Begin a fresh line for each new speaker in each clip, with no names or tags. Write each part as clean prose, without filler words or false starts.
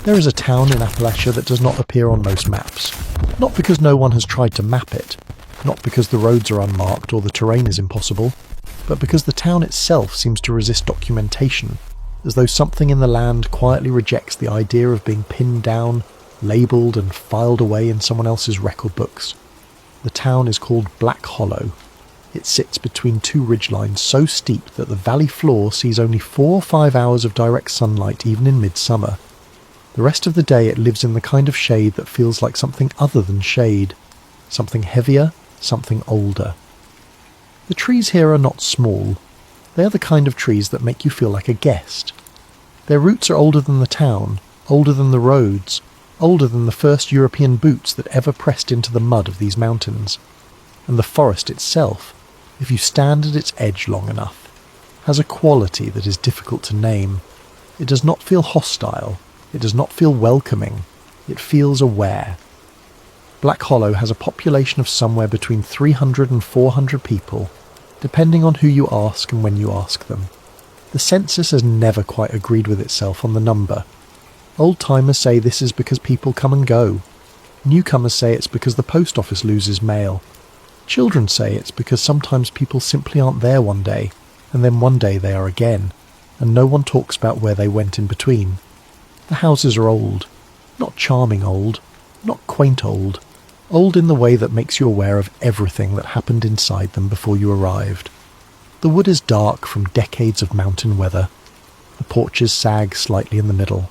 There is a town in Appalachia that does not appear on most maps. Not because no one has tried to map it, not because the roads are unmarked or the terrain is impossible, but because the town itself seems to resist documentation, as though something in the land quietly rejects the idea of being pinned down, labelled and filed away in someone else's record books. The town is called Black Hollow. It sits between two ridgelines so steep that the valley floor sees only 4 or 5 hours of direct sunlight even in midsummer. The rest of the day it lives in the kind of shade that feels like something other than shade, something heavier, something older. The trees here are not small. They are the kind of trees that make you feel like a guest. Their roots are older than the town, older than the roads, older than the first European boots that ever pressed into the mud of these mountains. And the forest itself, if you stand at its edge long enough, has a quality that is difficult to name. It does not feel hostile. It does not feel welcoming. It feels aware. Black Hollow has a population of somewhere between 300 and 400 people, depending on who you ask and when you ask them. The census has never quite agreed with itself on the number. Old-timers say this is because people come and go. Newcomers say it's because the post office loses mail. Children say it's because sometimes people simply aren't there one day, and then one day they are again, and no one talks about where they went in between. The houses are old. Not charming old. Not quaint old. Old in the way that makes you aware of everything that happened inside them before you arrived. The wood is dark from decades of mountain weather. The porches sag slightly in the middle.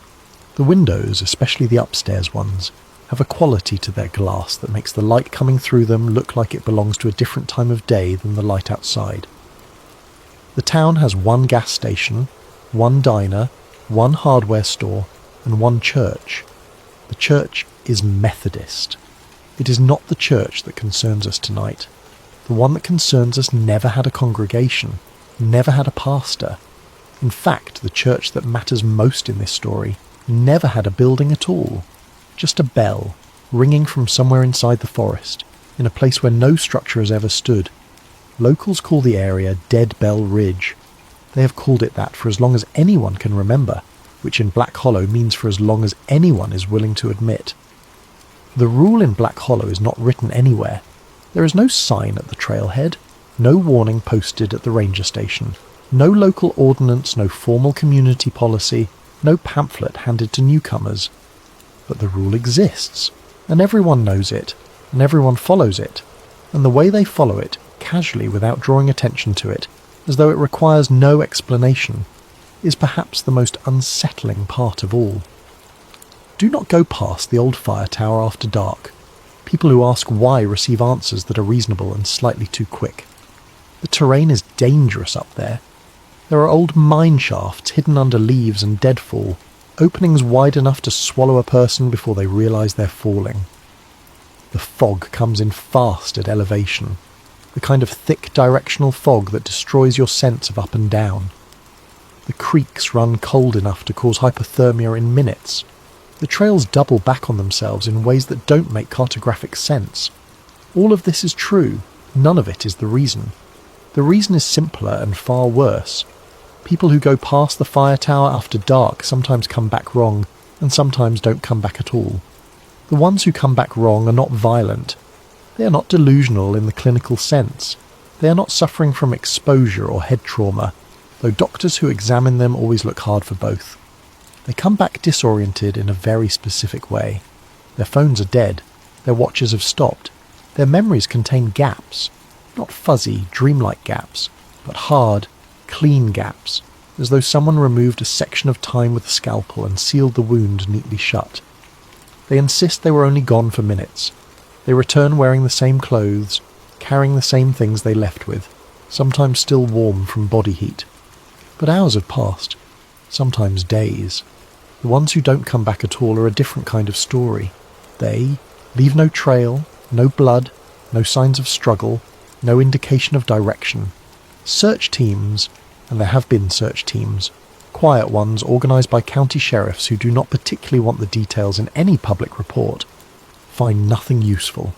The windows, especially the upstairs ones, have a quality to their glass that makes the light coming through them look like it belongs to a different time of day than the light outside. The town has 1 gas station, 1 diner, 1 hardware store, and 1 church. The church is Methodist. It is not the church that concerns us tonight. The one that concerns us never had a congregation, never had a pastor. In fact, the church that matters most in this story never had a building at all. Just a bell, ringing from somewhere inside the forest, in a place where no structure has ever stood. Locals call the area Dead Bell Ridge. They have called it that for as long as anyone can remember, which in Black Hollow means for as long as anyone is willing to admit. The rule in Black Hollow is not written anywhere. There is no sign at the trailhead, no warning posted at the ranger station, no local ordinance, no formal community policy, no pamphlet handed to newcomers. But the rule exists, and everyone knows it, and everyone follows it, and the way they follow it, casually without drawing attention to it, as though it requires no explanation, is perhaps the most unsettling part of all. Do not go past the old fire tower after dark. People who ask why receive answers that are reasonable and slightly too quick. The terrain is dangerous up there. There are old mine shafts hidden under leaves and deadfall, openings wide enough to swallow a person before they realise they're falling. The fog comes in fast at elevation, the kind of thick directional fog that destroys your sense of up and down. The creeks run cold enough to cause hypothermia in minutes. The trails double back on themselves in ways that don't make cartographic sense. All of this is true. None of it is the reason. The reason is simpler and far worse. People who go past the fire tower after dark sometimes come back wrong, and sometimes don't come back at all. The ones who come back wrong are not violent. They are not delusional in the clinical sense. They are not suffering from exposure or head trauma, though doctors who examine them always look hard for both. They come back disoriented in a very specific way. Their phones are dead. Their watches have stopped. Their memories contain gaps. Not fuzzy, dreamlike gaps, but hard, clean gaps, as though someone removed a section of time with a scalpel and sealed the wound neatly shut. They insist they were only gone for minutes. They return wearing the same clothes, carrying the same things they left with, sometimes still warm from body heat. But hours have passed, sometimes days. The ones who don't come back at all are a different kind of story. They leave no trail, no blood, no signs of struggle, no indication of direction. Search teams, and there have been search teams, quiet ones organised by county sheriffs who do not particularly want the details in any public report, find nothing useful.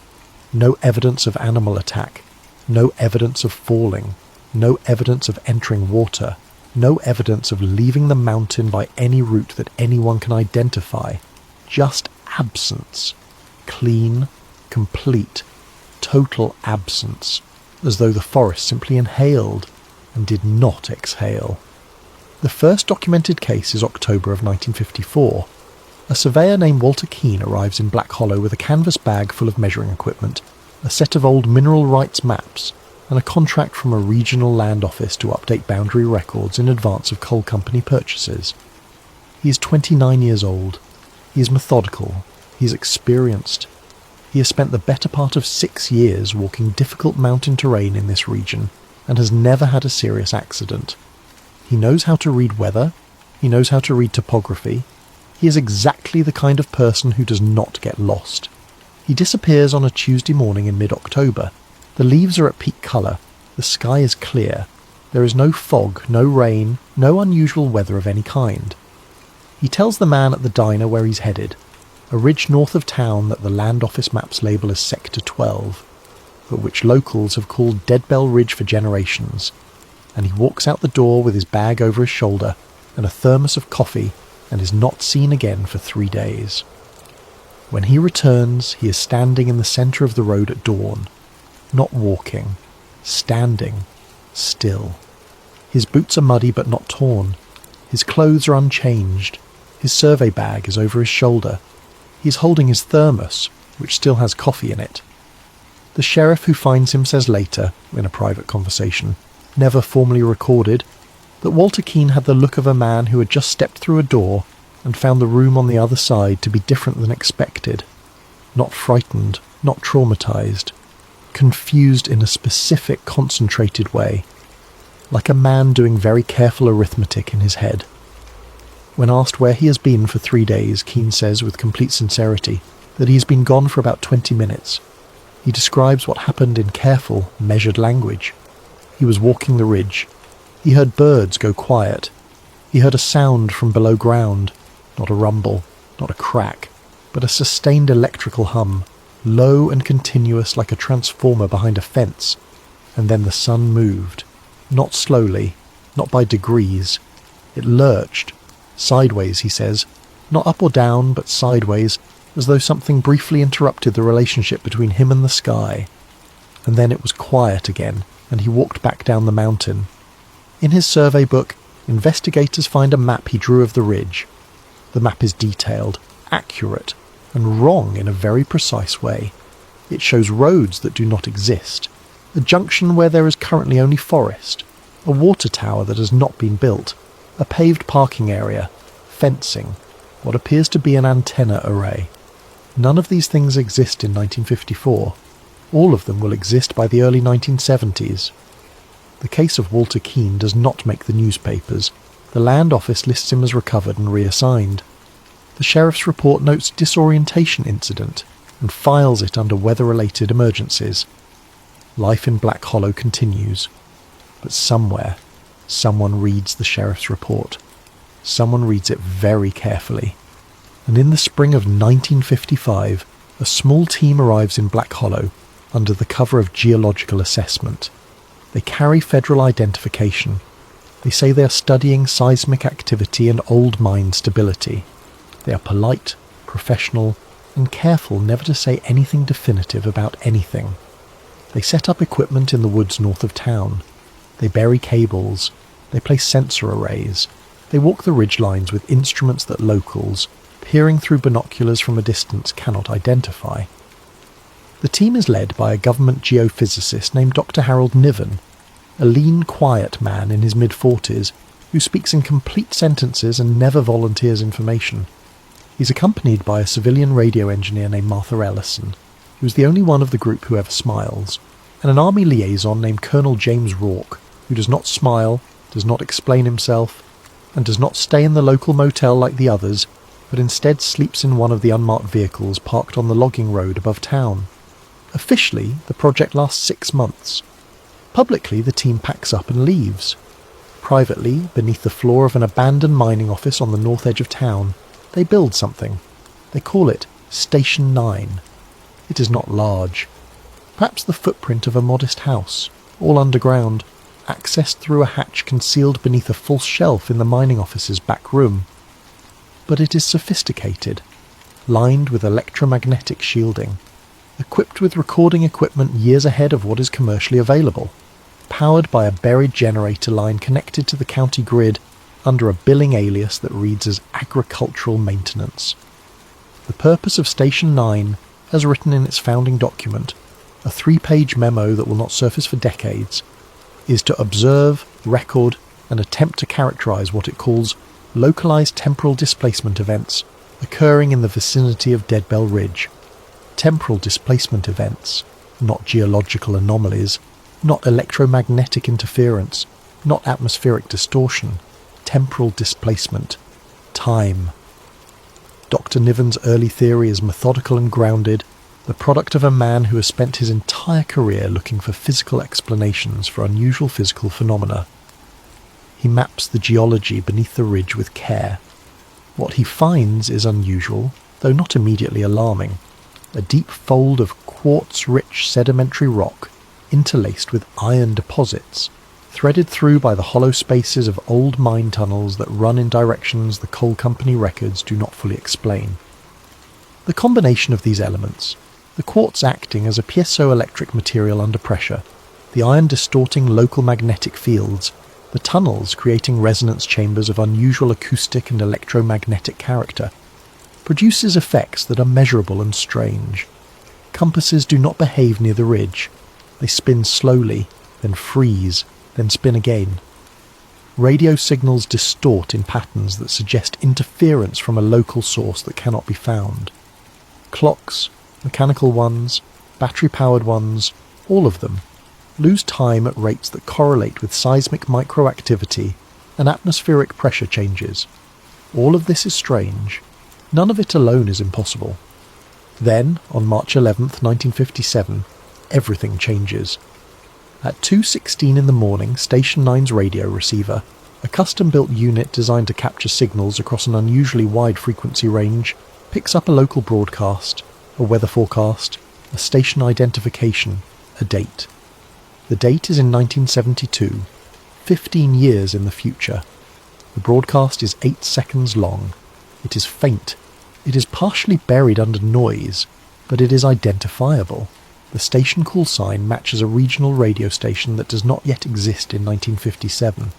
No evidence of animal attack, no evidence of falling, no evidence of entering water, No evidence of leaving the mountain by any route that anyone can identify. Just absence. Clean, complete, total absence. As though the forest simply inhaled and did not exhale. The first documented case is October of 1954. A surveyor named Walter Keane arrives in Black Hollow with a canvas bag full of measuring equipment, a set of old mineral rights maps, and a contract from a regional land office to update boundary records in advance of coal company purchases. He is 29 years old. He is methodical. He is experienced. He has spent the better part of 6 years walking difficult mountain terrain in this region and has never had a serious accident. He knows how to read weather. He knows how to read topography. He is exactly the kind of person who does not get lost. He disappears on a Tuesday morning in mid-October. The leaves are at peak colour. The sky is clear. There is no fog, no rain, no unusual weather of any kind. He tells the man at the diner where he's headed, a ridge north of town that the land office maps label as Sector 12, but which locals have called Dead Bell Ridge for generations, and he walks out the door with his bag over his shoulder and a thermos of coffee and is not seen again for 3 days. When he returns, he is standing in the centre of the road at dawn, not walking, standing, still. His boots are muddy but not torn. His clothes are unchanged. His survey bag is over his shoulder. He is holding his thermos, which still has coffee in it. The sheriff who finds him says later, in a private conversation, never formally recorded, that Walter Keane had the look of a man who had just stepped through a door and found the room on the other side to be different than expected. Not frightened, not traumatized, confused in a specific, concentrated way, like a man doing very careful arithmetic in his head. When asked where he has been for 3 days, Keane says with complete sincerity that he's been gone for about 20 minutes. He describes what happened in careful, measured language. He was walking the ridge. He heard birds go quiet. He heard a sound from below ground, not a rumble, not a crack, but a sustained electrical hum, low and continuous like a transformer behind a fence. And then the sun moved, not slowly, not by degrees. It lurched, sideways, he says, not up or down, but sideways, as though something briefly interrupted the relationship between him and the sky. And then it was quiet again, and he walked back down the mountain. In his survey book, investigators find a map he drew of the ridge. The map is detailed, accurate, and wrong in a very precise way. It shows roads that do not exist, a junction where there is currently only forest, a water tower that has not been built, a paved parking area, fencing, what appears to be an antenna array. None of these things exist in 1954. All of them will exist by the early 1970s. The case of Walter Keane does not make the newspapers. The land office lists him as recovered and reassigned. The sheriff's report notes disorientation incident and files it under weather-related emergencies. Life in Black Hollow continues. But somewhere, someone reads the sheriff's report. Someone reads it very carefully. And in the spring of 1955, a small team arrives in Black Hollow under the cover of geological assessment. They carry federal identification. They say they are studying seismic activity and old mine stability. They are polite, professional, and careful never to say anything definitive about anything. They set up equipment in the woods north of town. They bury cables. They place sensor arrays. They walk the ridgelines with instruments that locals, peering through binoculars from a distance, cannot identify. The team is led by a government geophysicist named Dr. Harold Niven, a lean, quiet man in his mid-40s who speaks in complete sentences and never volunteers information. He's accompanied by a civilian radio engineer named Martha Ellison, who's the only one of the group who ever smiles, and an army liaison named Colonel James Rourke, who does not smile, does not explain himself, and does not stay in the local motel like the others, but instead sleeps in one of the unmarked vehicles parked on the logging road above town. Officially, the project lasts 6 months. Publicly, the team packs up and leaves. Privately, beneath the floor of an abandoned mining office on the north edge of town, they build something. They call it Station 9. It is not large. Perhaps the footprint of a modest house, all underground, accessed through a hatch concealed beneath a false shelf in the mining office's back room. But it is sophisticated, lined with electromagnetic shielding, equipped with recording equipment years ahead of what is commercially available, powered by a buried generator line connected to the county grid under a billing alias that reads as agricultural maintenance. The purpose of Station 9, as written in its founding document, a 3-page memo that will not surface for decades, is to observe, record, and attempt to characterize what it calls localized temporal displacement events occurring in the vicinity of Dead Bell Ridge. Temporal displacement events, not geological anomalies, not electromagnetic interference, not atmospheric distortion. Temporal displacement. Time. Dr. Niven's early theory is methodical and grounded, the product of a man who has spent his entire career looking for physical explanations for unusual physical phenomena. He maps the geology beneath the ridge with care. What he finds is unusual, though not immediately alarming. A deep fold of quartz-rich sedimentary rock interlaced with iron deposits, threaded through by the hollow spaces of old mine tunnels that run in directions the coal company records do not fully explain. The combination of these elements, the quartz acting as a piezoelectric material under pressure, the iron distorting local magnetic fields, the tunnels creating resonance chambers of unusual acoustic and electromagnetic character, produces effects that are measurable and strange. Compasses do not behave near the ridge. They spin slowly, then freeze, then spin again. Radio signals distort in patterns that suggest interference from a local source that cannot be found. Clocks, mechanical ones, battery-powered ones, all of them, lose time at rates that correlate with seismic microactivity and atmospheric pressure changes. All of this is strange. None of it alone is impossible. Then, on March 11th, 1957, everything changes. At 2:16 in the morning, Station 9's radio receiver, a custom-built unit designed to capture signals across an unusually wide frequency range, picks up a local broadcast, a weather forecast, a station identification, a date. The date is in 1972, 15 years in the future. The broadcast is 8 seconds long. It is faint. It is partially buried under noise, but it is identifiable. The station call sign matches a regional radio station that does not yet exist in 1957.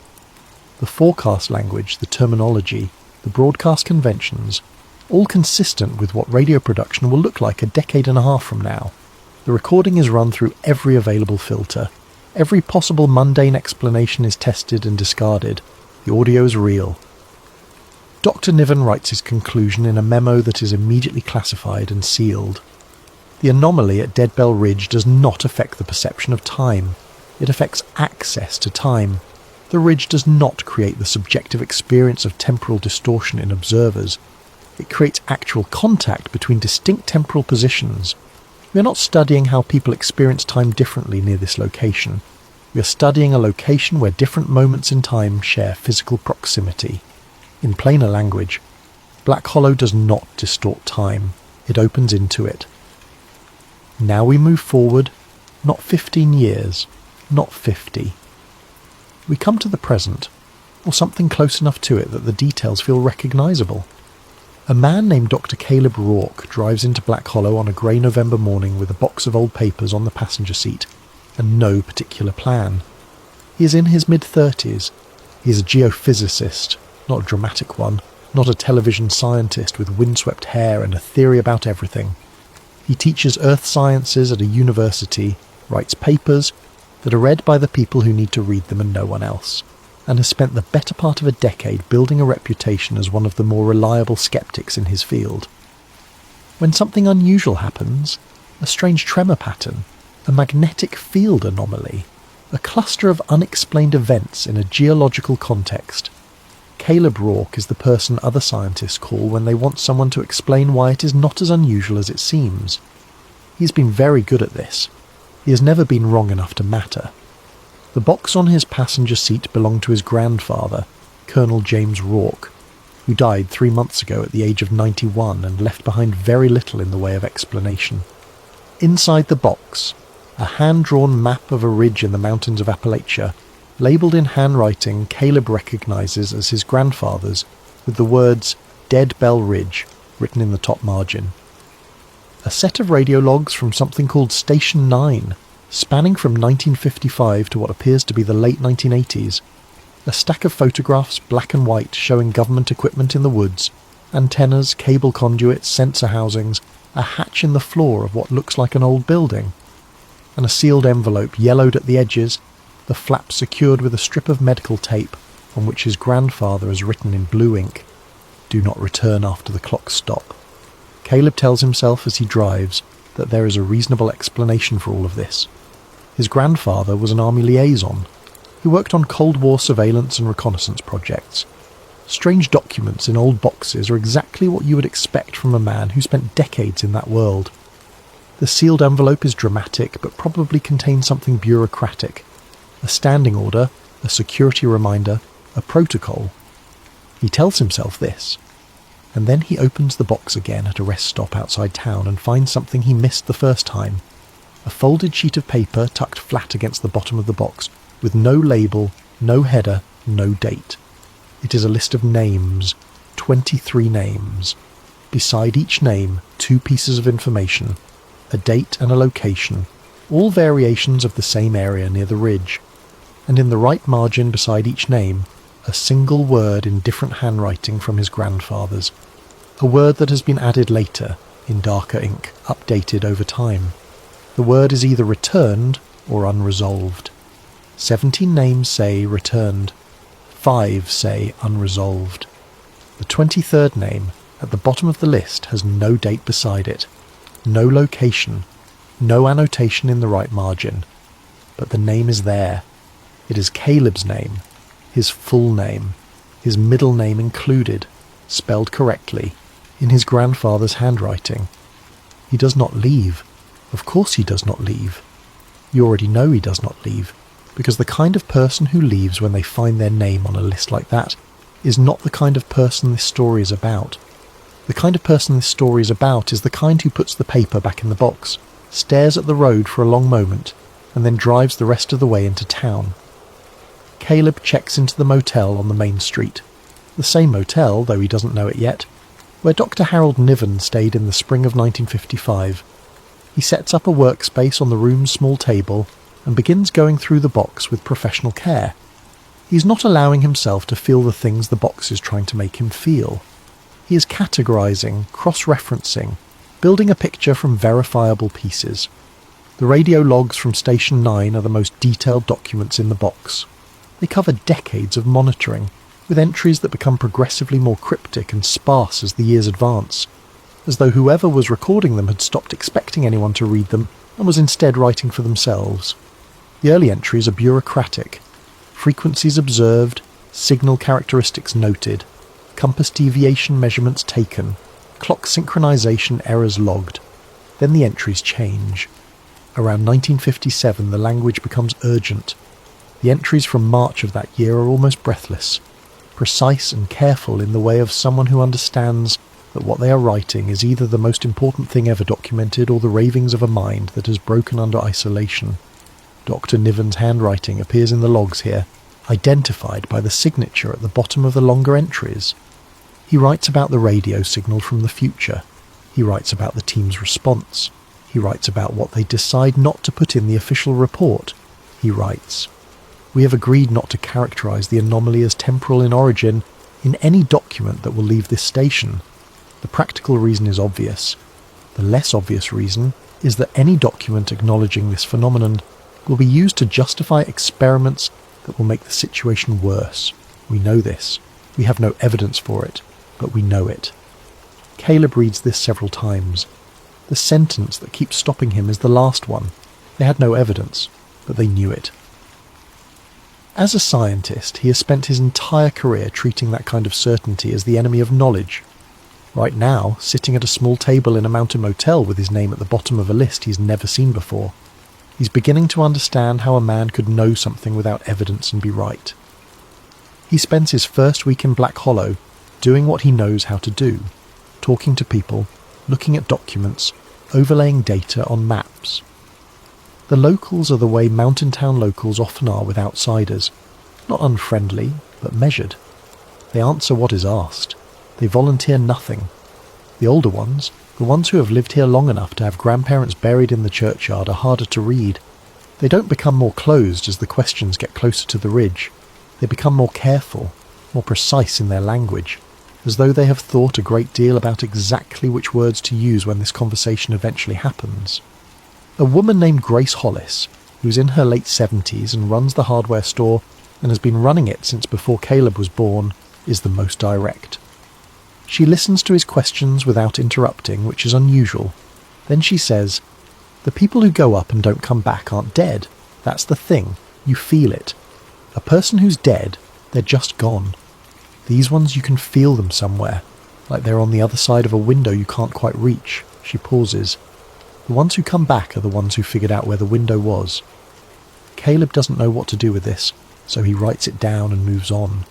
The forecast language, the terminology, the broadcast conventions, all consistent with what radio production will look like a decade and a half from now. The recording is run through every available filter. Every possible mundane explanation is tested and discarded. The audio is real. Dr. Niven writes his conclusion in a memo that is immediately classified and sealed. The anomaly at Dead Bell Ridge does not affect the perception of time. It affects access to time. The ridge does not create the subjective experience of temporal distortion in observers. It creates actual contact between distinct temporal positions. We are not studying how people experience time differently near this location. We are studying a location where different moments in time share physical proximity. In plainer language, Black Hollow does not distort time. It opens into it. Now we move forward, not 15 years, not 50. We come to the present, or something close enough to it that the details feel recognisable. A man named Dr. Caleb Rourke drives into Black Hollow on a grey November morning with a box of old papers on the passenger seat, and no particular plan. He is in his mid-30s. He is a geophysicist, not a dramatic one, not a television scientist with windswept hair and a theory about everything. He teaches earth sciences at a university, writes papers that are read by the people who need to read them and no one else, and has spent the better part of a decade building a reputation as one of the more reliable skeptics in his field. When something unusual happens, a strange tremor pattern, a magnetic field anomaly, a cluster of unexplained events in a geological context, Caleb Rourke is the person other scientists call when they want someone to explain why it is not as unusual as it seems. He has been very good at this. He has never been wrong enough to matter. The box on his passenger seat belonged to his grandfather, Colonel James Rourke, who died 3 months ago at the age of 91 and left behind very little in the way of explanation. Inside the box, a hand-drawn map of a ridge in the mountains of Appalachia, labelled in handwriting Caleb recognises as his grandfather's, with the words Dead Bell Ridge written in the top margin. A set of radio logs from something called Station 9, spanning from 1955 to what appears to be the late 1980s. A stack of photographs, black and white, showing government equipment in the woods, antennas, cable conduits, sensor housings, a hatch in the floor of what looks like an old building, and a sealed envelope yellowed at the edges, the flap secured with a strip of medical tape on which his grandfather has written in blue ink, "Do not return after the clocks stop." Caleb tells himself as he drives that there is a reasonable explanation for all of this. His grandfather was an army liaison. He worked on Cold War surveillance and reconnaissance projects. Strange documents in old boxes are exactly what you would expect from a man who spent decades in that world. The sealed envelope is dramatic, but probably contains something bureaucratic. A standing order, a security reminder, a protocol. He tells himself this. And then he opens the box again at a rest stop outside town and finds something he missed the first time. A folded sheet of paper tucked flat against the bottom of the box, with no label, no header, no date. It is a list of names, 23 names. Beside each name, 2 pieces of information, a date and a location, all variations of the same area near the ridge. And in the right margin beside each name, a single word in different handwriting from his grandfather's. A word that has been added later, in darker ink, updated over time. The word is either returned or unresolved. 17 names say returned. 5 say unresolved. The 23rd name, at the bottom of the list, has no date beside it, no location, no annotation in the right margin. But the name is there. It is Caleb's name, his full name, his middle name included, spelled correctly, in his grandfather's handwriting. He does not leave. Of course he does not leave. You already know he does not leave, because the kind of person who leaves when they find their name on a list like that is not the kind of person this story is about. The kind of person this story is about is the kind who puts the paper back in the box, stares at the road for a long moment, and then drives the rest of the way into town. Caleb checks into the motel on the main street. The same motel, though he doesn't know it yet, where Dr. Harold Niven stayed in the spring of 1955. He sets up a workspace on the room's small table and begins going through the box with professional care. He's not allowing himself to feel the things the box is trying to make him feel. He is categorizing, cross-referencing, building a picture from verifiable pieces. The radio logs from Station 9 are the most detailed documents in the box. They cover decades of monitoring, with entries that become progressively more cryptic and sparse as the years advance, as though whoever was recording them had stopped expecting anyone to read them and was instead writing for themselves. The early entries are bureaucratic. Frequencies observed, signal characteristics noted, compass deviation measurements taken, clock synchronization errors logged. Then the entries change. Around 1957 the language becomes urgent. The entries from March of that year are almost breathless, precise and careful in the way of someone who understands that what they are writing is either the most important thing ever documented or the ravings of a mind that has broken under isolation. Dr. Niven's handwriting appears in the logs here, identified by the signature at the bottom of the longer entries. He writes about the radio signal from the future. He writes about the team's response. He writes about what they decide not to put in the official report. He writes, "We have agreed not to characterize the anomaly as temporal in origin in any document that will leave this station. The practical reason is obvious. The less obvious reason is that any document acknowledging this phenomenon will be used to justify experiments that will make the situation worse. We know this. We have no evidence for it, but we know it." Caleb reads this several times. The sentence that keeps stopping him is the last one. They had no evidence, but they knew it. As a scientist, he has spent his entire career treating that kind of certainty as the enemy of knowledge. Right now, sitting at a small table in a mountain motel with his name at the bottom of a list he's never seen before, he's beginning to understand how a man could know something without evidence and be right. He spends his first week in Black Hollow doing what he knows how to do, talking to people, looking at documents, overlaying data on maps. The locals are the way mountain town locals often are with outsiders, Not unfriendly, but measured. They answer what is asked. They volunteer nothing. The older ones, the ones who have lived here long enough to have grandparents buried in the churchyard, are harder to read. They don't become more closed as the questions get closer to the ridge. They become more careful, more precise in their language, as though they have thought a great deal about exactly which words to use when this conversation eventually happens. A woman named Grace Hollis, who's in her late 70s and runs the hardware store and has been running it since before Caleb was born, is the most direct. She listens to his questions without interrupting, which is unusual. Then she says, "The people who go up and don't come back aren't dead. That's the thing. You feel it. A person who's dead, they're just gone. These ones, you can feel them somewhere, like they're on the other side of a window you can't quite reach." She pauses. "The ones who come back are the ones who figured out where the window was." Caleb doesn't know what to do with this, so he writes it down and moves on.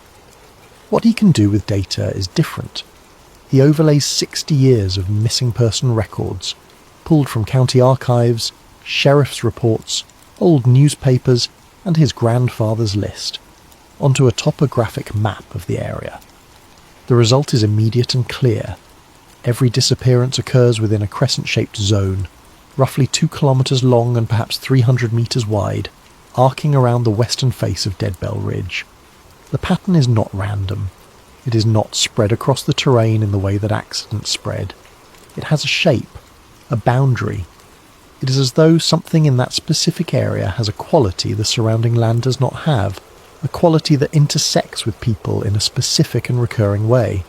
What he can do with data is different. He overlays 60 years of missing person records, pulled from county archives, sheriff's reports, old newspapers, and his grandfather's list, onto a topographic map of the area. The result is immediate and clear. Every disappearance occurs within a crescent-shaped zone, roughly 2 kilometres long and perhaps 300 metres wide, arcing around the western face of Dead Bell Ridge. The pattern is not random. It is not spread across the terrain in the way that accidents spread. It has a shape, a boundary. It is as though something in that specific area has a quality the surrounding land does not have, a quality that intersects with people in a specific and recurring way.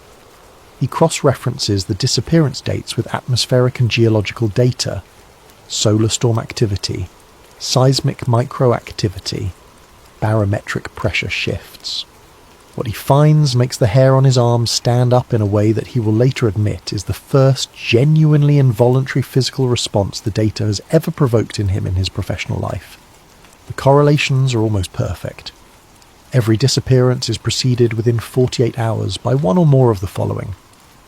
He cross-references the disappearance dates with atmospheric and geological data, solar storm activity, seismic microactivity, barometric pressure shifts. What he finds makes the hair on his arms stand up in a way that he will later admit is the first genuinely involuntary physical response the data has ever provoked in him in his professional life. The correlations are almost perfect. Every disappearance is preceded within 48 hours by one or more of the following: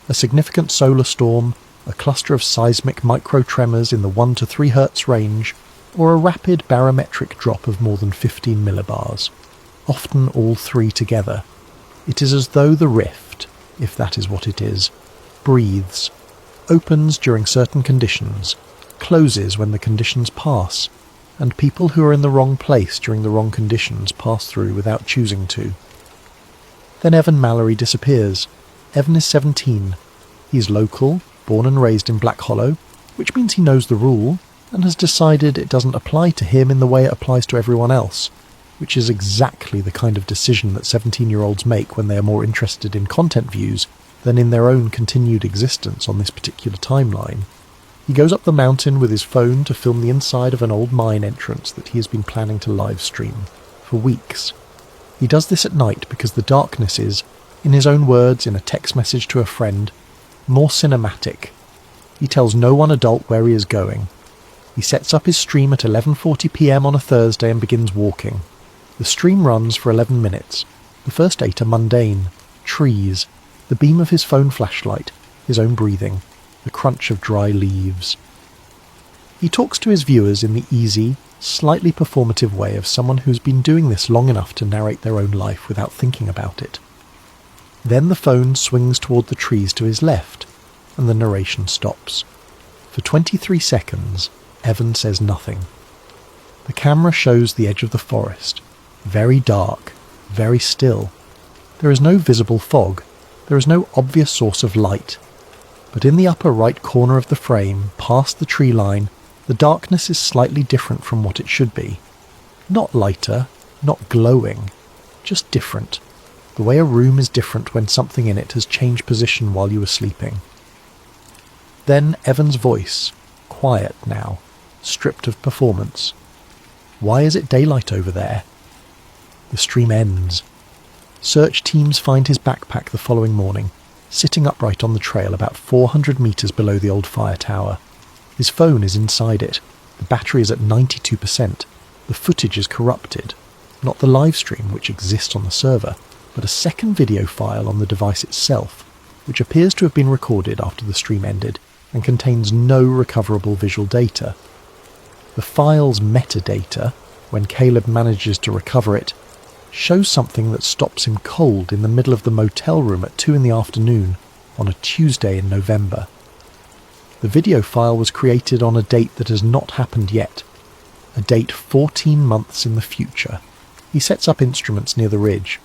a significant solar storm, a cluster of seismic microtremors in the 1 to 3 Hz range, or a rapid barometric drop of more than 15 millibars. Often all three together. It is as though the rift, if that is what it is, breathes, opens during certain conditions, closes when the conditions pass, and people who are in the wrong place during the wrong conditions pass through without choosing to. Then Evan Mallory disappears. Evan is 17. He's local, born and raised in Black Hollow, which means he knows the rule, and has decided it doesn't apply to him in the way it applies to everyone else, which is exactly the kind of decision that 17-year-olds make when they are more interested in content views than in their own continued existence on this particular timeline. He goes up the mountain with his phone to film the inside of an old mine entrance that he has been planning to live stream for weeks. He does this at night because the darkness is, in his own words in a text message to a friend, more cinematic. He tells no one adult where he is going. He sets up his stream at 11:40 p.m. on a Thursday and begins walking. The stream runs for 11 minutes. The first 8 are mundane. Trees, the beam of his phone flashlight, his own breathing, the crunch of dry leaves. He talks to his viewers in the easy, slightly performative way of someone who's been doing this long enough to narrate their own life without thinking about it. Then the phone swings toward the trees to his left, and the narration stops. For 23 seconds, Evan says nothing. The camera shows the edge of the forest, very dark, very still. There is no visible fog. There is no obvious source of light. But in the upper right corner of the frame, past the tree line, the darkness is slightly different from what it should be. Not lighter, not glowing, just different. The way a room is different when something in it has changed position while you were sleeping. Then Evan's voice, quiet now, stripped of performance. "Why is it daylight over there?" The stream ends. Search teams find his backpack the following morning, sitting upright on the trail about 400 metres below the old fire tower. His phone is inside it. The battery is at 92%. The footage is corrupted. Not the live stream, which exists on the server, but a second video file on the device itself, which appears to have been recorded after the stream ended and contains no recoverable visual data. The file's metadata, when Caleb manages to recover it, shows something that stops him cold in the middle of the motel room at 2 in the afternoon on a Tuesday in November. The video file was created on a date that has not happened yet, a date 14 months in the future. He sets up instruments near the ridge.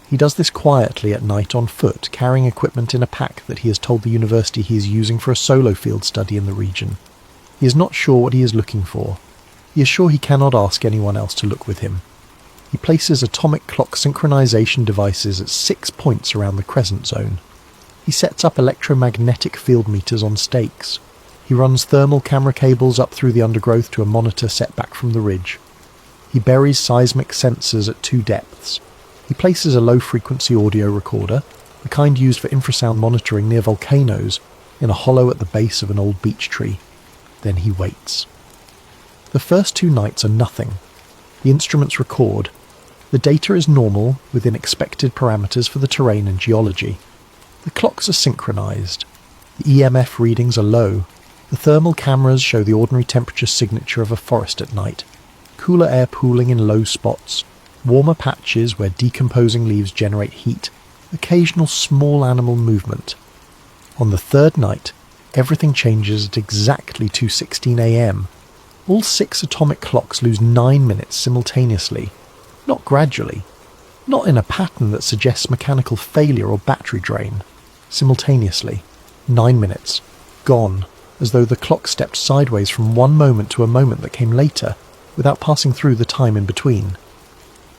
He does this quietly at night on foot, carrying equipment in a pack that he has told the university he is using for a solo field study in the region. He is not sure what he is looking for. He is sure he cannot ask anyone else to look with him. He places atomic clock synchronization devices at 6 points around the crescent zone. He sets up electromagnetic field meters on stakes. He runs thermal camera cables up through the undergrowth to a monitor set back from the ridge. He buries seismic sensors at 2 depths. He places a low-frequency audio recorder, the kind used for infrasound monitoring near volcanoes, in a hollow at the base of an old beech tree. Then he waits. The first 2 nights are nothing. The instruments record. The data is normal, within expected parameters for the terrain and geology. The clocks are synchronized. The EMF readings are low. The thermal cameras show the ordinary temperature signature of a forest at night. Cooler air pooling in low spots. Warmer patches where decomposing leaves generate heat. Occasional small animal movement. On the 3rd night, everything changes at exactly 2:16 a.m. All 6 atomic clocks lose 9 minutes simultaneously. Not gradually. Not in a pattern that suggests mechanical failure or battery drain. Simultaneously. 9 minutes. Gone. As though the clock stepped sideways from one moment to a moment that came later, without passing through the time in between.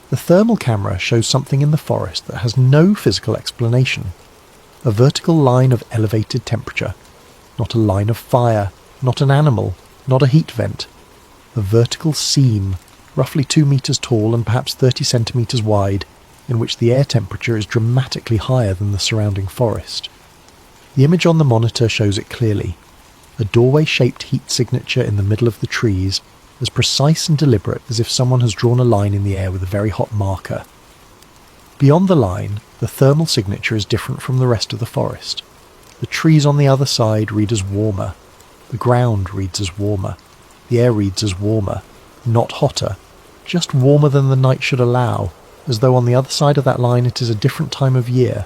The thermal camera shows something in the forest that has no physical explanation. A vertical line of elevated temperature. Not a line of fire. Not an animal. Not a heat vent. A vertical seam, roughly 2 meters tall and perhaps 30 centimeters wide, in which the air temperature is dramatically higher than the surrounding forest. The image on the monitor shows it clearly. A doorway-shaped heat signature in the middle of the trees, as precise and deliberate as if someone has drawn a line in the air with a very hot marker. Beyond the line, the thermal signature is different from the rest of the forest. The trees on the other side read as warmer. The ground reads as warmer. The air reads as warmer. Not hotter. Just warmer than the night should allow, as though on the other side of that line it is a different time of year,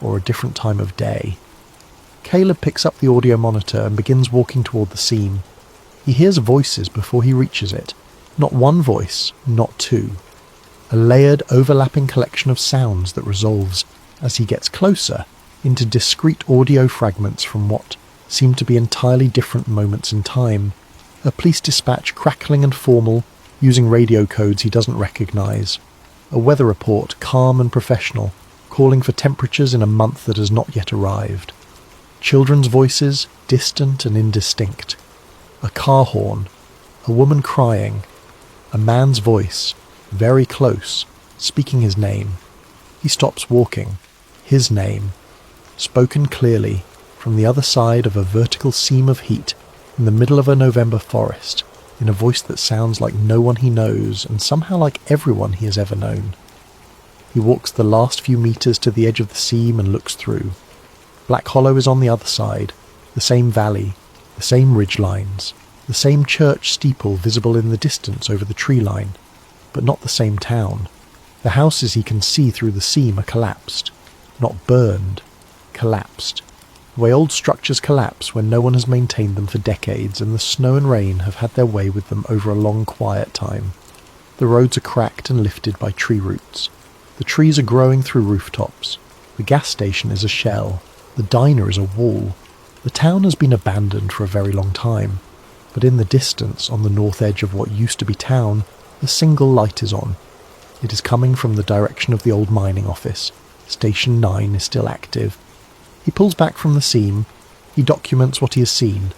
or a different time of day. Caleb picks up the audio monitor and begins walking toward the seam. He hears voices before he reaches it. Not one voice, not 2. A layered, overlapping collection of sounds that resolves, as he gets closer, into discrete audio fragments from what seem to be entirely different moments in time. A police dispatch crackling and formal, using radio codes he doesn't recognise. A weather report calm and professional, calling for temperatures in a month that has not yet arrived. Children's voices, distant and indistinct. A car horn. A woman crying. A man's voice, very close, speaking his name. He stops walking. His name. Spoken clearly, from the other side of a vertical seam of heat, in the middle of a November forest, in a voice that sounds like no one he knows, and somehow like everyone he has ever known. He walks the last few meters to the edge of the seam and looks through. Black Hollow is on the other side, the same valley, the same ridge lines, the same church steeple visible in the distance over the tree line, but not the same town. The houses he can see through the seam are collapsed, not burned, collapsed. The way old structures collapse when no one has maintained them for decades and the snow and rain have had their way with them over a long quiet time. The roads are cracked and lifted by tree roots. The trees are growing through rooftops. The gas station is a shell. The diner is a wall. The town has been abandoned for a very long time, but in the distance, on the north edge of what used to be town, a single light is on. It is coming from the direction of the old mining office. Station 9 is still active. He pulls back from the seam. He documents what he has seen.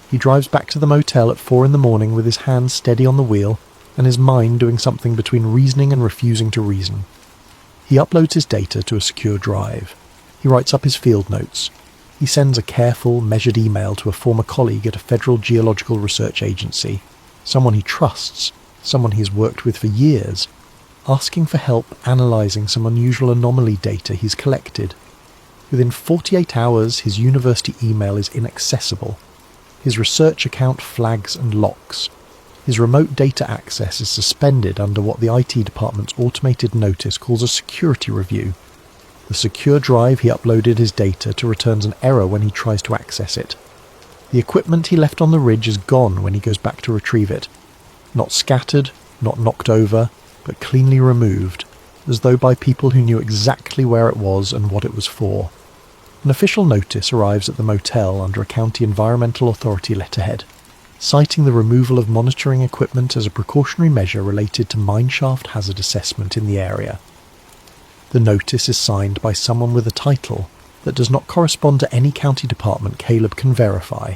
He drives back to the motel at 4 a.m. with his hands steady on the wheel and his mind doing something between reasoning and refusing to reason. He uploads his data to a secure drive. He writes up his field notes. He sends a careful, measured email to a former colleague at a federal geological research agency, someone he trusts, someone he has worked with for years, asking for help analysing some unusual anomaly data he's collected. Within 48 hours, his university email is inaccessible. His research account flags and locks. His remote data access is suspended under what the IT department's automated notice calls a security review. The secure drive he uploaded his data to returns an error when he tries to access it. The equipment he left on the ridge is gone when he goes back to retrieve it. Not scattered, not knocked over, but cleanly removed, as though by people who knew exactly where it was and what it was for. An official notice arrives at the motel under a county environmental authority letterhead, citing the removal of monitoring equipment as a precautionary measure related to mineshaft hazard assessment in the area. The notice is signed by someone with a title that does not correspond to any county department Caleb can verify.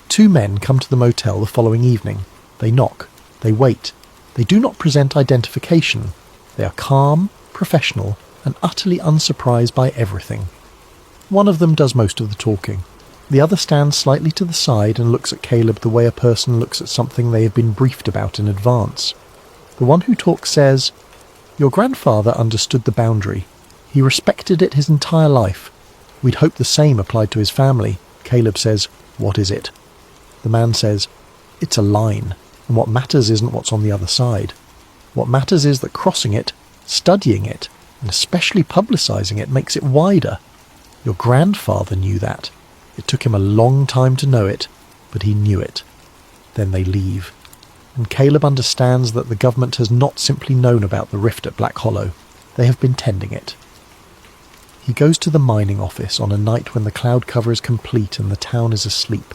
2 men come to the motel the following evening. They knock. They wait. They do not present identification. They are calm, professional, and utterly unsurprised by everything. One of them does most of the talking. The other stands slightly to the side and looks at Caleb the way a person looks at something they have been briefed about in advance. The one who talks says, "Your grandfather understood the boundary. He respected it his entire life. We'd hoped the same applied to his family." Caleb says, "What is it?" The man says, "It's a line, and what matters isn't what's on the other side. What matters is that crossing it, studying it, and especially publicising it makes it wider. Your grandfather knew that. It took him a long time to know it, but he knew it." Then they leave. And Caleb understands that the government has not simply known about the rift at Black Hollow. They have been tending it. He goes to the mining office on a night when the cloud cover is complete and the town is asleep.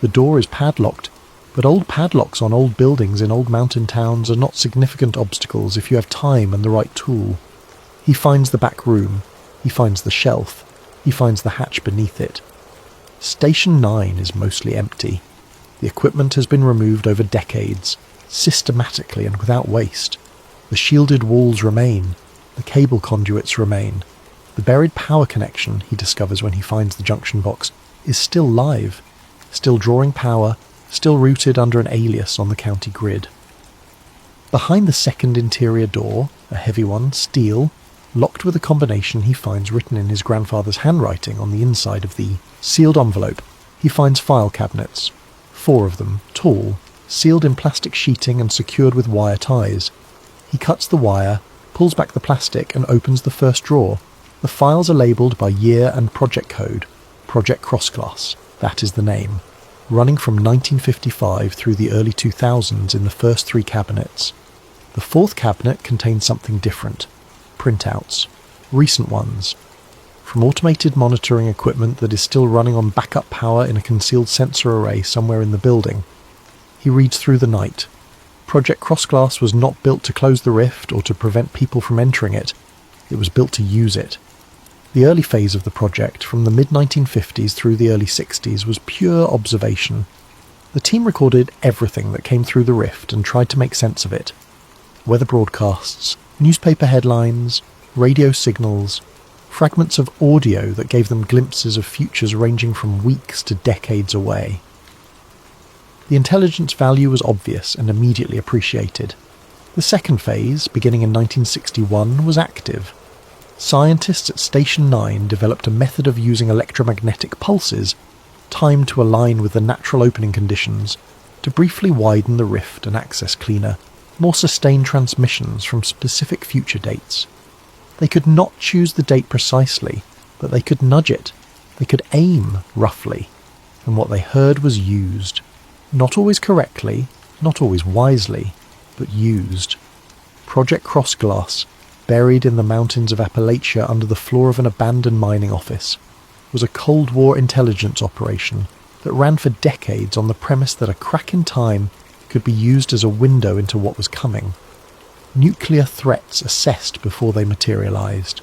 The door is padlocked, but old padlocks on old buildings in old mountain towns are not significant obstacles if you have time and the right tool. He finds the back room. He finds the shelf. He finds the hatch beneath it. Station 9 is mostly empty. The equipment has been removed over decades, systematically and without waste. The shielded walls remain. The cable conduits remain. The buried power connection, he discovers when he finds the junction box, is still live, still drawing power, still rooted under an alias on the county grid. Behind the second interior door, a heavy one, steel, locked with a combination he finds written in his grandfather's handwriting on the inside of the sealed envelope, he finds file cabinets. 4 of them, tall, sealed in plastic sheeting and secured with wire ties. He cuts the wire, pulls back the plastic and opens the first drawer. The files are labelled by year and project code. Project Crossglass, that is the name. Running from 1955 through the early 2000s in the first 3 cabinets. The 4th cabinet contains something different. Printouts. Recent ones. From automated monitoring equipment that is still running on backup power in a concealed sensor array somewhere in the building. He reads through the night. Project Crossglass was not built to close the rift or to prevent people from entering it. It was built to use it. The early phase of the project, from the mid-1950s through the early 60s, was pure observation. The team recorded everything that came through the rift and tried to make sense of it. Weather broadcasts, newspaper headlines, radio signals, fragments of audio that gave them glimpses of futures ranging from weeks to decades away. The intelligence value was obvious and immediately appreciated. The second phase, beginning in 1961, was active. Scientists at Station 9 developed a method of using electromagnetic pulses, timed to align with the natural opening conditions, to briefly widen the rift and access cleaner, more sustained transmissions from specific future dates. They could not choose the date precisely, but they could nudge it. They could aim, roughly. And what they heard was used. Not always correctly, not always wisely, but used. Project Crossglass, buried in the mountains of Appalachia under the floor of an abandoned mining office, was a Cold War intelligence operation that ran for decades on the premise that a crack in time could be used as a window into what was coming. Nuclear threats assessed before they materialized.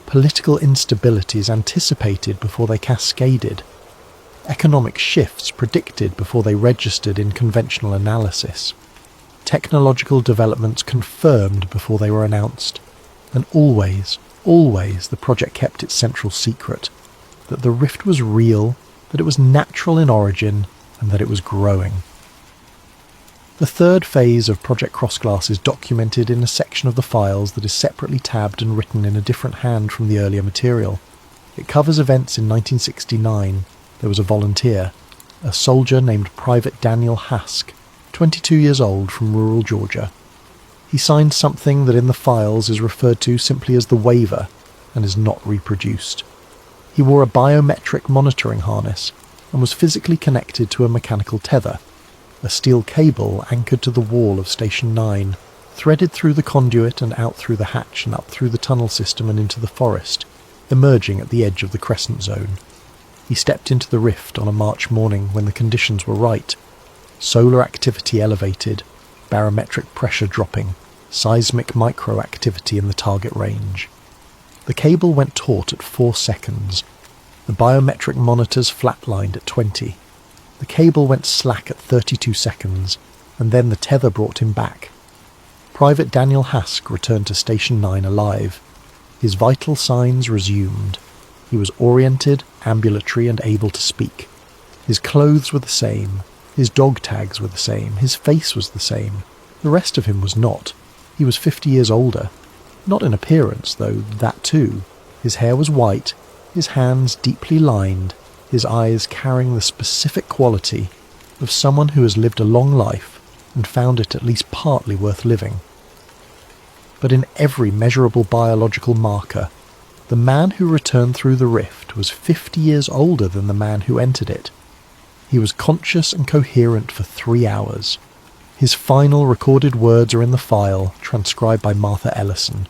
Political instabilities anticipated before they cascaded. Economic shifts predicted before they registered in conventional analysis. Technological developments confirmed before they were announced. And always, always the project kept its central secret, that the rift was real, that it was natural in origin, and that it was growing. The third phase of Project Crossglass is documented in a section of the files that is separately tabbed and written in a different hand from the earlier material. It covers events in 1969. There was a volunteer, a soldier named Private Daniel Hask, 22 years old, from rural Georgia. He signed something that in the files is referred to simply as the waiver and is not reproduced. He wore a biometric monitoring harness and was physically connected to a mechanical tether, a steel cable anchored to the wall of Station 9, threaded through the conduit and out through the hatch and up through the tunnel system and into the forest, emerging at the edge of the crescent zone. He stepped into the rift on a March morning when the conditions were right. Solar activity elevated, barometric pressure dropping, seismic microactivity in the target range. The cable went taut at 4 seconds. The biometric monitors flatlined at 20. The cable went slack at 32 seconds, and then the tether brought him back. Private Daniel Hask returned to Station 9 alive. His vital signs resumed. He was oriented, ambulatory, and able to speak. His clothes were the same. His dog tags were the same. His face was the same. The rest of him was not. He was 50 years older. Not in appearance, though, that too. His hair was white, his hands deeply lined, his eyes carrying the specific quality of someone who has lived a long life and found it at least partly worth living. But in every measurable biological marker, the man who returned through the rift was 50 years older than the man who entered it. He was conscious and coherent for 3 hours. His final recorded words are in the file, transcribed by Martha Ellison,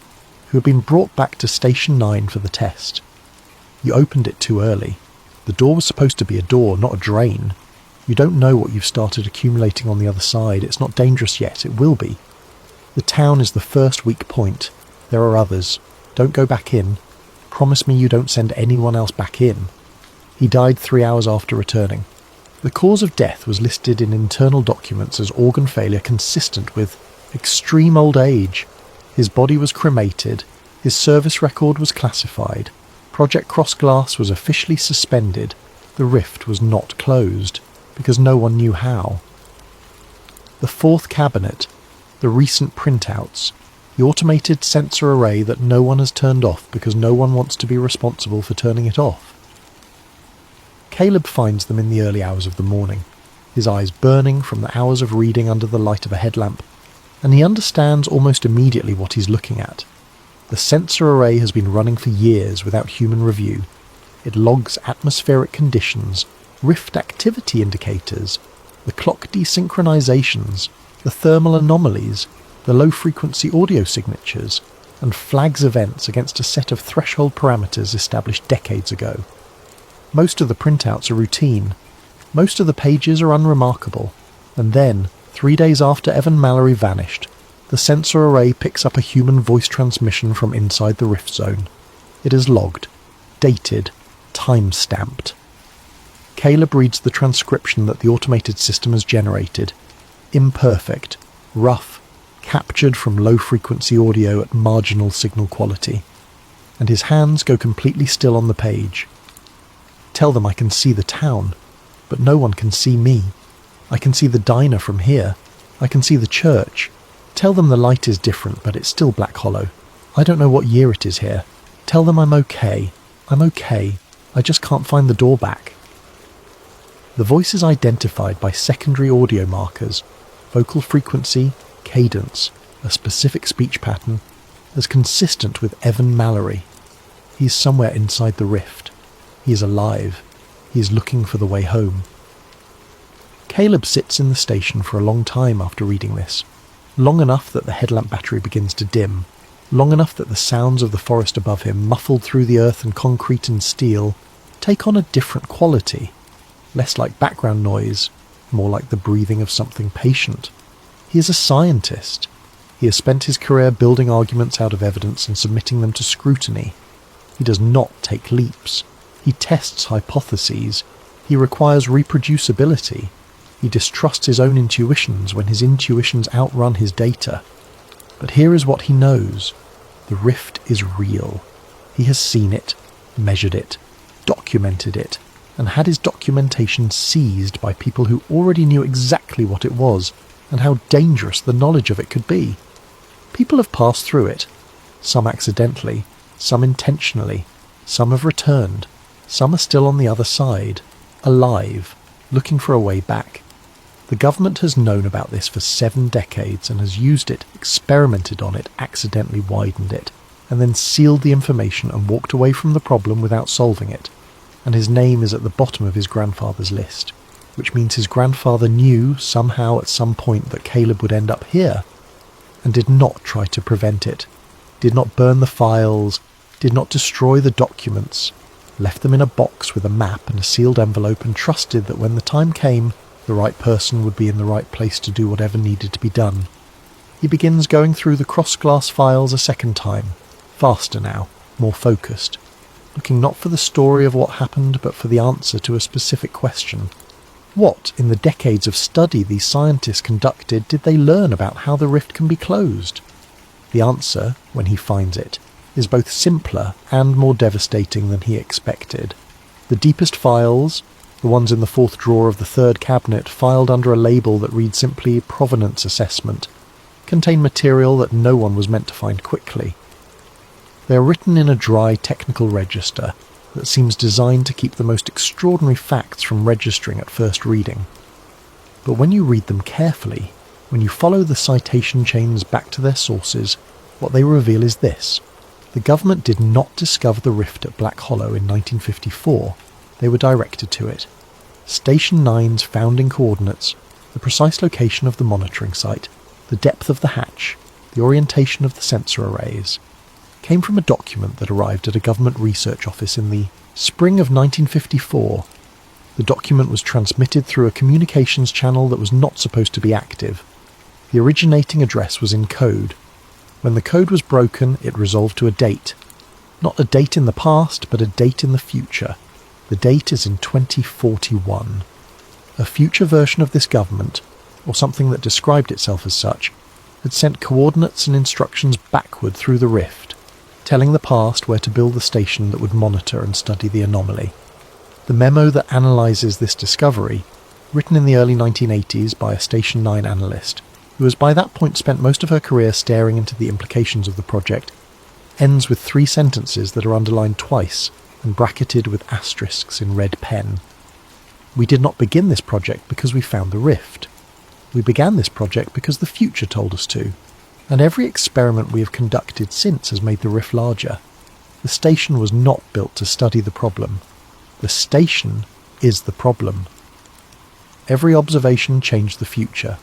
who had been brought back to Station 9 for the test. You opened it too early. The door was supposed to be a door, not a drain. You don't know what you've started accumulating on the other side. It's not dangerous yet. It will be. The town is the first weak point. There are others. Don't go back in. Promise me you don't send anyone else back in. He died 3 hours after returning. The cause of death was listed in internal documents as organ failure consistent with extreme old age. His body was cremated. His service record was classified. Project Crossglass was officially suspended. The rift was not closed, because no one knew how. The fourth cabinet, the recent printouts, the automated sensor array that no one has turned off because no one wants to be responsible for turning it off. Caleb finds them in the early hours of the morning, his eyes burning from the hours of reading under the light of a headlamp, and he understands almost immediately what he's looking at. The sensor array has been running for years without human review. It logs atmospheric conditions, rift activity indicators, the clock desynchronizations, the thermal anomalies, the low-frequency audio signatures, and flags events against a set of threshold parameters established decades ago. Most of the printouts are routine. Most of the pages are unremarkable. And then, 3 days after Evan Mallory vanished, the sensor array picks up a human voice transmission from inside the rift zone. It is logged, dated, time-stamped. Caleb reads the transcription that the automated system has generated. Imperfect, rough, captured from low-frequency audio at marginal signal quality. And his hands go completely still on the page. Tell them I can see the town, but no one can see me. I can see the diner from here. I can see the church. Tell them the light is different, but it's still Black Hollow. I don't know what year it is here. Tell them I'm okay. I'm okay. I just can't find the door back. The voice is identified by secondary audio markers, vocal frequency, cadence, a specific speech pattern, as consistent with Evan Mallory. He is somewhere inside the rift. He is alive. He is looking for the way home. Caleb sits in the station for a long time after reading this. Long enough that the headlamp battery begins to dim. Long enough that the sounds of the forest above him, muffled through the earth and concrete and steel, take on a different quality. Less like background noise, more like the breathing of something patient. He is a scientist. He has spent his career building arguments out of evidence and submitting them to scrutiny. He does not take leaps. He tests hypotheses. He requires reproducibility. He distrusts his own intuitions when his intuitions outrun his data. But here is what he knows. The rift is real. He has seen it, measured it, documented it, and had his documentation seized by people who already knew exactly what it was and how dangerous the knowledge of it could be. People have passed through it, some accidentally, some intentionally, some have returned, some are still on the other side, alive, looking for a way back. The government has known about this for 7 decades and has used it, experimented on it, accidentally widened it, and then sealed the information and walked away from the problem without solving it. And his name is at the bottom of his grandfather's list, which means his grandfather knew somehow at some point that Caleb would end up here, and did not try to prevent it, did not burn the files, did not destroy the documents, left them in a box with a map and a sealed envelope, and trusted that when the time came, the right person would be in the right place to do whatever needed to be done. He begins going through the cross-glass files a second time, faster now, more focused, looking not for the story of what happened but for the answer to a specific question. What, in the decades of study these scientists conducted, did they learn about how the rift can be closed? The answer, when he finds it, is both simpler and more devastating than he expected. The deepest files, the ones in the 4th drawer of the 3rd cabinet, filed under a label that reads simply Provenance Assessment, contain material that no one was meant to find quickly. They are written in a dry technical register that seems designed to keep the most extraordinary facts from registering at first reading. But when you read them carefully, when you follow the citation chains back to their sources, what they reveal is this. The government did not discover the rift at Black Hollow in 1954. They were directed to it. Station 9's founding coordinates, the precise location of the monitoring site, the depth of the hatch, the orientation of the sensor arrays, came from a document that arrived at a government research office in the spring of 1954. The document was transmitted through a communications channel that was not supposed to be active. The originating address was in code. When the code was broken, it resolved to a date. Not a date in the past, but a date in the future. The date is in 2041. A future version of this government, or something that described itself as such, had sent coordinates and instructions backward through the rift, telling the past where to build the station that would monitor and study the anomaly. The memo that analyses this discovery, written in the early 1980s by a Station 9 analyst, who has by that point spent most of her career staring into the implications of the project, ends with 3 sentences that are underlined twice and bracketed with asterisks in red pen. We did not begin this project because we found the rift. We began this project because the future told us to, and every experiment we have conducted since has made the rift larger. The station was not built to study the problem. The station is the problem. Every observation changed the future.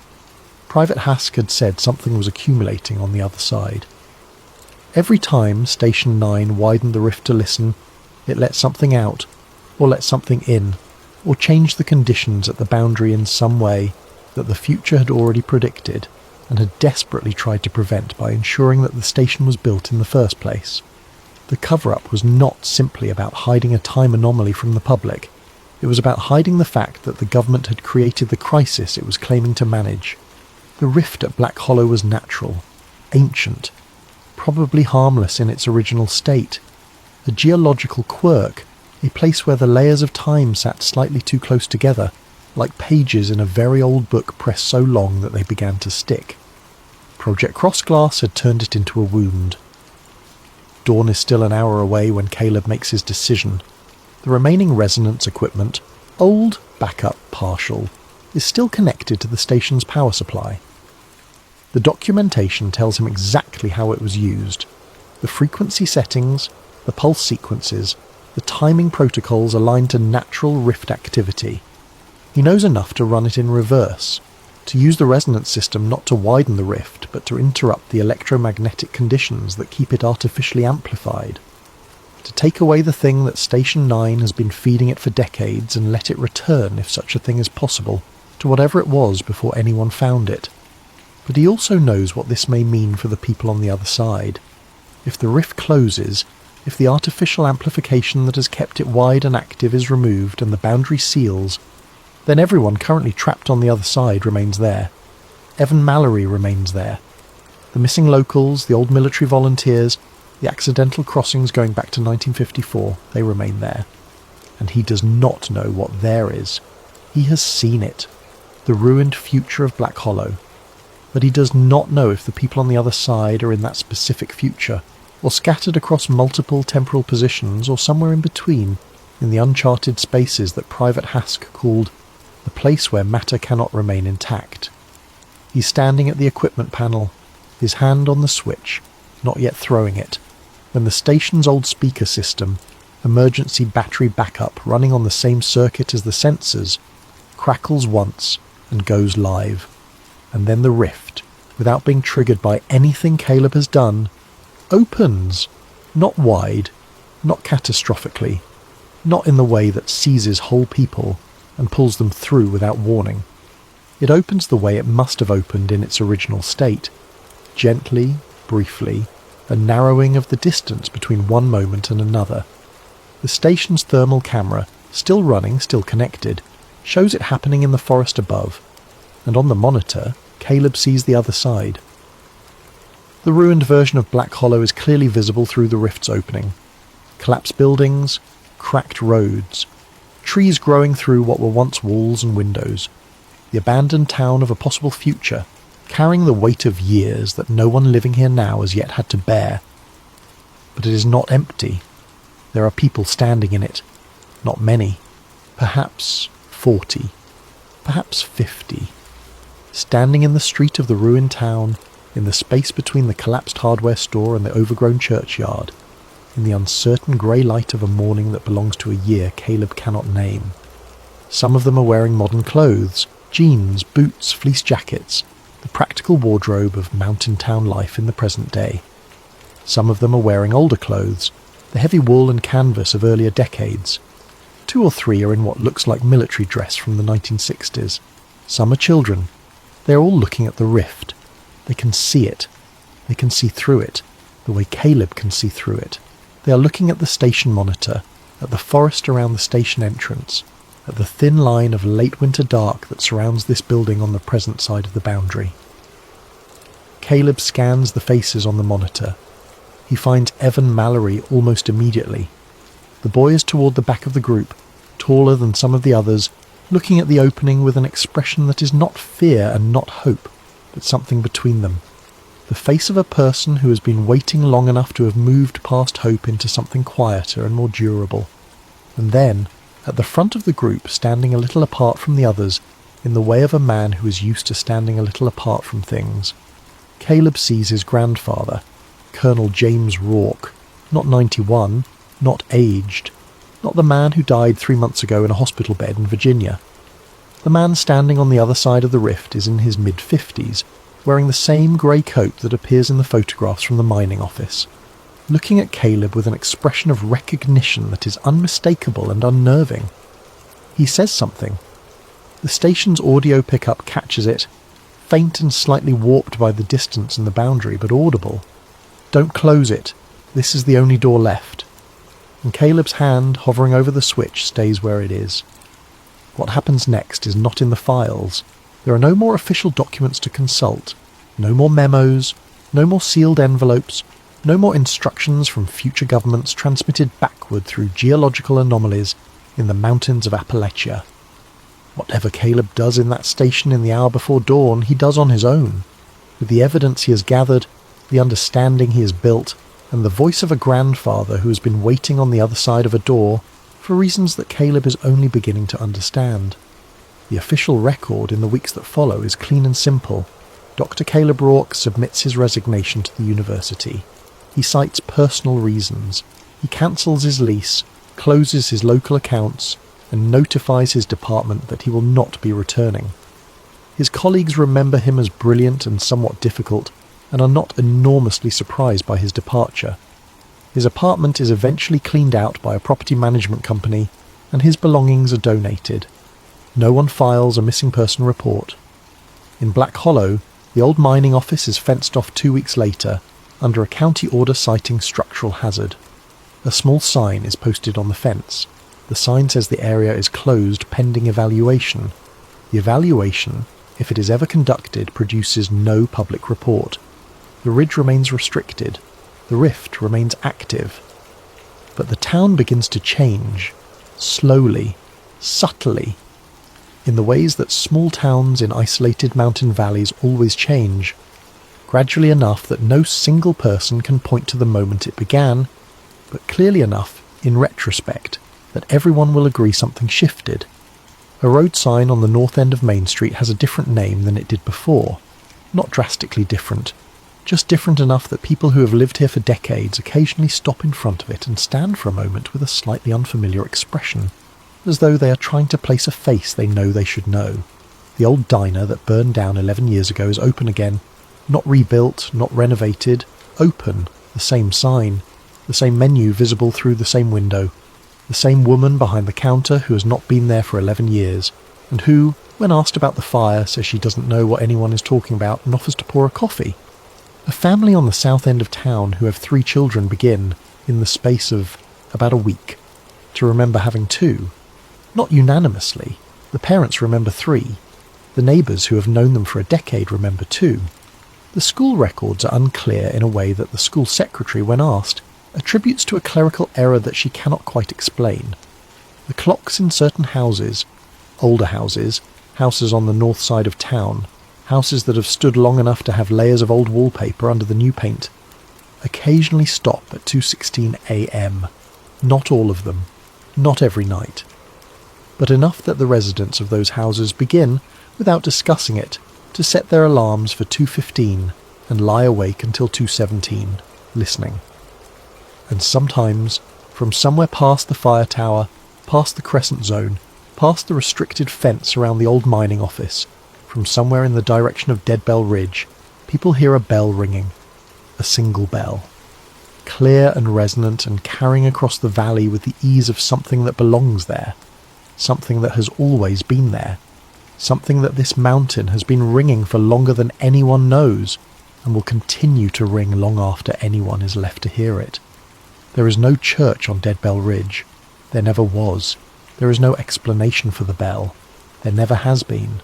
Private Hask had said something was accumulating on the other side. Every time Station 9 widened the rift to listen, it let something out, or let something in, or changed the conditions at the boundary in some way that the future had already predicted and had desperately tried to prevent by ensuring that the station was built in the first place. The cover-up was not simply about hiding a time anomaly from the public. It was about hiding the fact that the government had created the crisis it was claiming to manage. The rift at Black Hollow was natural, ancient, probably harmless in its original state. A geological quirk, a place where the layers of time sat slightly too close together, like pages in a very old book pressed so long that they began to stick. Project Crossglass had turned it into a wound. Dawn is still an hour away when Caleb makes his decision. The remaining resonance equipment, old, backup, partial, is still connected to the station's power supply. The documentation tells him exactly how it was used. The frequency settings, the pulse sequences, the timing protocols aligned to natural rift activity. He knows enough to run it in reverse, to use the resonance system not to widen the rift, but to interrupt the electromagnetic conditions that keep it artificially amplified. To take away the thing that Station 9 has been feeding it for decades and let it return, if such a thing is possible, to whatever it was before anyone found it. But he also knows what this may mean for the people on the other side. If the rift closes, if the artificial amplification that has kept it wide and active is removed and the boundary seals, then everyone currently trapped on the other side remains there. Evan Mallory remains there. The missing locals, the old military volunteers, the accidental crossings going back to 1954, they remain there. And he does not know what there is. He has seen it, the ruined future of Black Hollow. But he does not know if the people on the other side are in that specific future, or scattered across multiple temporal positions, or somewhere in between, in the uncharted spaces that Private Hask called the place where matter cannot remain intact. He's standing at the equipment panel, his hand on the switch, not yet throwing it, when the station's old speaker system, emergency battery backup running on the same circuit as the sensors, crackles once and goes live. And then the rift, without being triggered by anything Caleb has done, opens, not wide, not catastrophically, not in the way that seizes whole people and pulls them through without warning. It opens the way it must have opened in its original state, gently, briefly, a narrowing of the distance between one moment and another. The station's thermal camera, still running, still connected, shows it happening in the forest above, and on the monitor, Caleb sees the other side. The ruined version of Black Hollow is clearly visible through the rift's opening. Collapsed buildings, cracked roads, trees growing through what were once walls and windows, the abandoned town of a possible future, carrying the weight of years that no one living here now has yet had to bear. But it is not empty. There are people standing in it. Not many. Perhaps 40. Perhaps 50. Standing in the street of the ruined town, in the space between the collapsed hardware store and the overgrown churchyard, in the uncertain grey light of a morning that belongs to a year Caleb cannot name. Some of them are wearing modern clothes, jeans, boots, fleece jackets, the practical wardrobe of mountain town life in the present day. Some of them are wearing older clothes, the heavy wool and canvas of earlier decades. 2 or 3 are in what looks like military dress from the 1960s. Some are children. They are all looking at the rift. They can see it. They can see through it, the way Caleb can see through it. They are looking at the station monitor, at the forest around the station entrance, at the thin line of late winter dark that surrounds this building on the present side of the boundary. Caleb scans the faces on the monitor. He finds Evan Mallory almost immediately. The boy is toward the back of the group, taller than some of the others, looking at the opening with an expression that is not fear and not hope, but something between them. The face of a person who has been waiting long enough to have moved past hope into something quieter and more durable. And then, at the front of the group, standing a little apart from the others, in the way of a man who is used to standing a little apart from things, Caleb sees his grandfather, Colonel James Rourke, not 91, not aged, not the man who died 3 months ago in a hospital bed in Virginia. The man standing on the other side of the rift is in his mid-50s, wearing the same grey coat that appears in the photographs from the mining office, looking at Caleb with an expression of recognition that is unmistakable and unnerving. He says something. The station's audio pickup catches it, faint and slightly warped by the distance and the boundary, but audible. "Don't close it. This is the only door left." And Caleb's hand, hovering over the switch, stays where it is. What happens next is not in the files. There are no more official documents to consult, no more memos, no more sealed envelopes, no more instructions from future governments transmitted backward through geological anomalies in the mountains of Appalachia. Whatever Caleb does in that station in the hour before dawn, he does on his own, with the evidence he has gathered, the understanding he has built, and the voice of a grandfather who has been waiting on the other side of a door for reasons that Caleb is only beginning to understand. The official record in the weeks that follow is clean and simple. Dr. Caleb Rourke submits his resignation to the university. He cites personal reasons. He cancels his lease, closes his local accounts, and notifies his department that he will not be returning. His colleagues remember him as brilliant and somewhat difficult, and are not enormously surprised by his departure. His apartment is eventually cleaned out by a property management company, and his belongings are donated. No one files a missing person report. In Black Hollow, the old mining office is fenced off 2 weeks later, under a county order citing structural hazard. A small sign is posted on the fence. The sign says the area is closed pending evaluation. The evaluation, if it is ever conducted, produces no public report. The ridge remains restricted. The rift remains active. But the town begins to change, slowly, subtly, in the ways that small towns in isolated mountain valleys always change, gradually enough that no single person can point to the moment it began, but clearly enough, in retrospect, that everyone will agree something shifted. A road sign on the north end of Main Street has a different name than it did before. Not drastically different, just different enough that people who have lived here for decades occasionally stop in front of it and stand for a moment with a slightly unfamiliar expression, as though they are trying to place a face they know they should know. The old diner that burned down 11 years ago is open again, not rebuilt, not renovated, open, the same sign, the same menu visible through the same window, the same woman behind the counter who has not been there for 11 years, and who, when asked about the fire, says she doesn't know what anyone is talking about and offers to pour a coffee. A family on the south end of town who have 3 children begin, in the space of about a week, to remember having 2. Not unanimously. The parents remember 3. The neighbours who have known them for a decade remember 2. The school records are unclear in a way that the school secretary, when asked, attributes to a clerical error that she cannot quite explain. The clocks in certain houses, older houses, houses on the north side of town, houses that have stood long enough to have layers of old wallpaper under the new paint, occasionally stop at 2:16 a.m. Not all of them, not every night, but enough that the residents of those houses begin, without discussing it, to set their alarms for 2:15 and lie awake until 2:17, listening. And sometimes, from somewhere past the fire tower, past the crescent zone, past the restricted fence around the old mining office, from somewhere in the direction of Dead Bell Ridge, people hear a bell ringing. A single bell. Clear and resonant and carrying across the valley with the ease of something that belongs there. Something that has always been there. Something that this mountain has been ringing for longer than anyone knows, and will continue to ring long after anyone is left to hear it. There is no church on Dead Bell Ridge. There never was. There is no explanation for the bell. There never has been.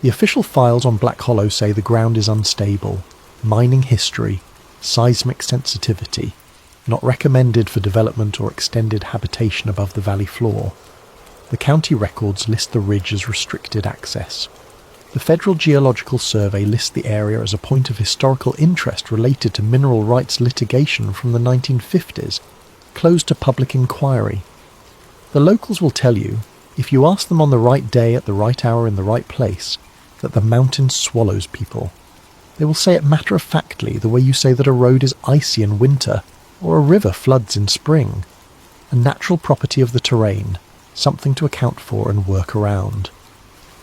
The official files on Black Hollow say the ground is unstable, mining history, seismic sensitivity, not recommended for development or extended habitation above the valley floor. The county records list the ridge as restricted access. The Federal Geological Survey lists the area as a point of historical interest related to mineral rights litigation from the 1950s, closed to public inquiry. The locals will tell you, if you ask them on the right day at the right hour in the right place, that the mountain swallows people. They will say it matter-of-factly, the way you say that a road is icy in winter or a river floods in spring. A natural property of the terrain, something to account for and work around.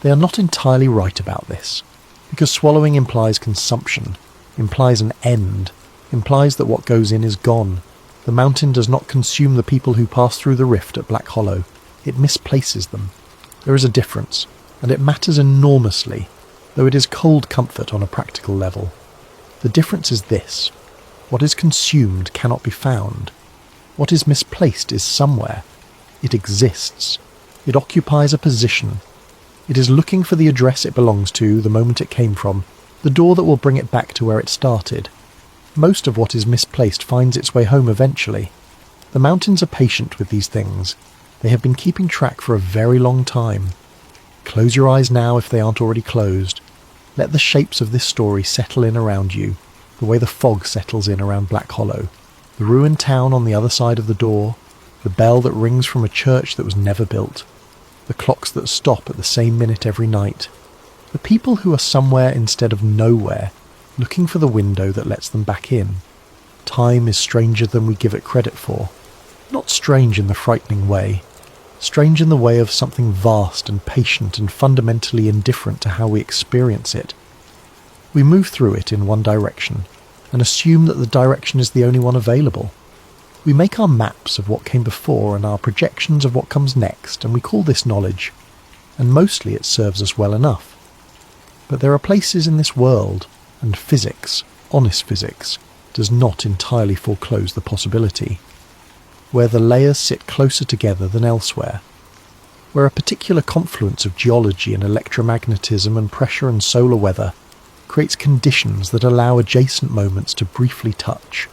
They are not entirely right about this, because swallowing implies consumption, implies an end, implies that what goes in is gone. The mountain does not consume the people who pass through the rift at Black Hollow. It misplaces them. There is a difference, and it matters enormously, though it is cold comfort on a practical level. The difference is this. What is consumed cannot be found. What is misplaced is somewhere. It exists. It occupies a position. It is looking for the address it belongs to the moment it came from, the door that will bring it back to where it started. Most of what is misplaced finds its way home eventually. The mountains are patient with these things. They have been keeping track for a very long time. Close your eyes now if they aren't already closed. Let the shapes of this story settle in around you, the way the fog settles in around Black Hollow. The ruined town on the other side of the door, the bell that rings from a church that was never built, the clocks that stop at the same minute every night, the people who are somewhere instead of nowhere, looking for the window that lets them back in. Time is stranger than we give it credit for. Not strange in the frightening way. Strange in the way of something vast and patient and fundamentally indifferent to how we experience it. We move through it in one direction, and assume that the direction is the only one available. We make our maps of what came before and our projections of what comes next, and we call this knowledge, and mostly it serves us well enough. But there are places in this world, and physics, honest physics, does not entirely foreclose the possibility, where the layers sit closer together than elsewhere, where a particular confluence of geology and electromagnetism and pressure and solar weather creates conditions that allow adjacent moments to briefly touch,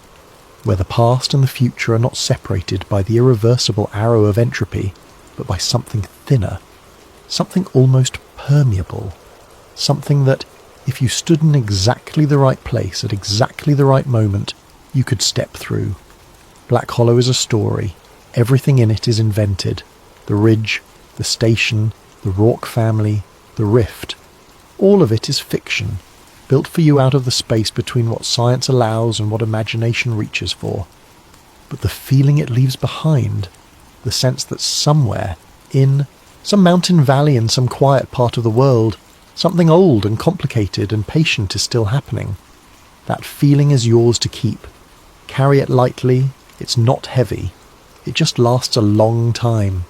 where the past and the future are not separated by the irreversible arrow of entropy, but by something thinner, something almost permeable, something that, if you stood in exactly the right place at exactly the right moment, you could step through. Black Hollow is a story. Everything in it is invented. The ridge, the station, the Rourke family, the rift. All of it is fiction, built for you out of the space between what science allows and what imagination reaches for. But the feeling it leaves behind, the sense that somewhere, in some mountain valley in some quiet part of the world, something old and complicated and patient is still happening. That feeling is yours to keep. Carry it lightly, it's not heavy. It just lasts a long time.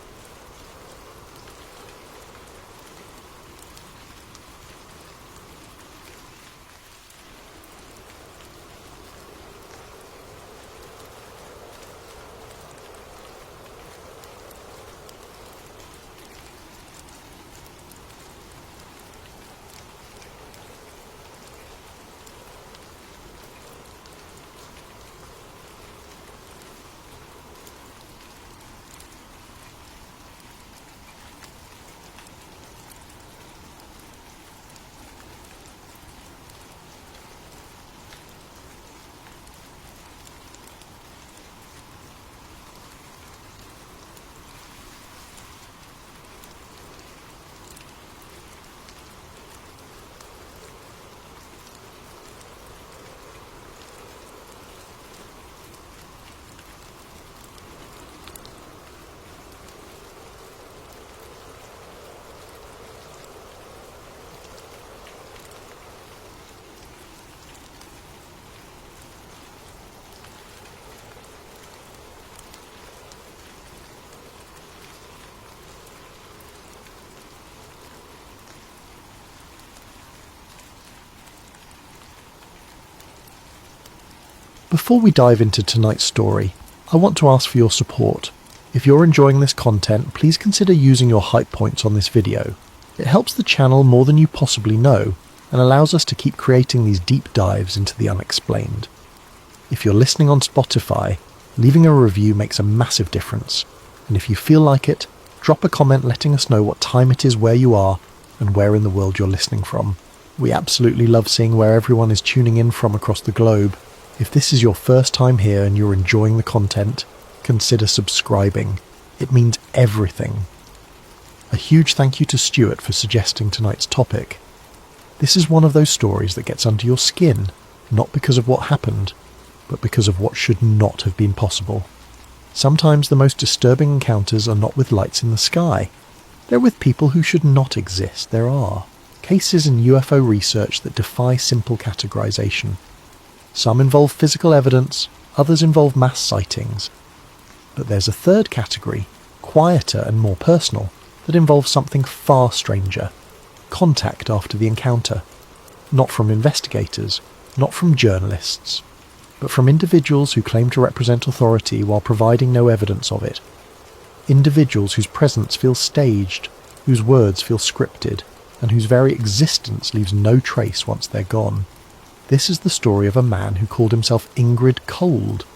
Before we dive into tonight's story, I want to ask for your support. If you're enjoying this content, please consider using your hype points on this video. It helps the channel more than you possibly know, and allows us to keep creating these deep dives into the unexplained. If you're listening on Spotify, leaving a review makes a massive difference, and if you feel like it, drop a comment letting us know what time it is where you are and where in the world you're listening from. We absolutely love seeing where everyone is tuning in from across the globe. If this is your first time here and you're enjoying the content, consider subscribing. It means everything. A huge thank you to Stuart for suggesting tonight's topic. This is one of those stories that gets under your skin, not because of what happened, but because of what should not have been possible. Sometimes the most disturbing encounters are not with lights in the sky. They're with people who should not exist. There are cases in UFO research that defy simple categorization. Some involve physical evidence, others involve mass sightings. But there's a third category, quieter and more personal, that involves something far stranger. Contact after the encounter. Not from investigators, not from journalists, but from individuals who claim to represent authority while providing no evidence of it. Individuals whose presence feels staged, whose words feel scripted, and whose very existence leaves no trace once they're gone. This is the story of a man who called himself Ingrid Cold,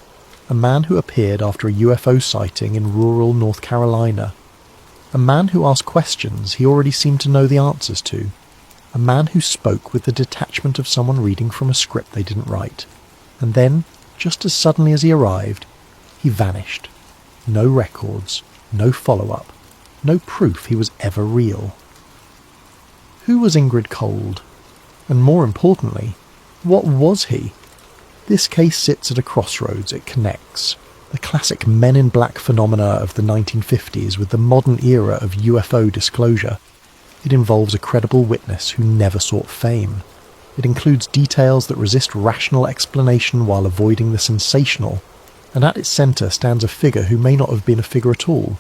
a man who appeared after a UFO sighting in rural North Carolina, a man who asked questions he already seemed to know the answers to, a man who spoke with the detachment of someone reading from a script they didn't write, and then, just as suddenly as he arrived, he vanished. No records, no follow-up, no proof he was ever real. Who was Ingrid Cold? And more importantly, what was he? This case sits at a crossroads. It connects the classic Men in Black phenomena of the 1950s with the modern era of UFO disclosure. It involves a credible witness who never sought fame. It includes details that resist rational explanation while avoiding the sensational, and at its centre stands a figure who may not have been a figure at all,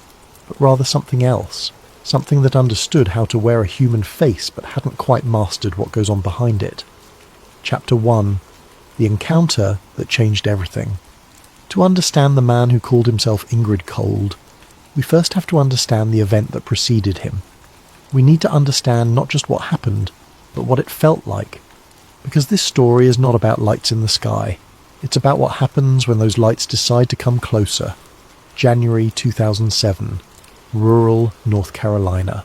but rather something else, something that understood how to wear a human face but hadn't quite mastered what goes on behind it. Chapter 1. The encounter that changed everything. To understand the man who called himself Ingrid Cold, we first have to understand the event that preceded him. We need to understand not just what happened, but what it felt like. Because this story is not about lights in the sky. It's about what happens when those lights decide to come closer. January 2007. Rural North Carolina.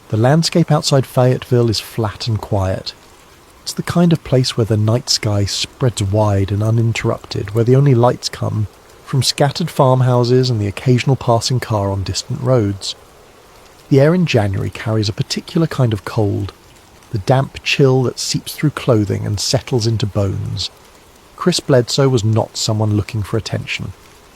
The landscape outside Fayetteville is flat and quiet. It's the kind of place where the night sky spreads wide and uninterrupted, where the only lights come from scattered farmhouses and the occasional passing car on distant roads. The air in January carries a particular kind of cold, the damp chill that seeps through clothing and settles into bones. Chris Bledsoe was not someone looking for attention.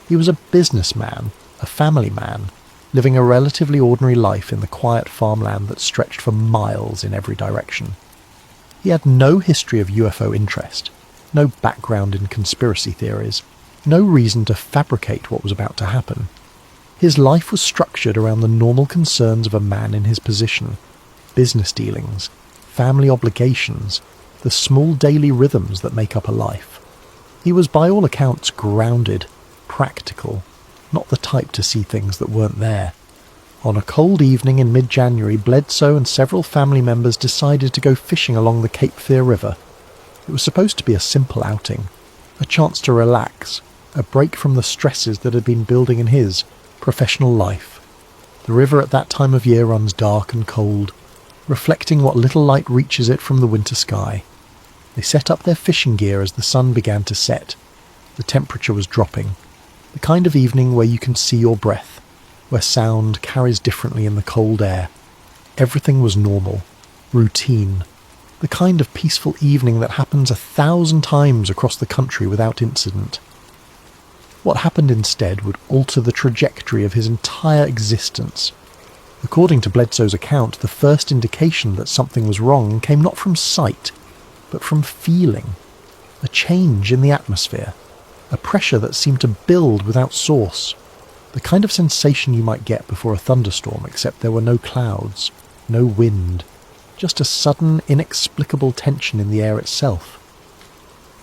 He was a businessman, a family man, living a relatively ordinary life in the quiet farmland that stretched for miles in every direction. He had no history of UFO interest, no background in conspiracy theories, no reason to fabricate what was about to happen. His life was structured around the normal concerns of a man in his position: business dealings, family obligations, the small daily rhythms that make up a life. He was by all accounts grounded, practical, not the type to see things that weren't there. On a cold evening in mid-January, Bledsoe and several family members decided to go fishing along the Cape Fear River. It was supposed to be a simple outing, a chance to relax, a break from the stresses that had been building in his professional life. The river at that time of year runs dark and cold, reflecting what little light reaches it from the winter sky. They set up their fishing gear as the sun began to set. The temperature was dropping, the kind of evening where you can see your breath, where sound carries differently in the cold air. Everything was normal, routine, the kind of peaceful evening that happens 1,000 times across the country without incident. What happened instead would alter the trajectory of his entire existence. According to Bledsoe's account, the first indication that something was wrong came not from sight, but from feeling. A change in the atmosphere, a pressure that seemed to build without source. The kind of sensation you might get before a thunderstorm, except there were no clouds, no wind, just a sudden, inexplicable tension in the air itself.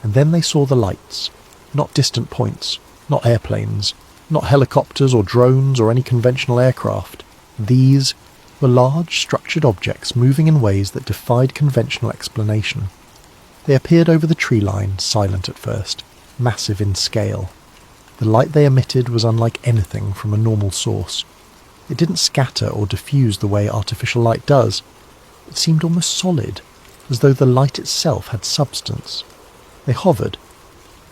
And then they saw the lights, not distant points, not airplanes, not helicopters or drones or any conventional aircraft. These were large, structured objects moving in ways that defied conventional explanation. They appeared over the tree line, silent at first, massive in scale. The light they emitted was unlike anything from a normal source. It didn't scatter or diffuse the way artificial light does. It seemed almost solid, as though the light itself had substance. They hovered,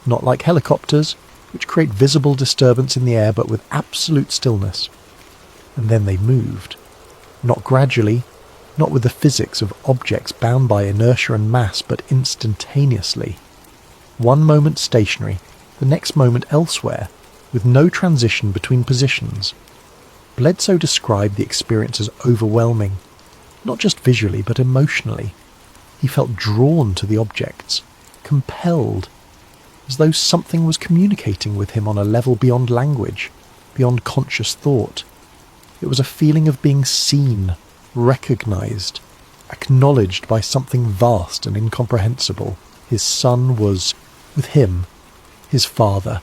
not like helicopters, which create visible disturbance in the air but with absolute stillness. And then they moved. Not gradually, not with the physics of objects bound by inertia and mass, but instantaneously. One moment stationary, the next moment elsewhere, with no transition between positions. Bledsoe described the experience as overwhelming, not just visually but emotionally. He felt drawn to the objects, compelled, as though something was communicating with him on a level beyond language, beyond conscious thought. It was a feeling of being seen, recognized, acknowledged by something vast and incomprehensible. His son was with him, his father,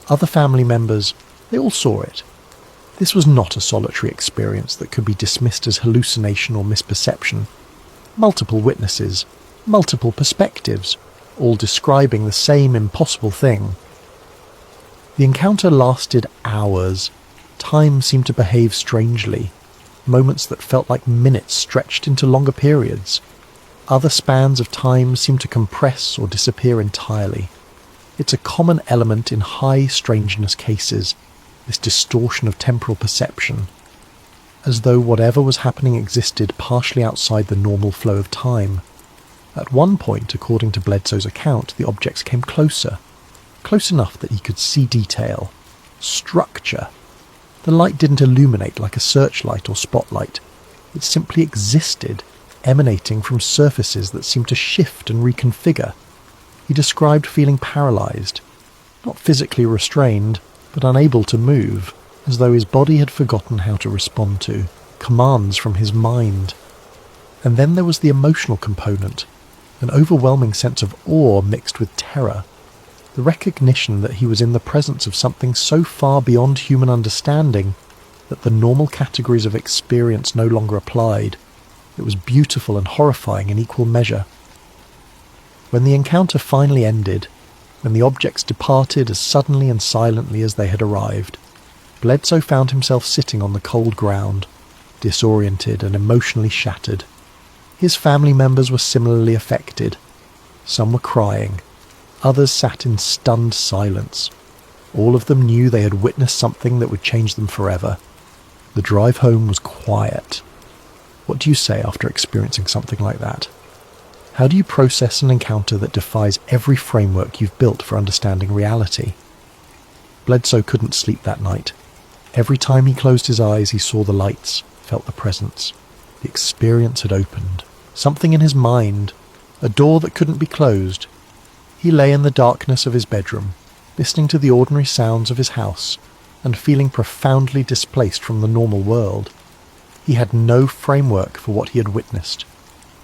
other family members, they all saw it. This was not a solitary experience that could be dismissed as hallucination or misperception. Multiple witnesses, multiple perspectives, all describing the same impossible thing. The encounter lasted hours. Time seemed to behave strangely. Moments that felt like minutes stretched into longer periods. Other spans of time seemed to compress or disappear entirely. It's a common element in high strangeness cases, this distortion of temporal perception, as though whatever was happening existed partially outside the normal flow of time. At one point, according to Bledsoe's account, the objects came closer, close enough that he could see detail, structure. The light didn't illuminate like a searchlight or spotlight. It simply existed, emanating from surfaces that seemed to shift and reconfigure. He described feeling paralyzed, not physically restrained, but unable to move, as though his body had forgotten how to respond to commands from his mind. And then there was the emotional component, an overwhelming sense of awe mixed with terror, the recognition that he was in the presence of something so far beyond human understanding that the normal categories of experience no longer applied. It was beautiful and horrifying in equal measure. When the encounter finally ended, when the objects departed as suddenly and silently as they had arrived, Bledsoe found himself sitting on the cold ground, disoriented and emotionally shattered. His family members were similarly affected. Some were crying. Others sat in stunned silence. All of them knew they had witnessed something that would change them forever. The drive home was quiet. What do you say after experiencing something like that? How do you process an encounter that defies every framework you've built for understanding reality? Bledsoe couldn't sleep that night. Every time he closed his eyes, he saw the lights, felt the presence. The experience had opened. Something in his mind, a door that couldn't be closed. He lay in the darkness of his bedroom, listening to the ordinary sounds of his house, and feeling profoundly displaced from the normal world. He had no framework for what he had witnessed,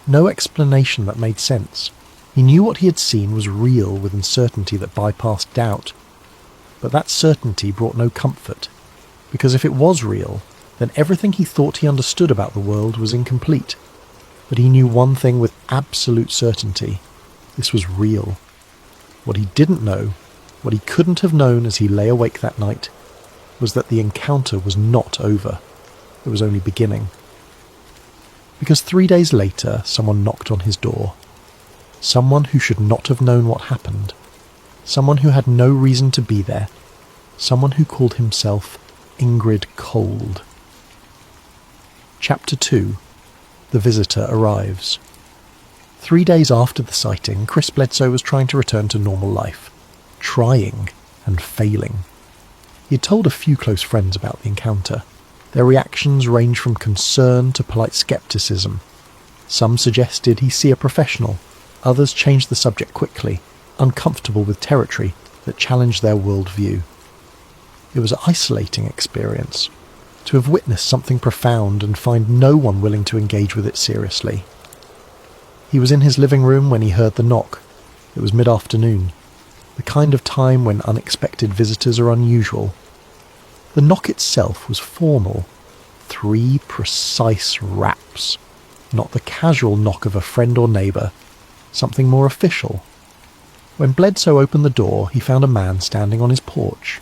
no explanation that made sense. He knew what he had seen was real with a certainty that bypassed doubt. But that certainty brought no comfort, because if it was real, then everything he thought he understood about the world was incomplete. But he knew one thing with absolute certainty: this was real. What he didn't know, what he couldn't have known as he lay awake that night, was that the encounter was not over. It was only beginning. Because 3 days later, someone knocked on his door. Someone who should not have known what happened. Someone who had no reason to be there. Someone who called himself Ingrid Cold. Chapter 2. The Visitor Arrives. 3 days after the sighting, Chris Bledsoe was trying to return to normal life. Trying and failing. He had told a few close friends about the encounter. Their reactions ranged from concern to polite scepticism. Some suggested he see a professional. Others changed the subject quickly, uncomfortable with territory that challenged their worldview. It was an isolating experience, to have witnessed something profound and find no one willing to engage with it seriously. He was in his living room when he heard the knock. It was mid-afternoon, the kind of time when unexpected visitors are unusual. The knock itself was formal. 3 precise raps. Not the casual knock of a friend or neighbour. Something more official. When Bledsoe opened the door, he found a man standing on his porch.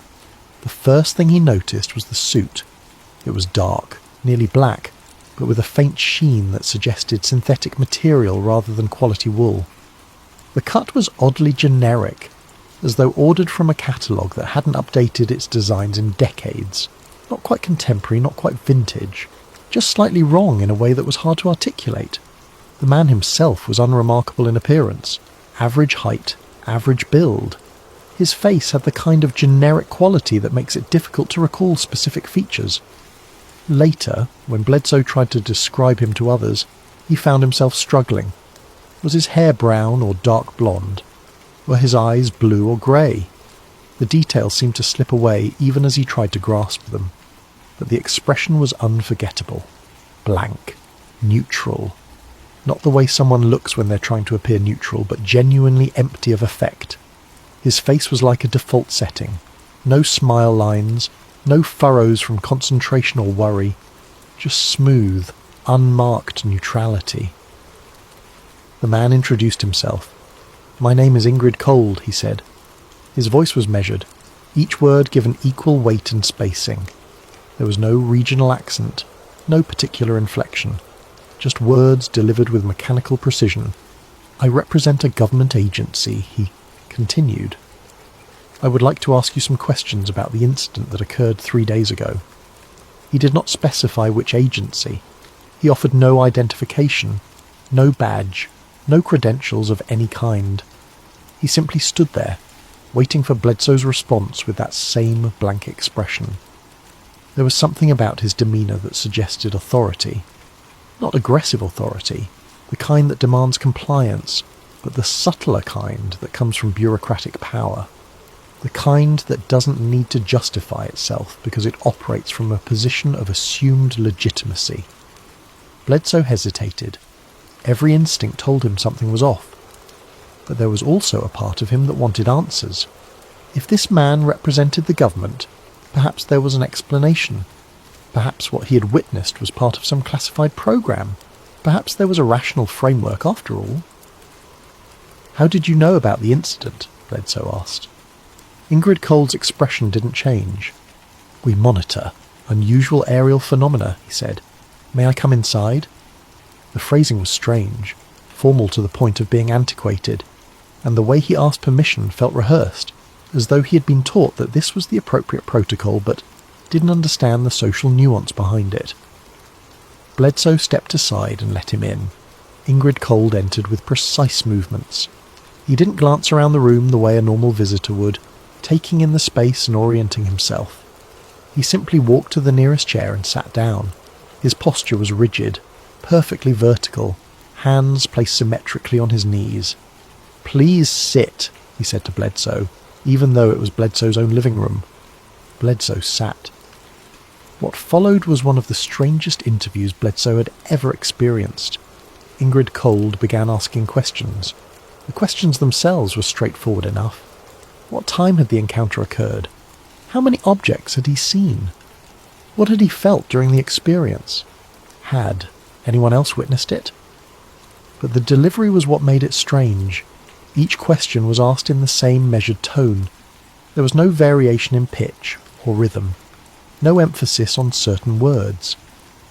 The first thing he noticed was the suit. It was dark, nearly black, but with a faint sheen that suggested synthetic material rather than quality wool. The cut was oddly generic, as though ordered from a catalogue that hadn't updated its designs in decades. Not quite contemporary, not quite vintage, just slightly wrong in a way that was hard to articulate. The man himself was unremarkable in appearance, average height, average build. His face had the kind of generic quality that makes it difficult to recall specific features. Later, when Bledsoe tried to describe him to others, he found himself struggling. Was his hair brown or dark blonde? Were his eyes blue or grey? The details seemed to slip away even as he tried to grasp them. But the expression was unforgettable. Blank. Neutral. Not the way someone looks when they're trying to appear neutral, but genuinely empty of affect. His face was like a default setting. No smile lines, no furrows from concentration or worry. Just smooth, unmarked neutrality. The man introduced himself. "My name is Ingrid Cold," he said. His voice was measured, each word given equal weight and spacing. There was no regional accent, no particular inflection, just words delivered with mechanical precision. "I represent a government agency," he continued. "I would like to ask you some questions about the incident that occurred 3 days ago." He did not specify which agency. He offered no identification, no badge, no credentials of any kind. He simply stood there, waiting for Bledsoe's response with that same blank expression. There was something about his demeanour that suggested authority. Not aggressive authority, the kind that demands compliance, but the subtler kind that comes from bureaucratic power. The kind that doesn't need to justify itself because it operates from a position of assumed legitimacy. Bledsoe hesitated. Every instinct told him something was off. But there was also a part of him that wanted answers. If this man represented the government, perhaps there was an explanation. Perhaps what he had witnessed was part of some classified program. Perhaps there was a rational framework after all. "How did you know about the incident?" Bledsoe asked. Ingrid Cole's expression didn't change. "We monitor unusual aerial phenomena," he said. "May I come inside?" The phrasing was strange, formal to the point of being antiquated, and the way he asked permission felt rehearsed, as though he had been taught that this was the appropriate protocol, but didn't understand the social nuance behind it. Bledsoe stepped aside and let him in. Ingrid Cold entered with precise movements. He didn't glance around the room the way a normal visitor would, taking in the space and orienting himself. He simply walked to the nearest chair and sat down. His posture was rigid, perfectly vertical, hands placed symmetrically on his knees. "Please sit," he said to Bledsoe, even though it was Bledsoe's own living room. Bledsoe sat. What followed was one of the strangest interviews Bledsoe had ever experienced. Ingrid Cold began asking questions. The questions themselves were straightforward enough. What time had the encounter occurred? How many objects had he seen? What had he felt during the experience? Had anyone else witnessed it? But the delivery was what made it strange. Each question was asked in the same measured tone. There was no variation in pitch or rhythm, no emphasis on certain words,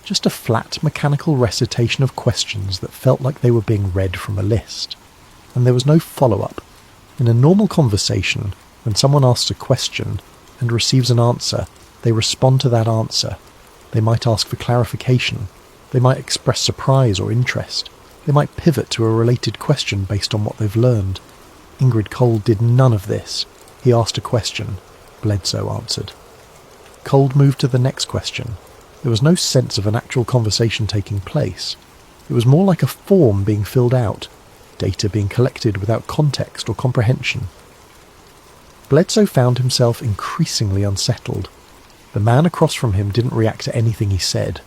just a flat mechanical recitation of questions that felt like they were being read from a list. And there was no follow-up. In a normal conversation, when someone asks a question and receives an answer, they respond to that answer. They might ask for clarification. They might express surprise or interest. They might pivot to a related question based on what they've learned. Ingrid Cold did none of this. He asked a question. Bledsoe answered. Cold moved to the next question. There was no sense of an actual conversation taking place. It was more like a form being filled out, data being collected without context or comprehension. Bledsoe found himself increasingly unsettled. The man across from him didn't react to anything he said,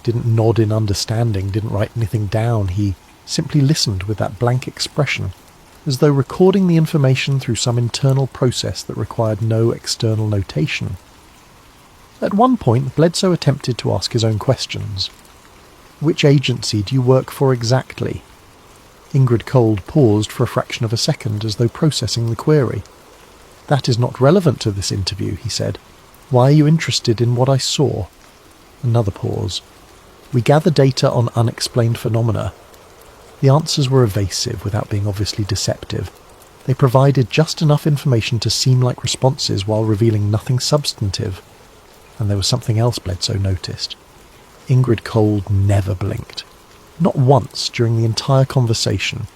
didn't nod in understanding, didn't write anything down. He simply listened with that blank expression, as though recording the information through some internal process that required no external notation. At one point, Bledsoe attempted to ask his own questions. "Which agency do you work for exactly?" Ingrid Cold paused for a fraction of a second as though processing the query. "That is not relevant to this interview," he said. "Why are you interested in what I saw?" Another pause. "We gather data on unexplained phenomena." The answers were evasive without being obviously deceptive. They provided just enough information to seem like responses while revealing nothing substantive. And there was something else Bledsoe noticed. Ingrid Cold never blinked. Not once during the entire conversation.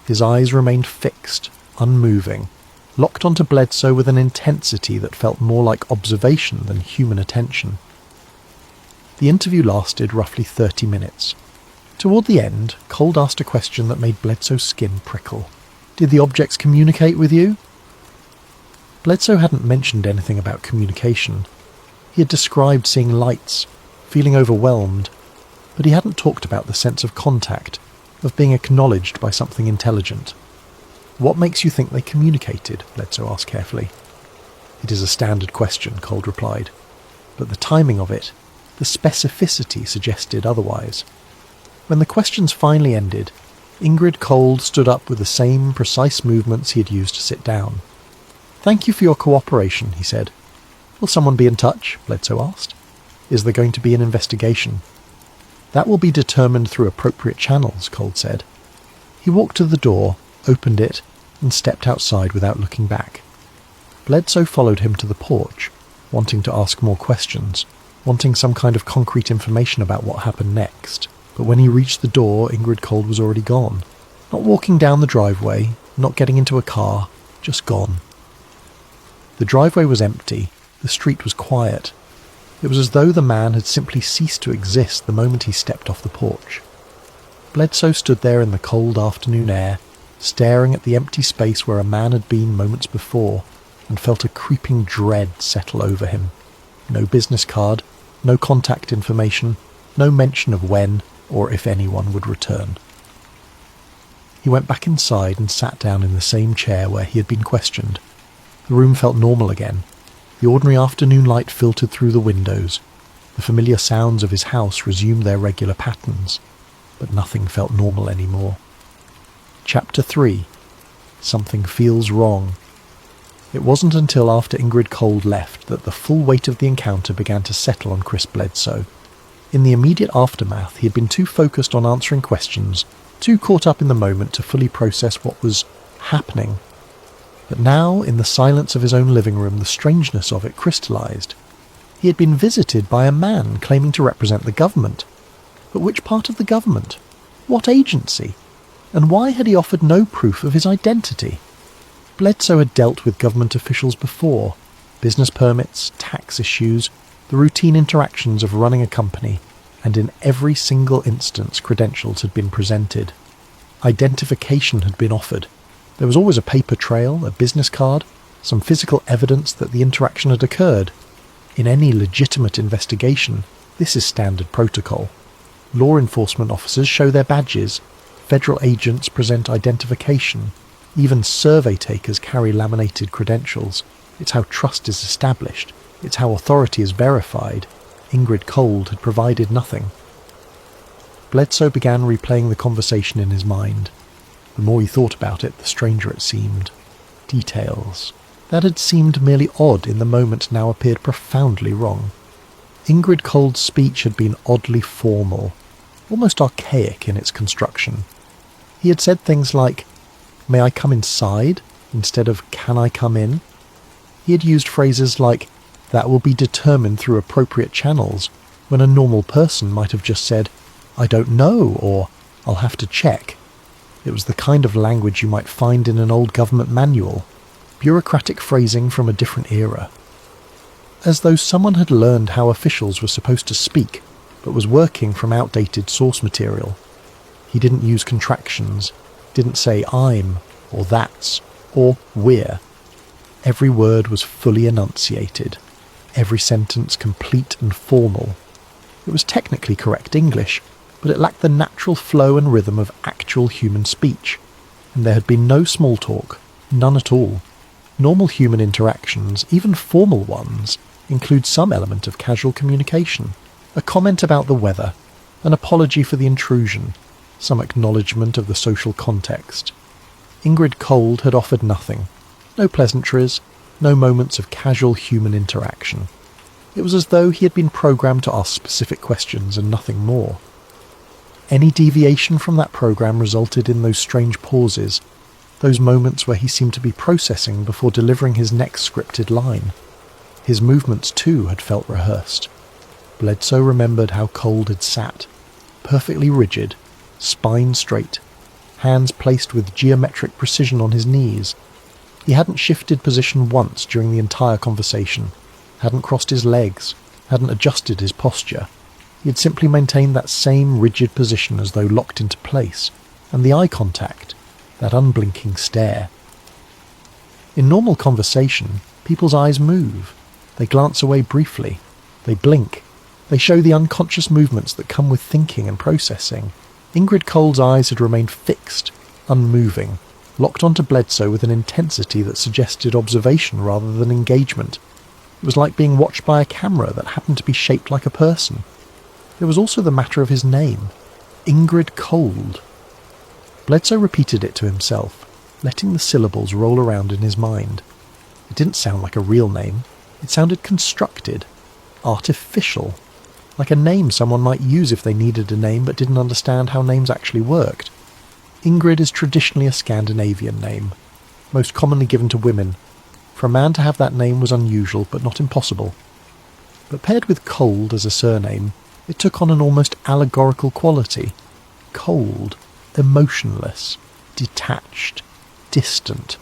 His eyes remained fixed, unmoving, locked onto Bledsoe with an intensity that felt more like observation than human attention. The interview lasted roughly 30 minutes. Toward the end, Cold asked a question that made Bledsoe's skin prickle. "Did the objects communicate with you?" Bledsoe hadn't mentioned anything about communication. He had described seeing lights, feeling overwhelmed, but he hadn't talked about the sense of contact, of being acknowledged by something intelligent. "What makes you think they communicated?" Bledsoe asked carefully. "It is a standard question," Cold replied, but the timing of it, the specificity suggested otherwise. When the questions finally ended, Ingrid Cold stood up with the same precise movements he had used to sit down. "Thank you for your cooperation," he said. "Will someone be in touch?" Bledsoe asked. "Is there going to be an investigation?" "That will be determined through appropriate channels," Cold said. He walked to the door, opened it, and stepped outside without looking back. Bledsoe followed him to the porch, wanting to ask more questions, wanting some kind of concrete information about what happened next. But when he reached the door, Ingrid Cold was already gone. Not walking down the driveway, not getting into a car, just gone. The driveway was empty. The street was quiet. It was as though the man had simply ceased to exist the moment he stepped off the porch. Bledsoe stood there in the cold afternoon air, staring at the empty space where a man had been moments before, and felt a creeping dread settle over him. No business card, no contact information, no mention of when or if anyone would return. He went back inside and sat down in the same chair where he had been questioned. The room felt normal again. The ordinary afternoon light filtered through the windows. The familiar sounds of his house resumed their regular patterns, but nothing felt normal anymore. Chapter 3. Something Feels Wrong. It wasn't until after Ingrid Cold left that the full weight of the encounter began to settle on Chris Bledsoe. In the immediate aftermath, he had been too focused on answering questions, too caught up in the moment to fully process what was happening. But now, in the silence of his own living room, the strangeness of it crystallized. He had been visited by a man claiming to represent the government. But which part of the government? What agency? And why had he offered no proof of his identity? Bledsoe had dealt with government officials before. Business permits, tax issues, the routine interactions of running a company, and in every single instance credentials had been presented. Identification had been offered. There was always a paper trail, a business card, some physical evidence that the interaction had occurred. In any legitimate investigation, this is standard protocol. Law enforcement officers show their badges. Federal agents present identification. Even survey takers carry laminated credentials. It's how trust is established. It's how authority is verified. Ingrid Cold had provided nothing. Bledsoe began replaying the conversation in his mind. The more he thought about it, the stranger it seemed. Details that had seemed merely odd in the moment now appeared profoundly wrong. Ingrid Cold's speech had been oddly formal, almost archaic in its construction. He had said things like, "May I come inside?" instead of "Can I come in?" He had used phrases like, "That will be determined through appropriate channels," when a normal person might have just said, "I don't know," or "I'll have to check." It was the kind of language you might find in an old government manual, bureaucratic phrasing from a different era. As though someone had learned how officials were supposed to speak, but was working from outdated source material. He didn't use contractions, didn't say "I'm," or "that's," or "we're." Every word was fully enunciated, every sentence complete and formal. It was technically correct English, but it lacked the natural flow and rhythm of actual human speech, and there had been no small talk, none at all. Normal human interactions, even formal ones, include some element of casual communication, a comment about the weather, an apology for the intrusion, some acknowledgement of the social context. Ingrid Cold had offered nothing. No pleasantries, no moments of casual human interaction. It was as though he had been programmed to ask specific questions and nothing more. Any deviation from that program resulted in those strange pauses, those moments where he seemed to be processing before delivering his next scripted line. His movements, too, had felt rehearsed. Bledsoe remembered how Cold had sat, perfectly rigid, spine straight, hands placed with geometric precision on his knees. He hadn't shifted position once during the entire conversation, hadn't crossed his legs, hadn't adjusted his posture. He had simply maintained that same rigid position as though locked into place, and the eye contact, that unblinking stare. In normal conversation, people's eyes move. They glance away briefly. They blink. They show the unconscious movements that come with thinking and processing. Ingrid Cold's eyes had remained fixed, unmoving, locked onto Bledsoe with an intensity that suggested observation rather than engagement. It was like being watched by a camera that happened to be shaped like a person. There was also the matter of his name, Ingrid Cold. Bledsoe repeated it to himself, letting the syllables roll around in his mind. It didn't sound like a real name. It sounded constructed, artificial, like a name someone might use if they needed a name but didn't understand how names actually worked. Ingrid is traditionally a Scandinavian name, most commonly given to women. For a man to have that name was unusual but not impossible. But paired with Cold as a surname, it took on an almost allegorical quality. Cold, emotionless, detached, distant.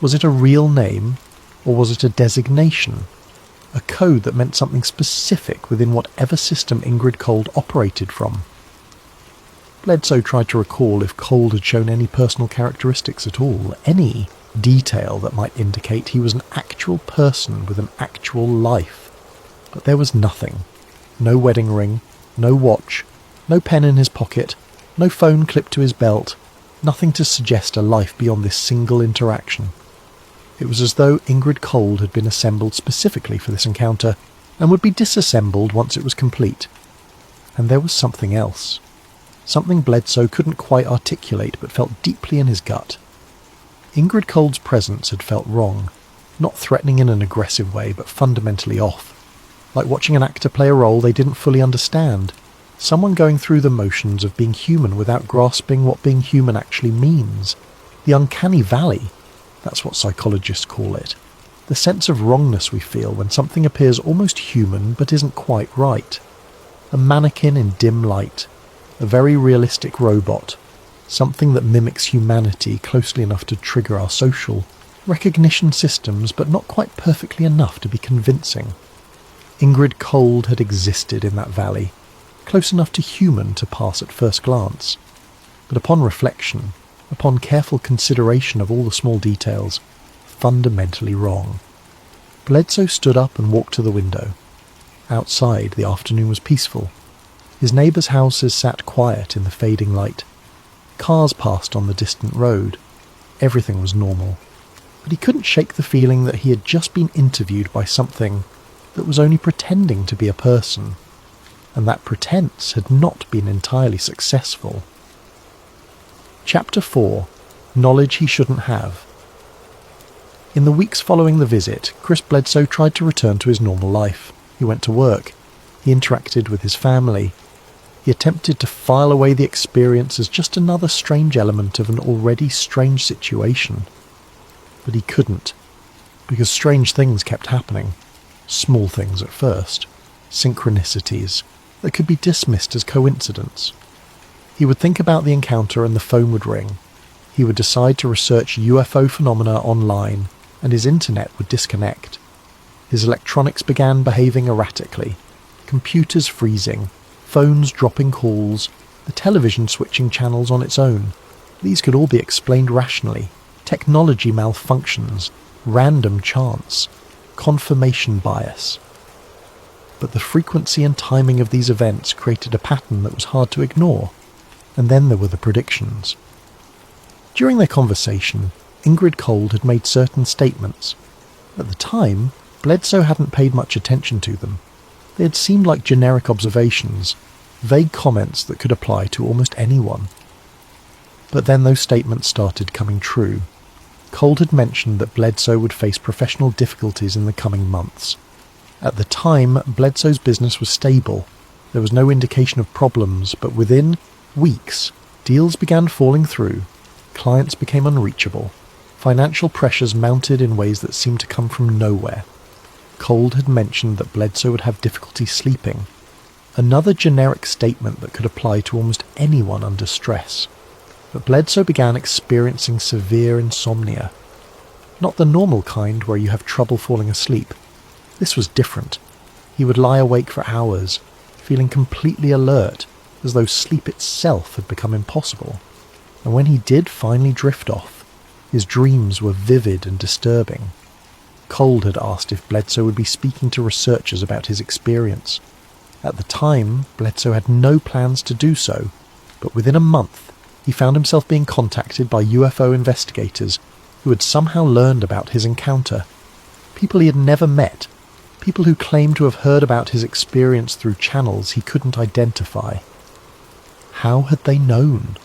Was it a real name, or was it a designation? A code that meant something specific within whatever system Ingrid Cold operated from? Bledsoe tried to recall if Cold had shown any personal characteristics at all, any detail that might indicate he was an actual person with an actual life. But there was nothing. No wedding ring, no watch, no pen in his pocket, no phone clipped to his belt, nothing to suggest a life beyond this single interaction. It was as though Ingrid Cold had been assembled specifically for this encounter and would be disassembled once it was complete. And there was something else. Something Bledsoe couldn't quite articulate but felt deeply in his gut. Ingrid Cold's presence had felt wrong, not threatening in an aggressive way but fundamentally off. Like watching an actor play a role they didn't fully understand. Someone going through the motions of being human without grasping what being human actually means. The uncanny valley. That's what psychologists call it. The sense of wrongness we feel when something appears almost human but isn't quite right. A mannequin in dim light, a very realistic robot, something that mimics humanity closely enough to trigger our social recognition systems but not quite perfectly enough to be convincing. Ingrid Cold had existed in that valley, close enough to human to pass at first glance. But upon reflection, upon careful consideration of all the small details, fundamentally wrong. Bledsoe stood up and walked to the window. Outside, the afternoon was peaceful. His neighbours' houses sat quiet in the fading light. Cars passed on the distant road. Everything was normal. But he couldn't shake the feeling that he had just been interviewed by something that was only pretending to be a person, and that pretense had not been entirely successful. Chapter 4. Knowledge He Shouldn't Have. In the weeks following the visit, Chris Bledsoe tried to return to his normal life. He went to work. He interacted with his family. He attempted to file away the experience as just another strange element of an already strange situation. But he couldn't, because strange things kept happening. Small things at first, synchronicities that could be dismissed as coincidence. He would think about the encounter and the phone would ring. He would decide to research UFO phenomena online, and his internet would disconnect. His electronics began behaving erratically, computers freezing, phones dropping calls, the television switching channels on its own. These could all be explained rationally. Technology malfunctions, random chance, confirmation bias. But the frequency and timing of these events created a pattern that was hard to ignore. And then there were the predictions. During their conversation, Ingrid Cold had made certain statements. At the time, Bledsoe hadn't paid much attention to them. They had seemed like generic observations, vague comments that could apply to almost anyone. But then those statements started coming true. Cold had mentioned that Bledsoe would face professional difficulties in the coming months. At the time, Bledsoe's business was stable. There was no indication of problems, but within weeks, deals began falling through. Clients became unreachable. Financial pressures mounted in ways that seemed to come from nowhere. Cold had mentioned that Bledsoe would have difficulty sleeping. Another generic statement that could apply to almost anyone under stress. But Bledsoe began experiencing severe insomnia. Not the normal kind where you have trouble falling asleep. This was different. He would lie awake for hours, feeling completely alert, as though sleep itself had become impossible. And when he did finally drift off, his dreams were vivid and disturbing. Cold had asked if Bledsoe would be speaking to researchers about his experience. At the time, Bledsoe had no plans to do so, but within a month, he found himself being contacted by UFO investigators who had somehow learned about his encounter. People he had never met, people who claimed to have heard about his experience through channels he couldn't identify. How had they known?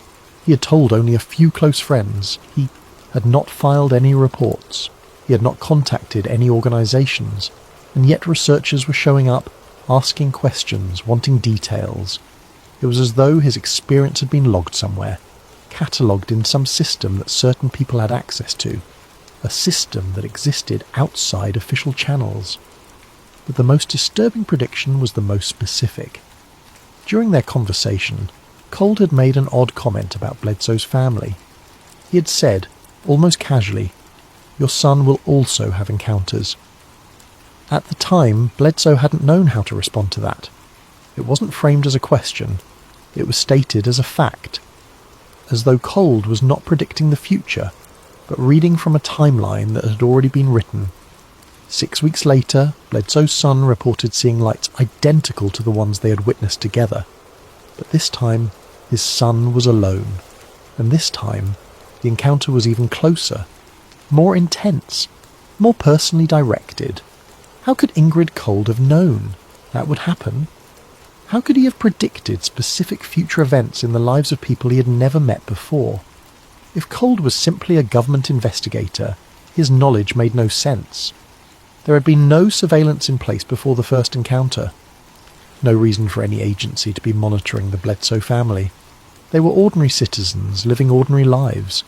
He had told only a few close friends. He had not filed any reports. He had not contacted any organizations, and yet researchers were showing up, asking questions, wanting details. It was as though his experience had been logged somewhere, catalogued in some system that certain people had access to, a system that existed outside official channels. But the most disturbing prediction was the most specific. During their conversation, Cold had made an odd comment about Bledsoe's family. He had said, almost casually, "Your son will also have encounters." At the time, Bledsoe hadn't known how to respond to that. It wasn't framed as a question. It was stated as a fact, as though Cold was not predicting the future, but reading from a timeline that had already been written. 6 weeks later, Bledsoe's son reported seeing lights identical to the ones they had witnessed together. But this time, his son was alone. And this time, the encounter was even closer, more intense, more personally directed. How could Ingrid Cold have known that would happen? How could he have predicted specific future events in the lives of people he had never met before? If Cold was simply a government investigator, his knowledge made no sense. There had been no surveillance in place before the first encounter. No reason for any agency to be monitoring the Bledsoe family. They were ordinary citizens living ordinary lives,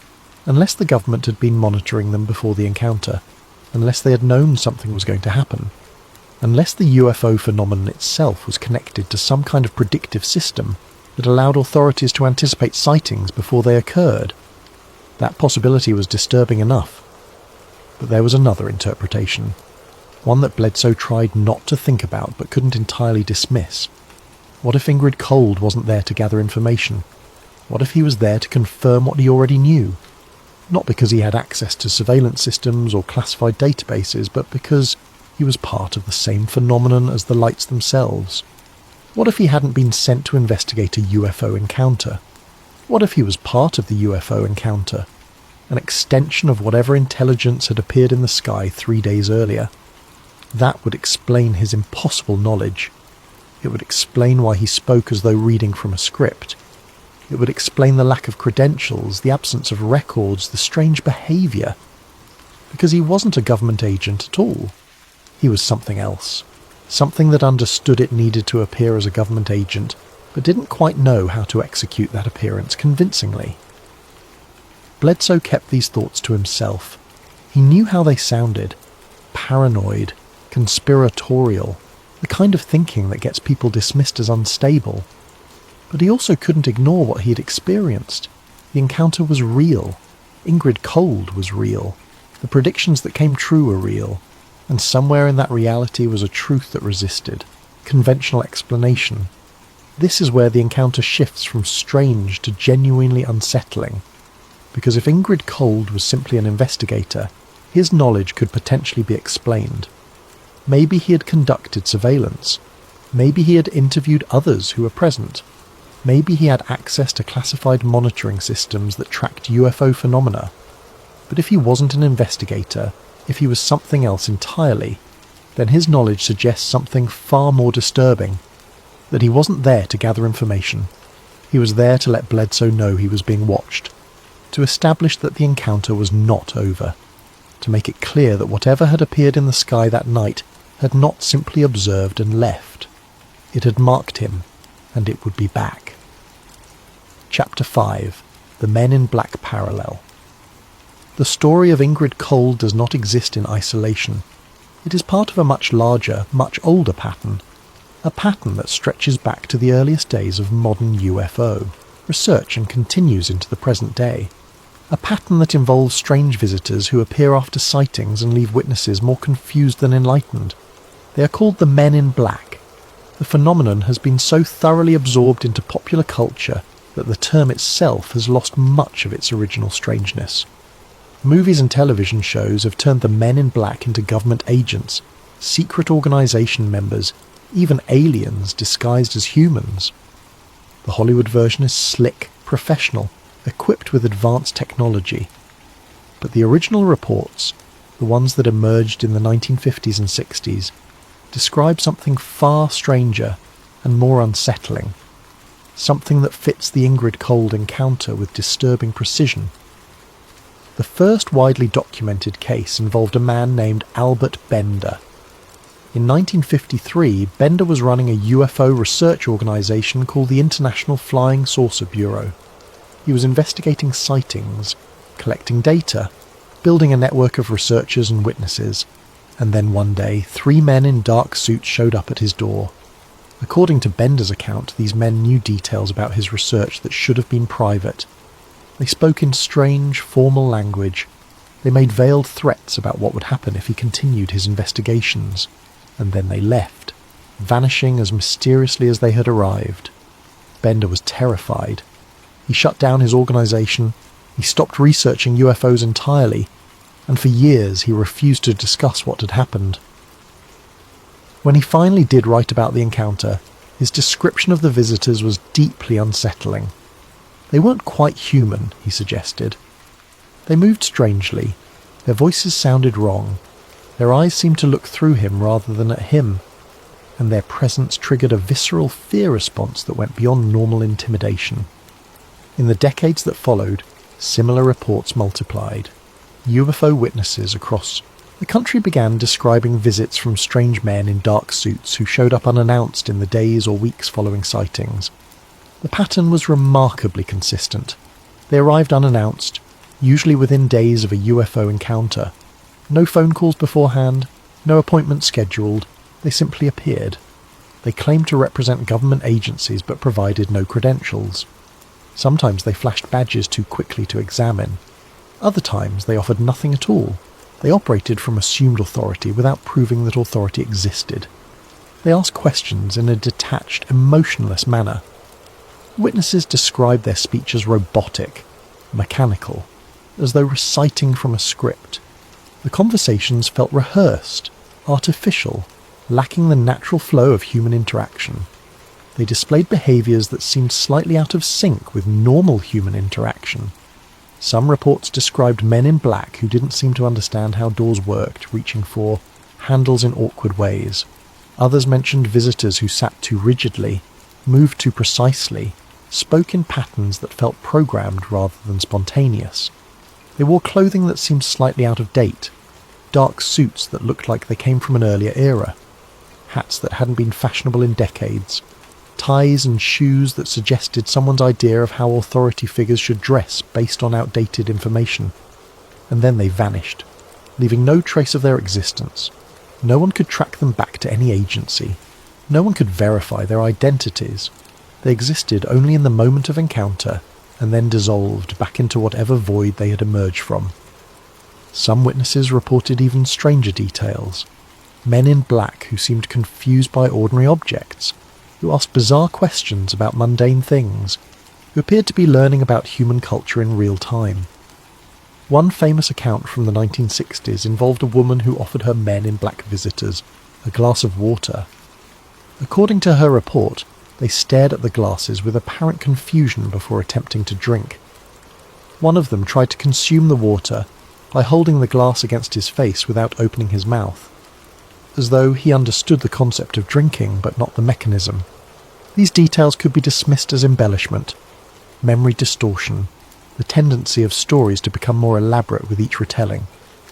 unless the government had been monitoring them before the encounter. unless they had known something was going to happen, unless the UFO phenomenon itself was connected to some kind of predictive system that allowed authorities to anticipate sightings before they occurred. That possibility was disturbing enough. But there was another interpretation, one that Bledsoe tried not to think about but couldn't entirely dismiss. What if Ingrid Cold wasn't there to gather information? What if he was there to confirm what he already knew? Not because he had access to surveillance systems or classified databases, but because he was part of the same phenomenon as the lights themselves. What if he hadn't been sent to investigate a UFO encounter? What if he was part of the UFO encounter, an extension of whatever intelligence had appeared in the sky 3 days earlier? That would explain his impossible knowledge. It would explain why he spoke as though reading from a script. It would explain the lack of credentials, the absence of records, the strange behaviour. Because he wasn't a government agent at all. He was something else. Something that understood it needed to appear as a government agent, but didn't quite know how to execute that appearance convincingly. Bledsoe kept these thoughts to himself. He knew how they sounded. Paranoid, conspiratorial, the kind of thinking that gets people dismissed as unstable. But he also couldn't ignore what he had experienced. The encounter was real. Ingrid Cold was real. The predictions that came true were real. And somewhere in that reality was a truth that resisted conventional explanation. This is where the encounter shifts from strange to genuinely unsettling. Because if Ingrid Cold was simply an investigator, his knowledge could potentially be explained. Maybe he had conducted surveillance. Maybe he had interviewed others who were present. Maybe he had access to classified monitoring systems that tracked UFO phenomena. But if he wasn't an investigator, if he was something else entirely, then his knowledge suggests something far more disturbing. That he wasn't there to gather information. He was there to let Bledsoe know he was being watched. To establish that the encounter was not over. To make it clear that whatever had appeared in the sky that night had not simply observed and left. It had marked him, and it would be back. Chapter 5. The Men in Black Parallel. The story of Ingrid Cold does not exist in isolation. It is part of a much larger, much older pattern. A pattern that stretches back to the earliest days of modern UFO research and continues into the present day. A pattern that involves strange visitors who appear after sightings and leave witnesses more confused than enlightened. They are called the Men in Black. The phenomenon has been so thoroughly absorbed into popular culture that the term itself has lost much of its original strangeness. Movies and television shows have turned the Men in Black into government agents, secret organisation members, even aliens disguised as humans. The Hollywood version is slick, professional, equipped with advanced technology. But the original reports, the ones that emerged in the 1950s and 60s, describe something far stranger and more unsettling. Something that fits the Ingrid Cold encounter with disturbing precision. The first widely documented case involved a man named Albert Bender. In 1953, Bender was running a UFO research organisation called the International Flying Saucer Bureau. He was investigating sightings, collecting data, building a network of researchers and witnesses, and then one day 3 men in dark suits showed up at his door. According to Bender's account, these men knew details about his research that should have been private. They spoke in strange, formal language. They made veiled threats about what would happen if he continued his investigations. And then they left, vanishing as mysteriously as they had arrived. Bender was terrified. He shut down his organisation, he stopped researching UFOs entirely, and for years he refused to discuss what had happened. When he finally did write about the encounter, his description of the visitors was deeply unsettling. They weren't quite human, he suggested. They moved strangely. Their voices sounded wrong. Their eyes seemed to look through him rather than at him, and their presence triggered a visceral fear response that went beyond normal intimidation. In the decades that followed, similar reports multiplied. UFO witnesses across the country began describing visits from strange men in dark suits who showed up unannounced in the days or weeks following sightings. The pattern was remarkably consistent. They arrived unannounced, usually within days of a UFO encounter. No phone calls beforehand, no appointments scheduled, they simply appeared. They claimed to represent government agencies but provided no credentials. Sometimes they flashed badges too quickly to examine. Other times they offered nothing at all. They operated from assumed authority without proving that authority existed. They asked questions in a detached, emotionless manner. Witnesses described their speech as robotic, mechanical, as though reciting from a script. The conversations felt rehearsed, artificial, lacking the natural flow of human interaction. They displayed behaviours that seemed slightly out of sync with normal human interaction. Some reports described men in black who didn't seem to understand how doors worked, reaching for handles in awkward ways. Others mentioned visitors who sat too rigidly, moved too precisely, spoke in patterns that felt programmed rather than spontaneous. They wore clothing that seemed slightly out of date, dark suits that looked like they came from an earlier era, hats that hadn't been fashionable in decades, ties and shoes that suggested someone's idea of how authority figures should dress based on outdated information. And then they vanished, leaving no trace of their existence. No one could track them back to any agency. No one could verify their identities. They existed only in the moment of encounter and then dissolved back into whatever void they had emerged from. Some witnesses reported even stranger details. Men in black who seemed confused by ordinary objects, who asked bizarre questions about mundane things, who appeared to be learning about human culture in real time. One famous account from the 1960s involved a woman who offered her men in black visitors a glass of water. According to her report, they stared at the glasses with apparent confusion before attempting to drink. One of them tried to consume the water by holding the glass against his face without opening his mouth, as though he understood the concept of drinking but not the mechanism. These details could be dismissed as embellishment, memory distortion, the tendency of stories to become more elaborate with each retelling,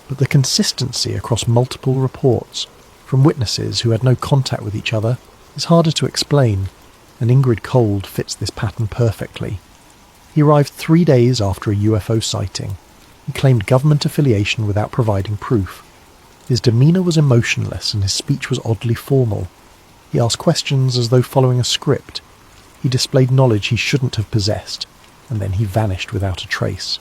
but the consistency across multiple reports, from witnesses who had no contact with each other, is harder to explain, and Ingrid Cold fits this pattern perfectly. He arrived 3 days after a UFO sighting. He claimed government affiliation without providing proof. His demeanour was emotionless and his speech was oddly formal. He asked questions as though following a script. He displayed knowledge he shouldn't have possessed, and then he vanished without a trace.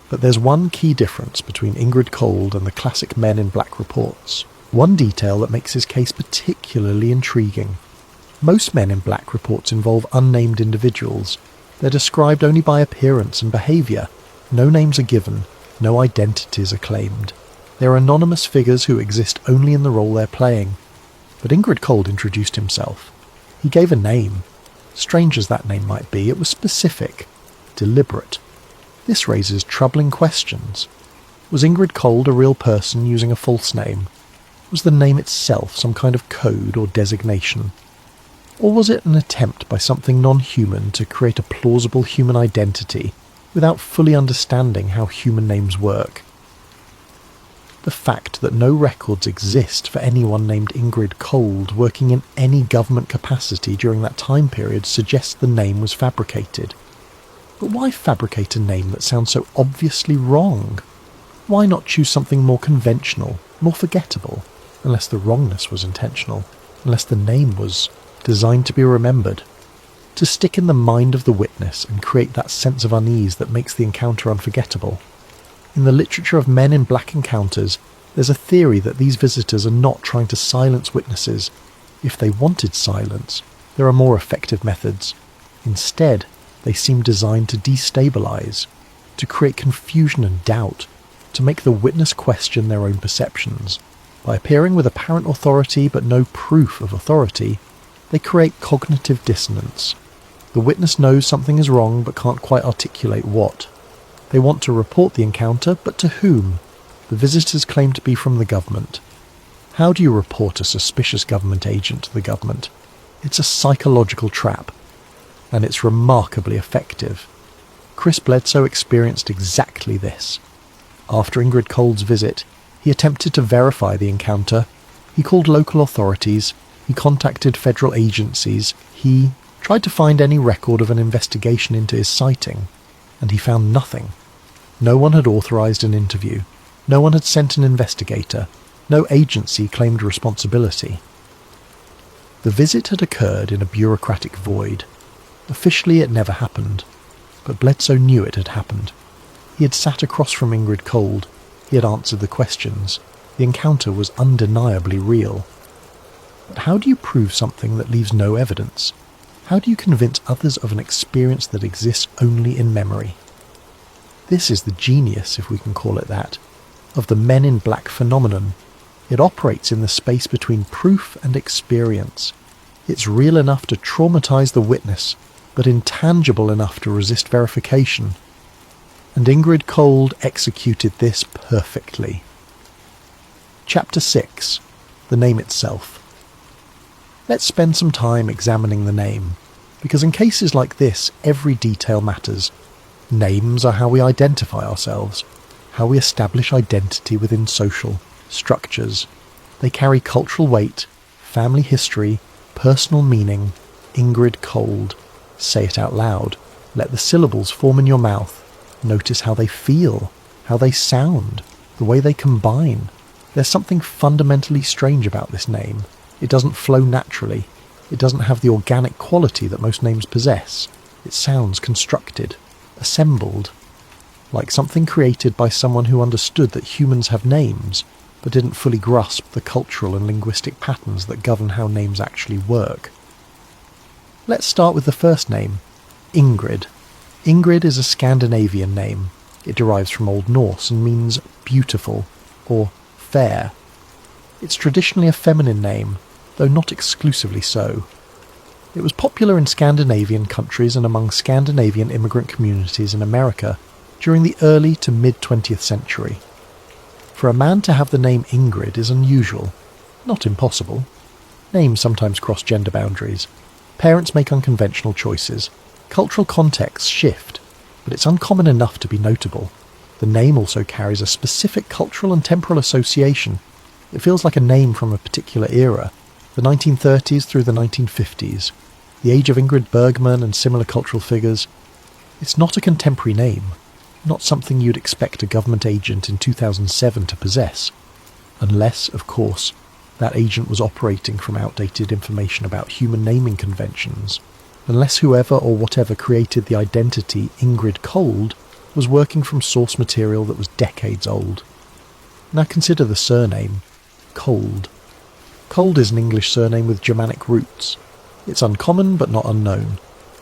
But there's one key difference between Ingrid Cold and the classic Men in Black reports. One detail that makes his case particularly intriguing. Most Men in Black reports involve unnamed individuals. They're described only by appearance and behaviour. No names are given, no identities are claimed. They're anonymous figures who exist only in the role they're playing. But Ingrid Cold introduced himself. He gave a name. Strange as that name might be, it was specific, deliberate. This raises troubling questions. Was Ingrid Cold a real person using a false name? Was the name itself some kind of code or designation? Or was it an attempt by something non-human to create a plausible human identity without fully understanding how human names work? The fact that no records exist for anyone named Ingrid Cold working in any government capacity during that time period suggests the name was fabricated. But why fabricate a name that sounds so obviously wrong? Why not choose something more conventional, more forgettable, unless the wrongness was intentional, unless the name was designed to be remembered? To stick in the mind of the witness and create that sense of unease that makes the encounter unforgettable. In the literature of Men in Black encounters, there's a theory that these visitors are not trying to silence witnesses. If they wanted silence, there are more effective methods. Instead, they seem designed to destabilize, to create confusion and doubt, to make the witness question their own perceptions. By appearing with apparent authority but no proof of authority, they create cognitive dissonance. The witness knows something is wrong but can't quite articulate what. They want to report the encounter, but to whom? The visitors claim to be from the government. How do you report a suspicious government agent to the government? It's a psychological trap, and it's remarkably effective. Chris Bledsoe experienced exactly this. After Ingrid Cold's visit, he attempted to verify the encounter. He called local authorities, he contacted federal agencies, he tried to find any record of an investigation into his sighting, and he found nothing. No one had authorized an interview. No one had sent an investigator. No agency claimed responsibility. The visit had occurred in a bureaucratic void. Officially it never happened, but Bledsoe knew it had happened. He had sat across from Ingrid Cold. He had answered the questions. The encounter was undeniably real. But how do you prove something that leaves no evidence? How do you convince others of an experience that exists only in memory? This is the genius, if we can call it that, of the Men in Black phenomenon. It operates in the space between proof and experience. It's real enough to traumatize the witness, but intangible enough to resist verification. And Ingrid Cold executed this perfectly. Chapter 6. The name itself. Let's spend some time examining the name, because in cases like this, every detail matters. Names are how we identify ourselves, how we establish identity within social structures. They carry cultural weight, family history, personal meaning. Ingrid Cold. Say it out loud. Let the syllables form in your mouth. Notice how they feel, how they sound, the way they combine. There's something fundamentally strange about this name. It doesn't flow naturally. It doesn't have the organic quality that most names possess. It sounds constructed, assembled, like something created by someone who understood that humans have names, but didn't fully grasp the cultural and linguistic patterns that govern how names actually work. Let's start with the first name, Ingrid. Ingrid is a Scandinavian name. It derives from Old Norse and means beautiful or fair. It's traditionally a feminine name, though not exclusively so. It was popular in Scandinavian countries and among Scandinavian immigrant communities in America during the early to mid-20th century. For a man to have the name Ingrid is unusual, not impossible. Names sometimes cross gender boundaries. Parents make unconventional choices. Cultural contexts shift, but it's uncommon enough to be notable. The name also carries a specific cultural and temporal association. It feels like a name from a particular era, the 1930s through the 1950s, the age of Ingrid Bergman and similar cultural figures. It's not a contemporary name, not something you'd expect a government agent in 2007 to possess, unless, of course, that agent was operating from outdated information about human naming conventions, unless whoever or whatever created the identity Ingrid Cold was working from source material that was decades old. Now consider the surname, Cold. Cold is an English surname with Germanic roots. It's uncommon but not unknown.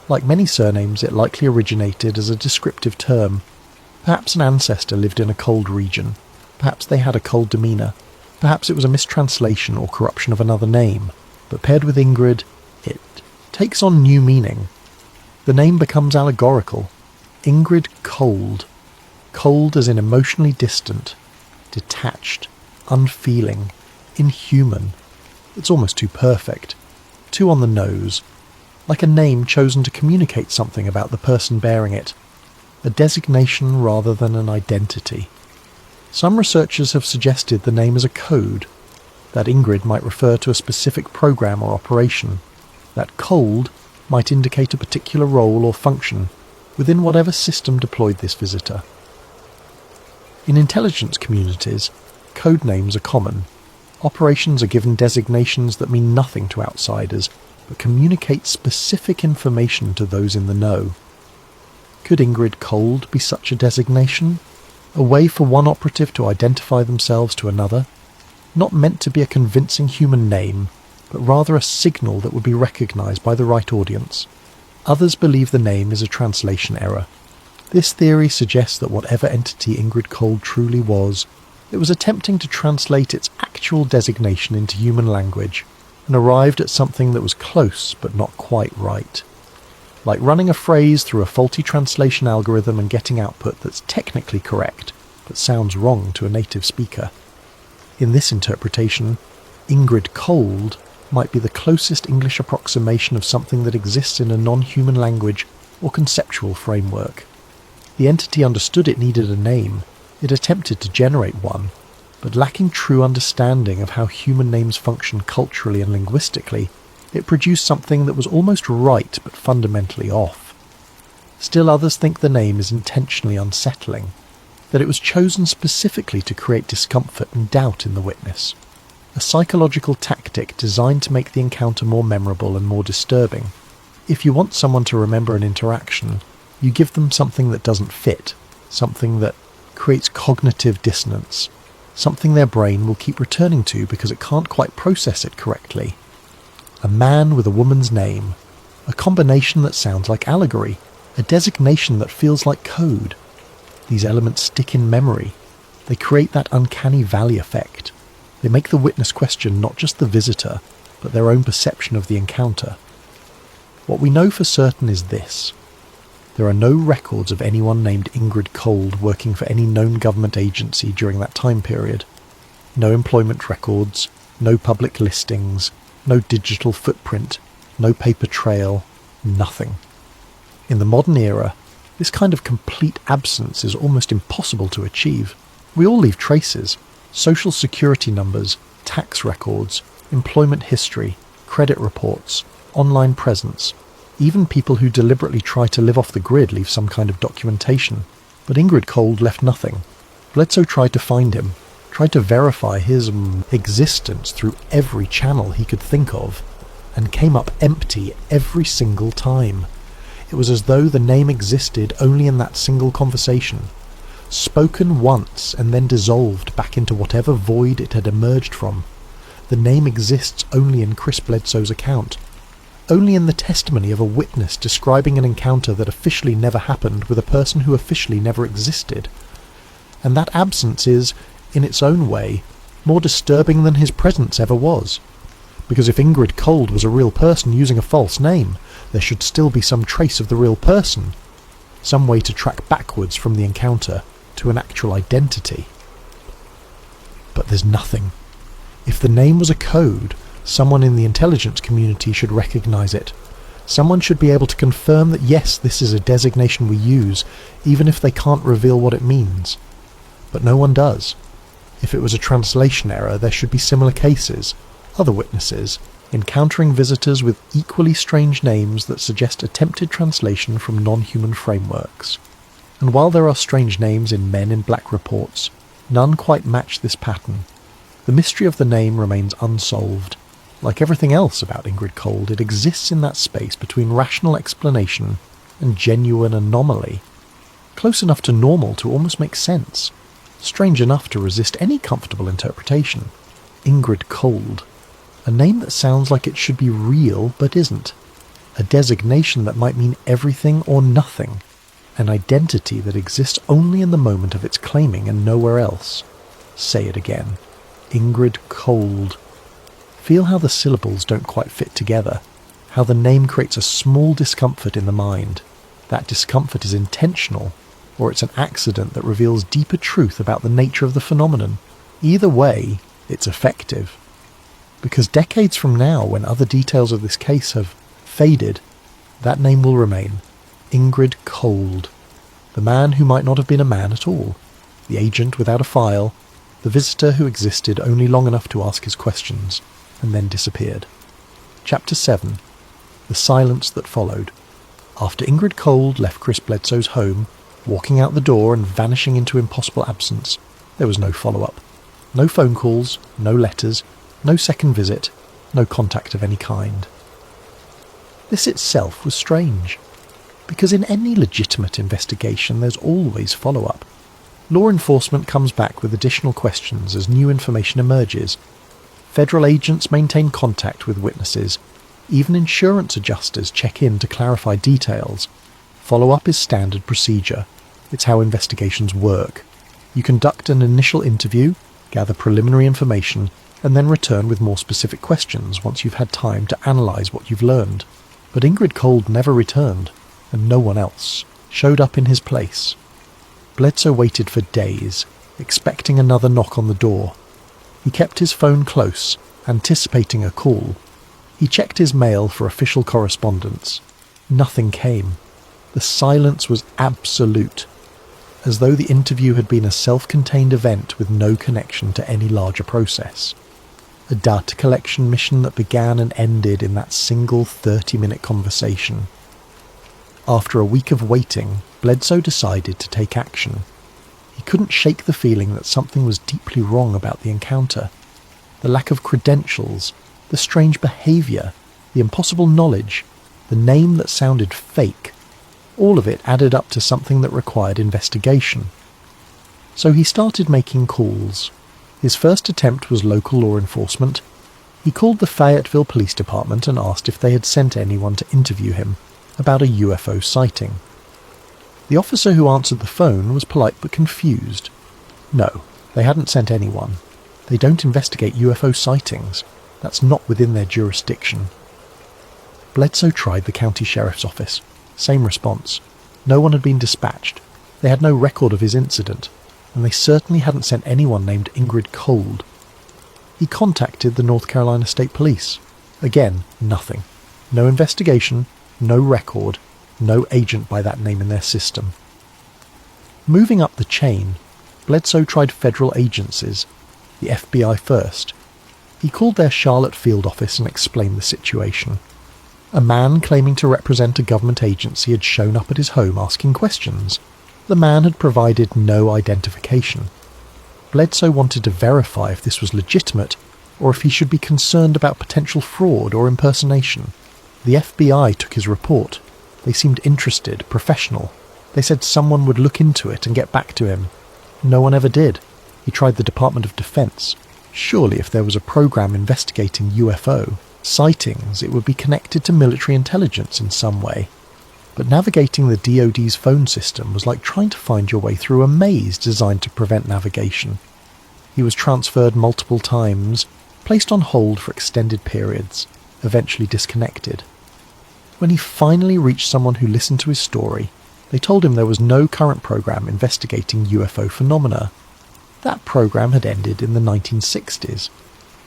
Like many surnames, it likely originated as a descriptive term. Perhaps an ancestor lived in a cold region. Perhaps they had a cold demeanour. Perhaps it was a mistranslation or corruption of another name. But paired with Ingrid, it takes on new meaning. The name becomes allegorical. Ingrid Cold. Cold as in emotionally distant, detached, unfeeling, inhuman. It's almost too perfect, too on the nose, like a name chosen to communicate something about the person bearing it, a designation rather than an identity. Some researchers have suggested the name is a code, that Ingrid might refer to a specific program or operation, that Cold might indicate a particular role or function within whatever system deployed this visitor. In intelligence communities, code names are common. Operations are given designations that mean nothing to outsiders, but communicate specific information to those in the know. Could Ingrid Cold be such a designation? A way for one operative to identify themselves to another? Not meant to be a convincing human name, but rather a signal that would be recognised by the right audience. Others believe the name is a translation error. This theory suggests that whatever entity Ingrid Cold truly was, it was attempting to translate its actual designation into human language, and arrived at something that was close but not quite right. Like running a phrase through a faulty translation algorithm and getting output that's technically correct, but sounds wrong to a native speaker. In this interpretation, Ingrid Cold might be the closest English approximation of something that exists in a non-human language or conceptual framework. The entity understood it needed a name. It attempted to generate one, but lacking true understanding of how human names function culturally and linguistically, it produced something that was almost right but fundamentally off. Still others think the name is intentionally unsettling. that it was chosen specifically to create discomfort and doubt in the witness. A psychological tactic designed to make the encounter more memorable and more disturbing. If you want someone to remember an interaction, you give them something that doesn't fit, something that creates cognitive dissonance, something their brain will keep returning to because it can't quite process it correctly. A man with a woman's name, a combination that sounds like allegory, a designation that feels like code. These elements stick in memory. They create that uncanny valley effect. They make the witness question not just the visitor, but their own perception of the encounter. What we know for certain is this. There are no records of anyone named Ingrid Cold working for any known government agency during that time period. No employment records, no public listings, no digital footprint, no paper trail, nothing. In the modern era, this kind of complete absence is almost impossible to achieve. We all leave traces: social security numbers, tax records, employment history, credit reports, online presence. Even people who deliberately try to live off the grid leave some kind of documentation. But Ingrid Cold left nothing. Bledsoe tried to find him, tried to verify his existence through every channel he could think of, and came up empty every single time. It was as though the name existed only in that single conversation, spoken once and then dissolved back into whatever void it had emerged from. The name exists only in Chris Bledsoe's account, only in the testimony of a witness describing an encounter that officially never happened with a person who officially never existed. And that absence is, in its own way, more disturbing than his presence ever was. Because if Ingrid Cold was a real person using a false name, there should still be some trace of the real person, some way to track backwards from the encounter to an actual identity. But there's nothing. If the name was a code, someone in the intelligence community should recognize it. Someone should be able to confirm that yes, this is a designation we use, even if they can't reveal what it means. But no one does. If it was a translation error, there should be similar cases, other witnesses, encountering visitors with equally strange names that suggest attempted translation from non-human frameworks. And while there are strange names in Men in Black reports, none quite match this pattern. The mystery of the name remains unsolved. Like everything else about Ingrid Cold, it exists in that space between rational explanation and genuine anomaly. Close enough to normal to almost make sense. Strange enough to resist any comfortable interpretation. Ingrid Cold. A name that sounds like it should be real but isn't. A designation that might mean everything or nothing. An identity that exists only in the moment of its claiming and nowhere else. Say it again. Ingrid Cold. Feel how the syllables don't quite fit together. How the name creates a small discomfort in the mind. That discomfort is intentional, or it's an accident that reveals deeper truth about the nature of the phenomenon. Either way, it's effective. Because decades from now, when other details of this case have faded, that name will remain. Ingrid Cold. The man who might not have been a man at all. The agent without a file. The visitor who existed only long enough to ask his questions, and then disappeared. Chapter 7. The silence that followed. After Ingrid Cold left Chris Bledsoe's home, walking out the door and vanishing into impossible absence, there was no follow-up. No phone calls, no letters, no second visit, no contact of any kind. This itself was strange, because in any legitimate investigation there's always follow-up. Law enforcement comes back with additional questions as new information emerges. Federal agents maintain contact with witnesses. Even insurance adjusters check in to clarify details. Follow-up is standard procedure. It's how investigations work. You conduct an initial interview, gather preliminary information, and then return with more specific questions once you've had time to analyse what you've learned. But Ingrid Cold never returned, and no one else showed up in his place. Bledsoe waited for days, expecting another knock on the door. He kept his phone close, anticipating a call. He checked his mail for official correspondence. Nothing came. The silence was absolute, as though the interview had been a self-contained event with no connection to any larger process. A data collection mission that began and ended in that single 30-minute conversation. After a week of waiting, Bledsoe decided to take action. He couldn't shake the feeling that something was deeply wrong about the encounter. The lack of credentials, the strange behaviour, the impossible knowledge, the name that sounded fake, all of it added up to something that required investigation. So he started making calls. His first attempt was local law enforcement. He called the Fayetteville Police Department and asked if they had sent anyone to interview him about a UFO sighting. The officer who answered the phone was polite but confused. No, they hadn't sent anyone. They don't investigate UFO sightings. That's not within their jurisdiction. Bledsoe tried the county sheriff's office. Same response. No one had been dispatched. They had no record of his incident, and they certainly hadn't sent anyone named Ingrid Cold. He contacted the North Carolina State Police. Again, nothing. No investigation, no record, no agent by that name in their system. Moving up the chain, Bledsoe tried federal agencies, the FBI first. He called their Charlotte field office and explained the situation. A man claiming to represent a government agency had shown up at his home asking questions. The man had provided no identification. Bledsoe wanted to verify if this was legitimate, or if he should be concerned about potential fraud or impersonation. The FBI took his report. They seemed interested, professional. They said someone would look into it and get back to him. No one ever did. He tried the Department of Defense. Surely if there was a program investigating UFO sightings, it would be connected to military intelligence in some way. But navigating the DoD's phone system was like trying to find your way through a maze designed to prevent navigation. He was transferred multiple times, placed on hold for extended periods, eventually disconnected. When he finally reached someone who listened to his story, they told him there was no current program investigating UFO phenomena. That program had ended in the 1960s.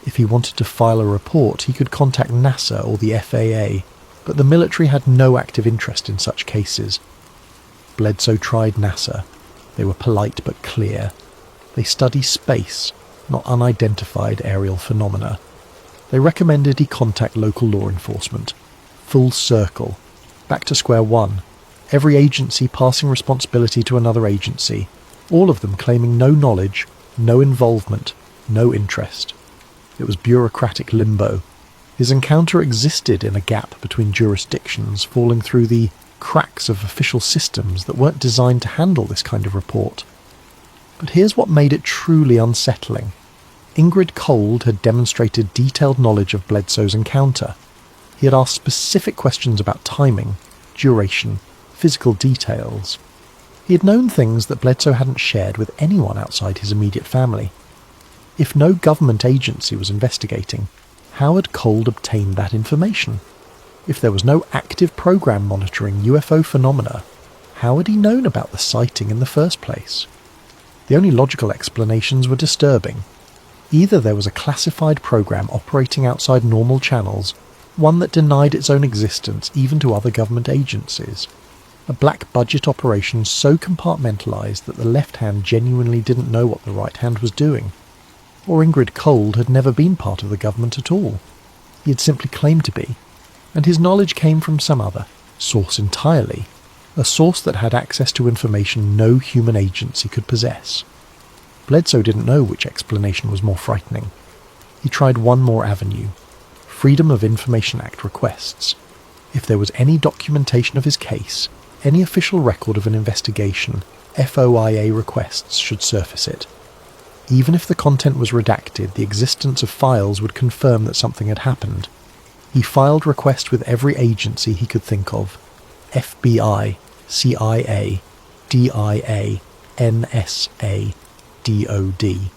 If he wanted to file a report, he could contact NASA or the FAA, but the military had no active interest in such cases. Bledsoe tried NASA. They were polite but clear. They study space, not unidentified aerial phenomena. They recommended he contact local law enforcement. Full circle. Back to square one. Every agency passing responsibility to another agency, all of them claiming no knowledge, no involvement, no interest. It was bureaucratic limbo. His encounter existed in a gap between jurisdictions, falling through the cracks of official systems that weren't designed to handle this kind of report. But here's what made it truly unsettling. Ingrid Cold had demonstrated detailed knowledge of Bledsoe's encounter. He had asked specific questions about timing, duration, physical details. He had known things that Bledsoe hadn't shared with anyone outside his immediate family. If no government agency was investigating, how had Cold obtained that information? If there was no active program monitoring UFO phenomena, how had he known about the sighting in the first place? The only logical explanations were disturbing. Either there was a classified program operating outside normal channels, one that denied its own existence even to other government agencies. A black budget operation so compartmentalised that the left hand genuinely didn't know what the right hand was doing. Or Ingrid Cold had never been part of the government at all. He had simply claimed to be, and his knowledge came from some other source entirely, a source that had access to information no human agency could possess. Bledsoe didn't know which explanation was more frightening. He tried one more avenue: Freedom of Information Act requests. If there was any documentation of his case, any official record of an investigation, FOIA requests should surface it. Even if the content was redacted, the existence of files would confirm that something had happened. He filed requests with every agency he could think of: FBI, CIA, DIA, NSA, DOD.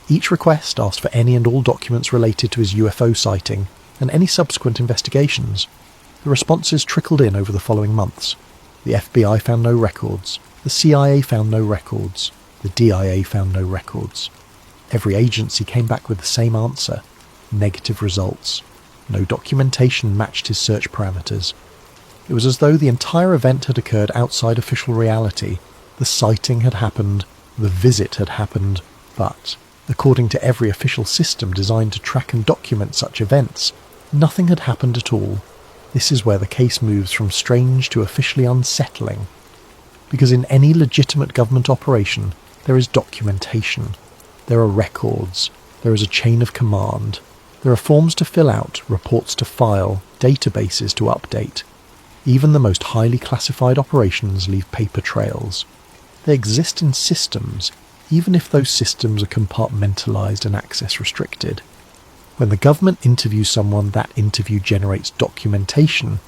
Each request asked for any and all documents related to his UFO sighting and any subsequent investigations. The responses trickled in over the following months. The FBI found no records. The CIA found no records. The DIA found no records. Every agency came back with the same answer: negative results. No documentation matched his search parameters. It was as though the entire event had occurred outside official reality. The sighting had happened, the visit had happened, but, according to every official system designed to track and document such events, nothing had happened at all. This is where the case moves from strange to officially unsettling. Because in any legitimate government operation, There is documentation. There are records. There is a chain of command. There are forms to fill out, reports to file, databases to update. Even the most highly classified operations leave paper trails. They exist in systems, even if those systems are compartmentalized and access restricted. When the government interviews someone, that interview generates documentation.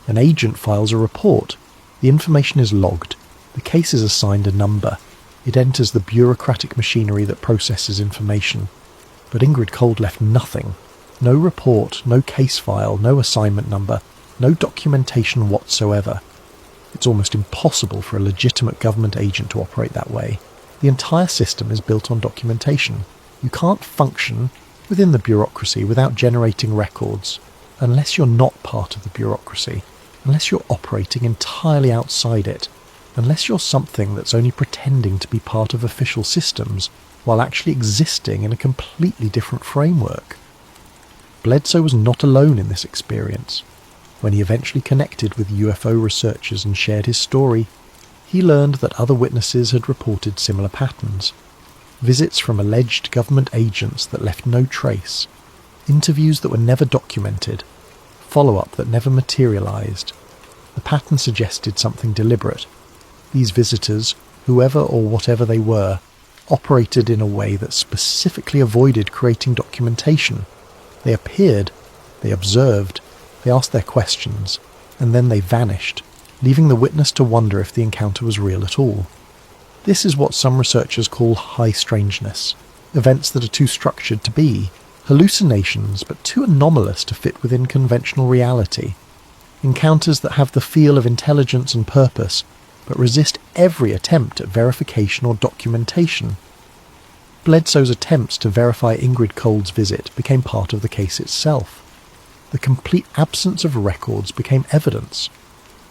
An agent files a report. The information is logged. The case is assigned a number. It enters the bureaucratic machinery that processes information. But Ingrid Cold left nothing. No report, no case file, no assignment number, no documentation whatsoever. It's almost impossible for a legitimate government agent to operate that way. The entire system is built on documentation. You can't function within the bureaucracy without generating records, unless you're not part of the bureaucracy, unless you're operating entirely outside it, unless you're something that's only pretending to be part of official systems while actually existing in a completely different framework. Bledsoe was not alone in this experience. When he eventually connected with UFO researchers and shared his story, he learned that other witnesses had reported similar patterns. Visits from alleged government agents that left no trace, interviews that were never documented, follow-up that never materialized. The pattern suggested something deliberate. These visitors, whoever or whatever they were, operated in a way that specifically avoided creating documentation. They appeared, they observed, they asked their questions, and then they vanished, leaving the witness to wonder if the encounter was real at all. This is what some researchers call high strangeness, events that are too structured to be, hallucinations but too anomalous to fit within conventional reality, encounters that have the feel of intelligence and purpose, but resist every attempt at verification or documentation. Bledsoe's attempts to verify Ingrid Cold's visit became part of the case itself. The complete absence of records became evidence.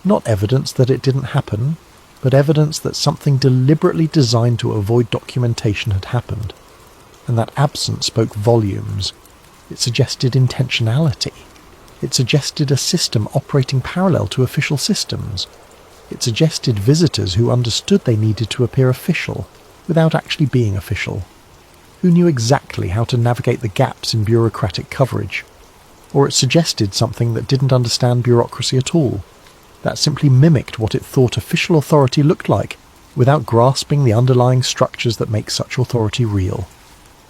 Not evidence that it didn't happen, but evidence that something deliberately designed to avoid documentation had happened. And that absence spoke volumes. It suggested intentionality. It suggested a system operating parallel to official systems. It suggested visitors who understood they needed to appear official, without actually being official, who knew exactly how to navigate the gaps in bureaucratic coverage. Or it suggested something that didn't understand bureaucracy at all, that simply mimicked what it thought official authority looked like, without grasping the underlying structures that make such authority real.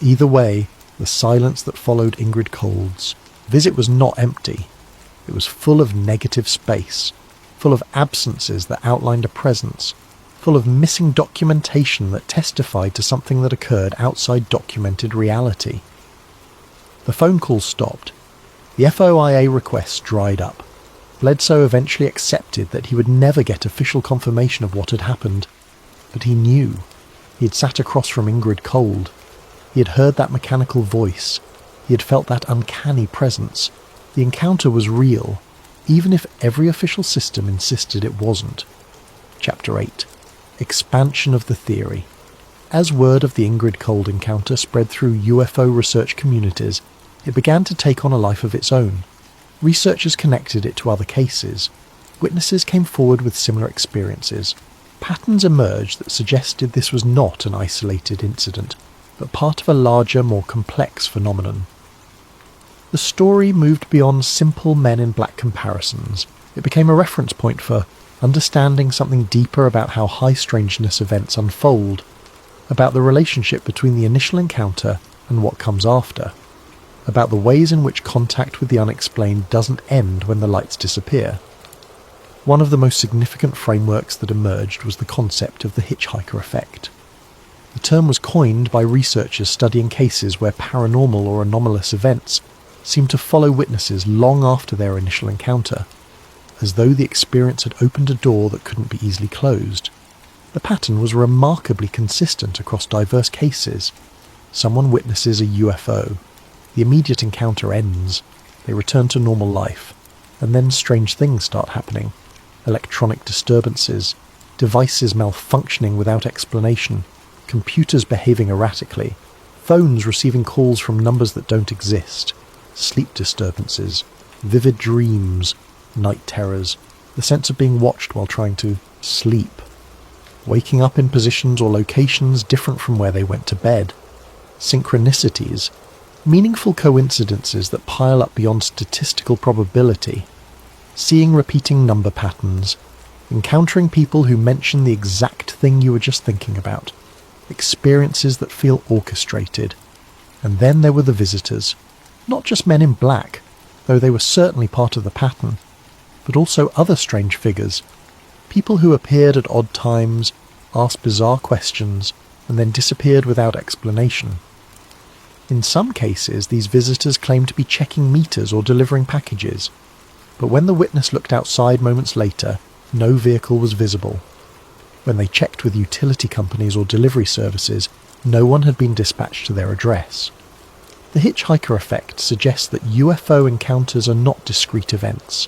Either way, the silence that followed Ingrid Cold's visit was not empty. It was full of negative space, full of absences that outlined a presence, full of missing documentation that testified to something that occurred outside documented reality. The phone call stopped. The FOIA requests dried up. Bledsoe eventually accepted that he would never get official confirmation of what had happened. But he knew. He had sat across from Ingrid Cold. He had heard that mechanical voice. He had felt that uncanny presence. The encounter was real, even if every official system insisted it wasn't. Chapter 8. Expansion of the theory. As word of the Ingrid Cold encounter spread through UFO research communities, it began to take on a life of its own. Researchers connected it to other cases. Witnesses came forward with similar experiences. Patterns emerged that suggested this was not an isolated incident, but part of a larger, more complex phenomenon. The story moved beyond simple men in black comparisons. It became a reference point for understanding something deeper about how high strangeness events unfold, about the relationship between the initial encounter and what comes after, about the ways in which contact with the unexplained doesn't end when the lights disappear. One of the most significant frameworks that emerged was the concept of the hitchhiker effect. The term was coined by researchers studying cases where paranormal or anomalous events seemed to follow witnesses long after their initial encounter, as though the experience had opened a door that couldn't be easily closed. The pattern was remarkably consistent across diverse cases. Someone witnesses a UFO. The immediate encounter ends. They return to normal life. And then strange things start happening. Electronic disturbances, devices malfunctioning without explanation, computers behaving erratically, phones receiving calls from numbers that don't exist, sleep disturbances, vivid dreams, night terrors, the sense of being watched while trying to sleep. waking up in positions or locations different from where they went to bed, synchronicities, meaningful coincidences that pile up beyond statistical probability, seeing repeating number patterns, encountering people who mention the exact thing you were just thinking about, experiences that feel orchestrated. And then there were the visitors, not just men in black, though they were certainly part of the pattern, but also other strange figures, people who appeared at odd times, asked bizarre questions, and then disappeared without explanation. In some cases, these visitors claimed to be checking meters or delivering packages, but when the witness looked outside moments later, no vehicle was visible. When they checked with utility companies or delivery services, no one had been dispatched to their address. The hitchhiker effect suggests that UFO encounters are not discrete events.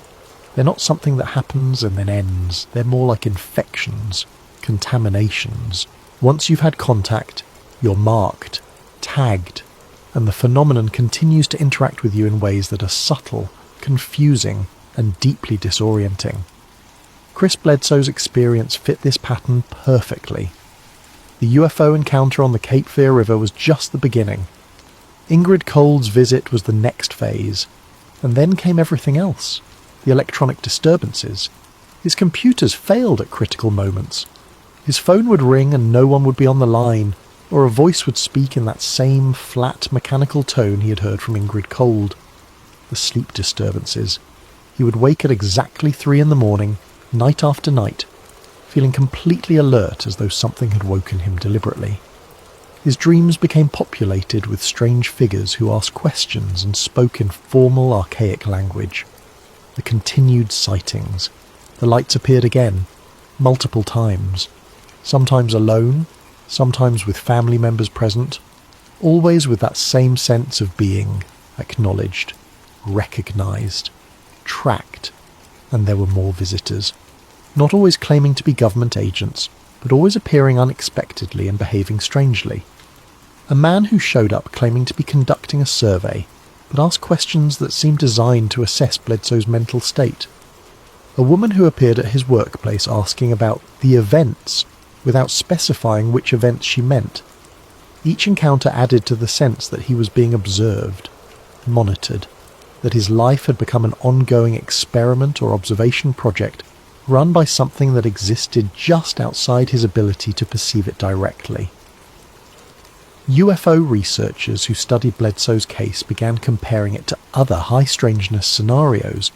They're not something that happens and then ends. They're more like infections, contaminations. Once you've had contact, you're marked, tagged, and the phenomenon continues to interact with you in ways that are subtle, confusing, and deeply disorienting. Chris Bledsoe's experience fit this pattern perfectly. The UFO encounter on the Cape Fear River was just the beginning. Ingrid Cold's visit was the next phase, and then came everything else. The electronic disturbances. His computers failed at critical moments. His phone would ring and no one would be on the line, or a voice would speak in that same flat, mechanical tone he had heard from Ingrid Cold. The sleep disturbances. He would wake at exactly 3 a.m, night after night, feeling completely alert as though something had woken him deliberately. His dreams became populated with strange figures who asked questions and spoke in formal, archaic language. The continued sightings. The lights appeared again, multiple times, sometimes alone, sometimes with family members present, always with that same sense of being acknowledged, recognised, tracked, and there were more visitors, not always claiming to be government agents, but always appearing unexpectedly and behaving strangely. A man who showed up claiming to be conducting a survey, but asked questions that seemed designed to assess Bledsoe's mental state. A woman who appeared at his workplace asking about the events, without specifying which events she meant. Each encounter added to the sense that he was being observed, monitored, that his life had become an ongoing experiment or observation project run by something that existed just outside his ability to perceive it directly. UFO researchers who studied Bledsoe's case began comparing it to other high-strangeness scenarios.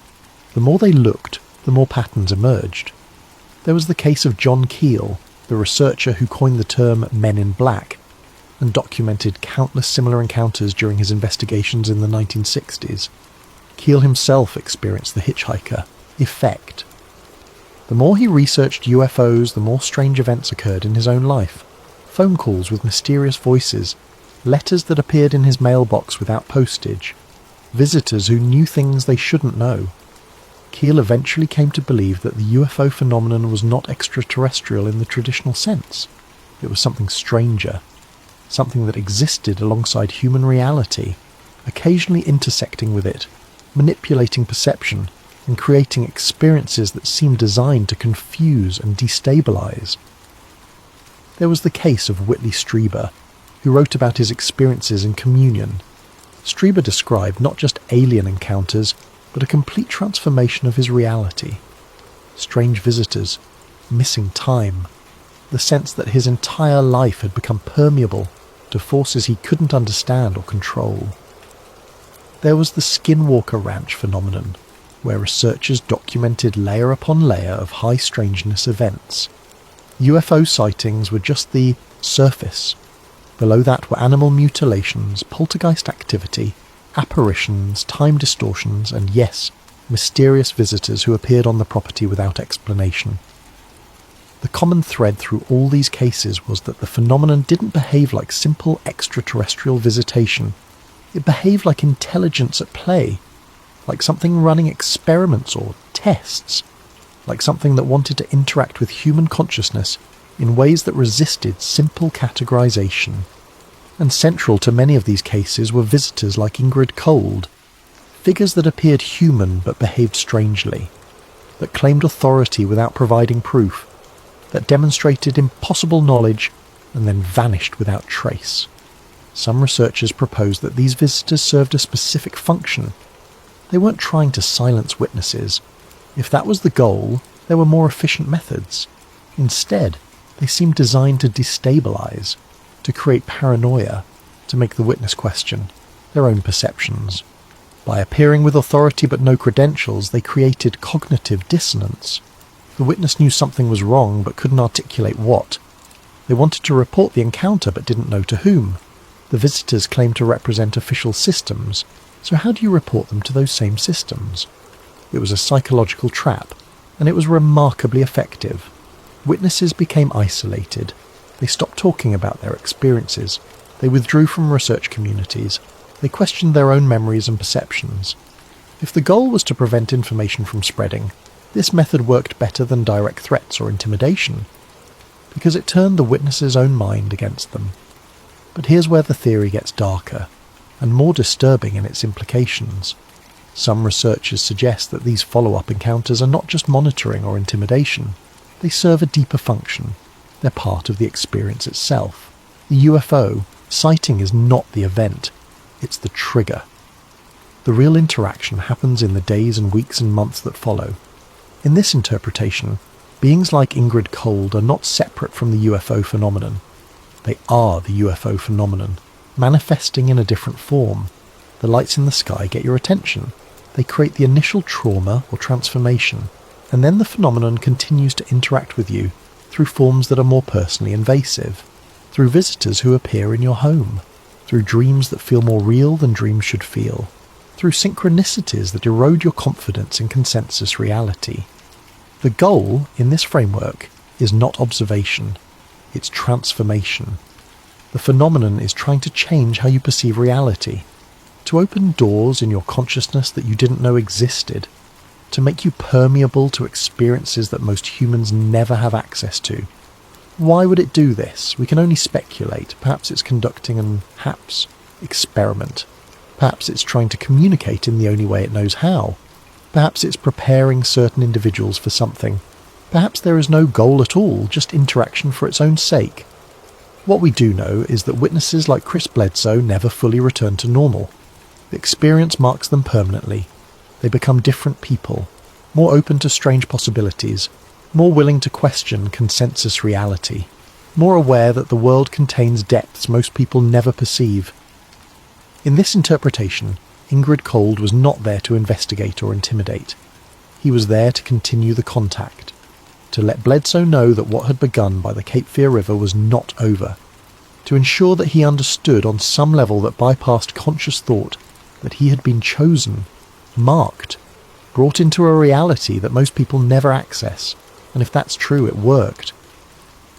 The more they looked, the more patterns emerged. There was the case of John Keel, the researcher who coined the term Men in Black, and documented countless similar encounters during his investigations in the 1960s. Keel himself experienced the hitchhiker effect. The more he researched UFOs, the more strange events occurred in his own life. Phone calls with mysterious voices, letters that appeared in his mailbox without postage, visitors who knew things they shouldn't know. Keel eventually came to believe that the UFO phenomenon was not extraterrestrial in the traditional sense. It was something stranger, something that existed alongside human reality, occasionally intersecting with it, manipulating perception, and creating experiences that seemed designed to confuse and destabilize. There was the case of Whitley Strieber, who wrote about his experiences in communion. Strieber described not just alien encounters, but a complete transformation of his reality. Strange visitors, missing time, the sense that his entire life had become permeable to forces he couldn't understand or control. There was the Skinwalker Ranch phenomenon, where researchers documented layer upon layer of high strangeness events. UFO sightings were just the surface. Below that were animal mutilations, poltergeist activity, apparitions, time distortions, and yes, mysterious visitors who appeared on the property without explanation. The common thread through all these cases was that the phenomenon didn't behave like simple extraterrestrial visitation. It behaved like intelligence at play, like something running experiments or tests, like something that wanted to interact with human consciousness in ways that resisted simple categorization. And central to many of these cases were visitors like Ingrid Cold, figures that appeared human but behaved strangely, that claimed authority without providing proof, that demonstrated impossible knowledge and then vanished without trace. Some researchers proposed that these visitors served a specific function. They weren't trying to silence witnesses. If that was the goal, there were more efficient methods. Instead, they seemed designed to destabilize, to create paranoia, to make the witness question their own perceptions. By appearing with authority but no credentials, they created cognitive dissonance. The witness knew something was wrong but couldn't articulate what. They wanted to report the encounter but didn't know to whom. The visitors claimed to represent official systems, so how do you report them to those same systems? It was a psychological trap, and it was remarkably effective. Witnesses became isolated. They stopped talking about their experiences. They withdrew from research communities. They questioned their own memories and perceptions. If the goal was to prevent information from spreading, this method worked better than direct threats or intimidation, because it turned the witness's own mind against them. But here's where the theory gets darker, and more disturbing in its implications. Some researchers suggest that these follow-up encounters are not just monitoring or intimidation. They serve a deeper function. They're part of the experience itself. The UFO sighting is not the event, it's the trigger. The real interaction happens in the days and weeks and months that follow. In this interpretation, beings like Ingrid Cold are not separate from the UFO phenomenon. They are the UFO phenomenon, manifesting in a different form. The lights in the sky get your attention. They create the initial trauma or transformation, and then the phenomenon continues to interact with you through forms that are more personally invasive, through visitors who appear in your home, through dreams that feel more real than dreams should feel, through synchronicities that erode your confidence in consensus reality. The goal, in this framework, is not observation, it's transformation. The phenomenon is trying to change how you perceive reality, to open doors in your consciousness that you didn't know existed, to make you permeable to experiences that most humans never have access to. Why would it do this? We can only speculate. Perhaps it's conducting an experiment. Perhaps it's trying to communicate in the only way it knows how. Perhaps it's preparing certain individuals for something. Perhaps there is no goal at all, just interaction for its own sake. What we do know is that witnesses like Chris Bledsoe never fully return to normal. The experience marks them permanently. They become different people, more open to strange possibilities, more willing to question consensus reality, more aware that the world contains depths most people never perceive. In this interpretation, Ingrid Cold was not there to investigate or intimidate. He was there to continue the contact, to let Bledsoe know that what had begun by the Cape Fear River was not over, to ensure that he understood on some level that bypassed conscious thought that he had been chosen, marked, brought into a reality that most people never access. And if that's true, it worked.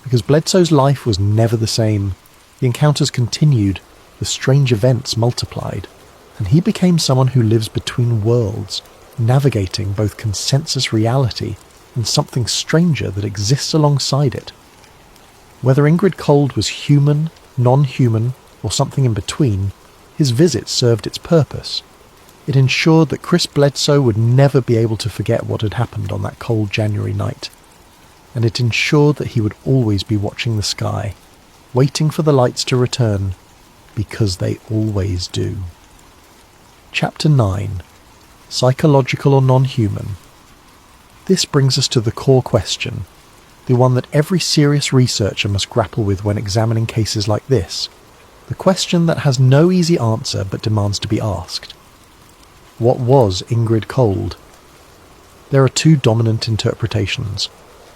Because Bledsoe's life was never the same. The encounters continued, the strange events multiplied, and he became someone who lives between worlds, navigating both consensus reality and something stranger that exists alongside it. Whether Ingrid Cold was human, non-human, or something in between, his visit served its purpose. It ensured that Chris Bledsoe would never be able to forget what had happened on that cold January night. And it ensured that he would always be watching the sky, waiting for the lights to return, because they always do. Chapter 9. Psychological or non-human? This brings us to the core question, the one that every serious researcher must grapple with when examining cases like this, the question that has no easy answer but demands to be asked. What was Ingrid Cold? There are two dominant interpretations,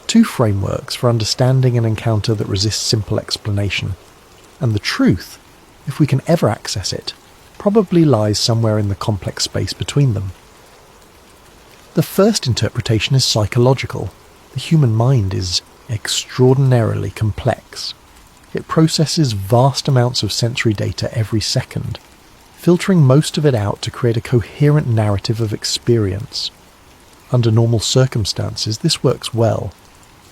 two frameworks for understanding an encounter that resists simple explanation, and the truth, if we can ever access it, probably lies somewhere in the complex space between them. The first interpretation is psychological. The human mind is extraordinarily complex. It processes vast amounts of sensory data every second, filtering most of it out to create a coherent narrative of experience. Under normal circumstances, this works well.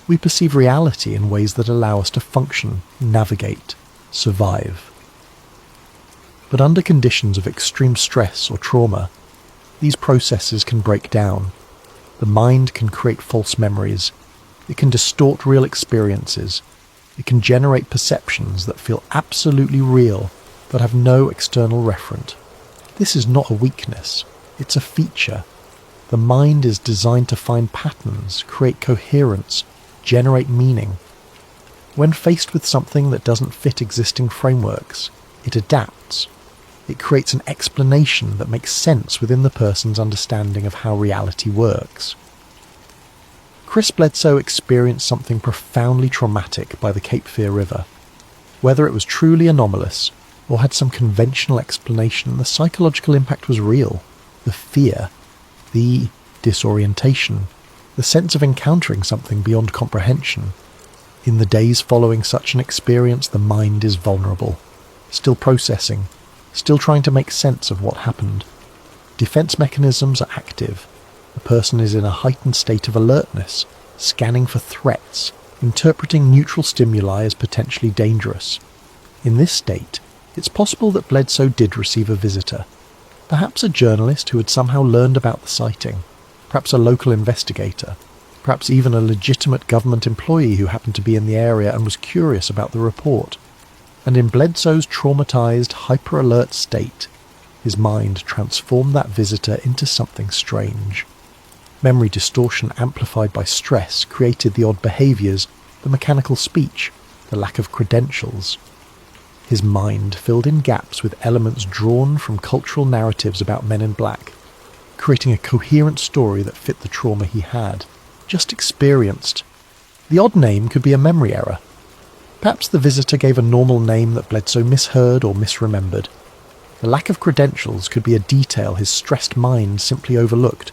We perceive reality in ways that allow us to function, navigate, survive. But under conditions of extreme stress or trauma, these processes can break down. The mind can create false memories. It can distort real experiences. It can generate perceptions that feel absolutely real but have no external referent. This is not a weakness, it's a feature. The mind is designed to find patterns, create coherence, generate meaning. When faced with something that doesn't fit existing frameworks, it adapts. It creates an explanation that makes sense within the person's understanding of how reality works. Chris Bledsoe experienced something profoundly traumatic by the Cape Fear River. Whether it was truly anomalous or had some conventional explanation, the psychological impact was real. The fear, the disorientation, the sense of encountering something beyond comprehension. In the days following such an experience, the mind is vulnerable, still processing, still trying to make sense of what happened. Defense mechanisms are active. The person is in a heightened state of alertness, scanning for threats, interpreting neutral stimuli as potentially dangerous. In this state, it's possible that Bledsoe did receive a visitor, perhaps a journalist who had somehow learned about the sighting, perhaps a local investigator, perhaps even a legitimate government employee who happened to be in the area and was curious about the report. And in Bledsoe's traumatized, hyper-alert state, his mind transformed that visitor into something strange. Memory distortion amplified by stress created the odd behaviours, the mechanical speech, the lack of credentials. His mind filled in gaps with elements drawn from cultural narratives about men in black, creating a coherent story that fit the trauma he had just experienced. The odd name could be a memory error. Perhaps the visitor gave a normal name that Bledsoe misheard or misremembered. The lack of credentials could be a detail his stressed mind simply overlooked.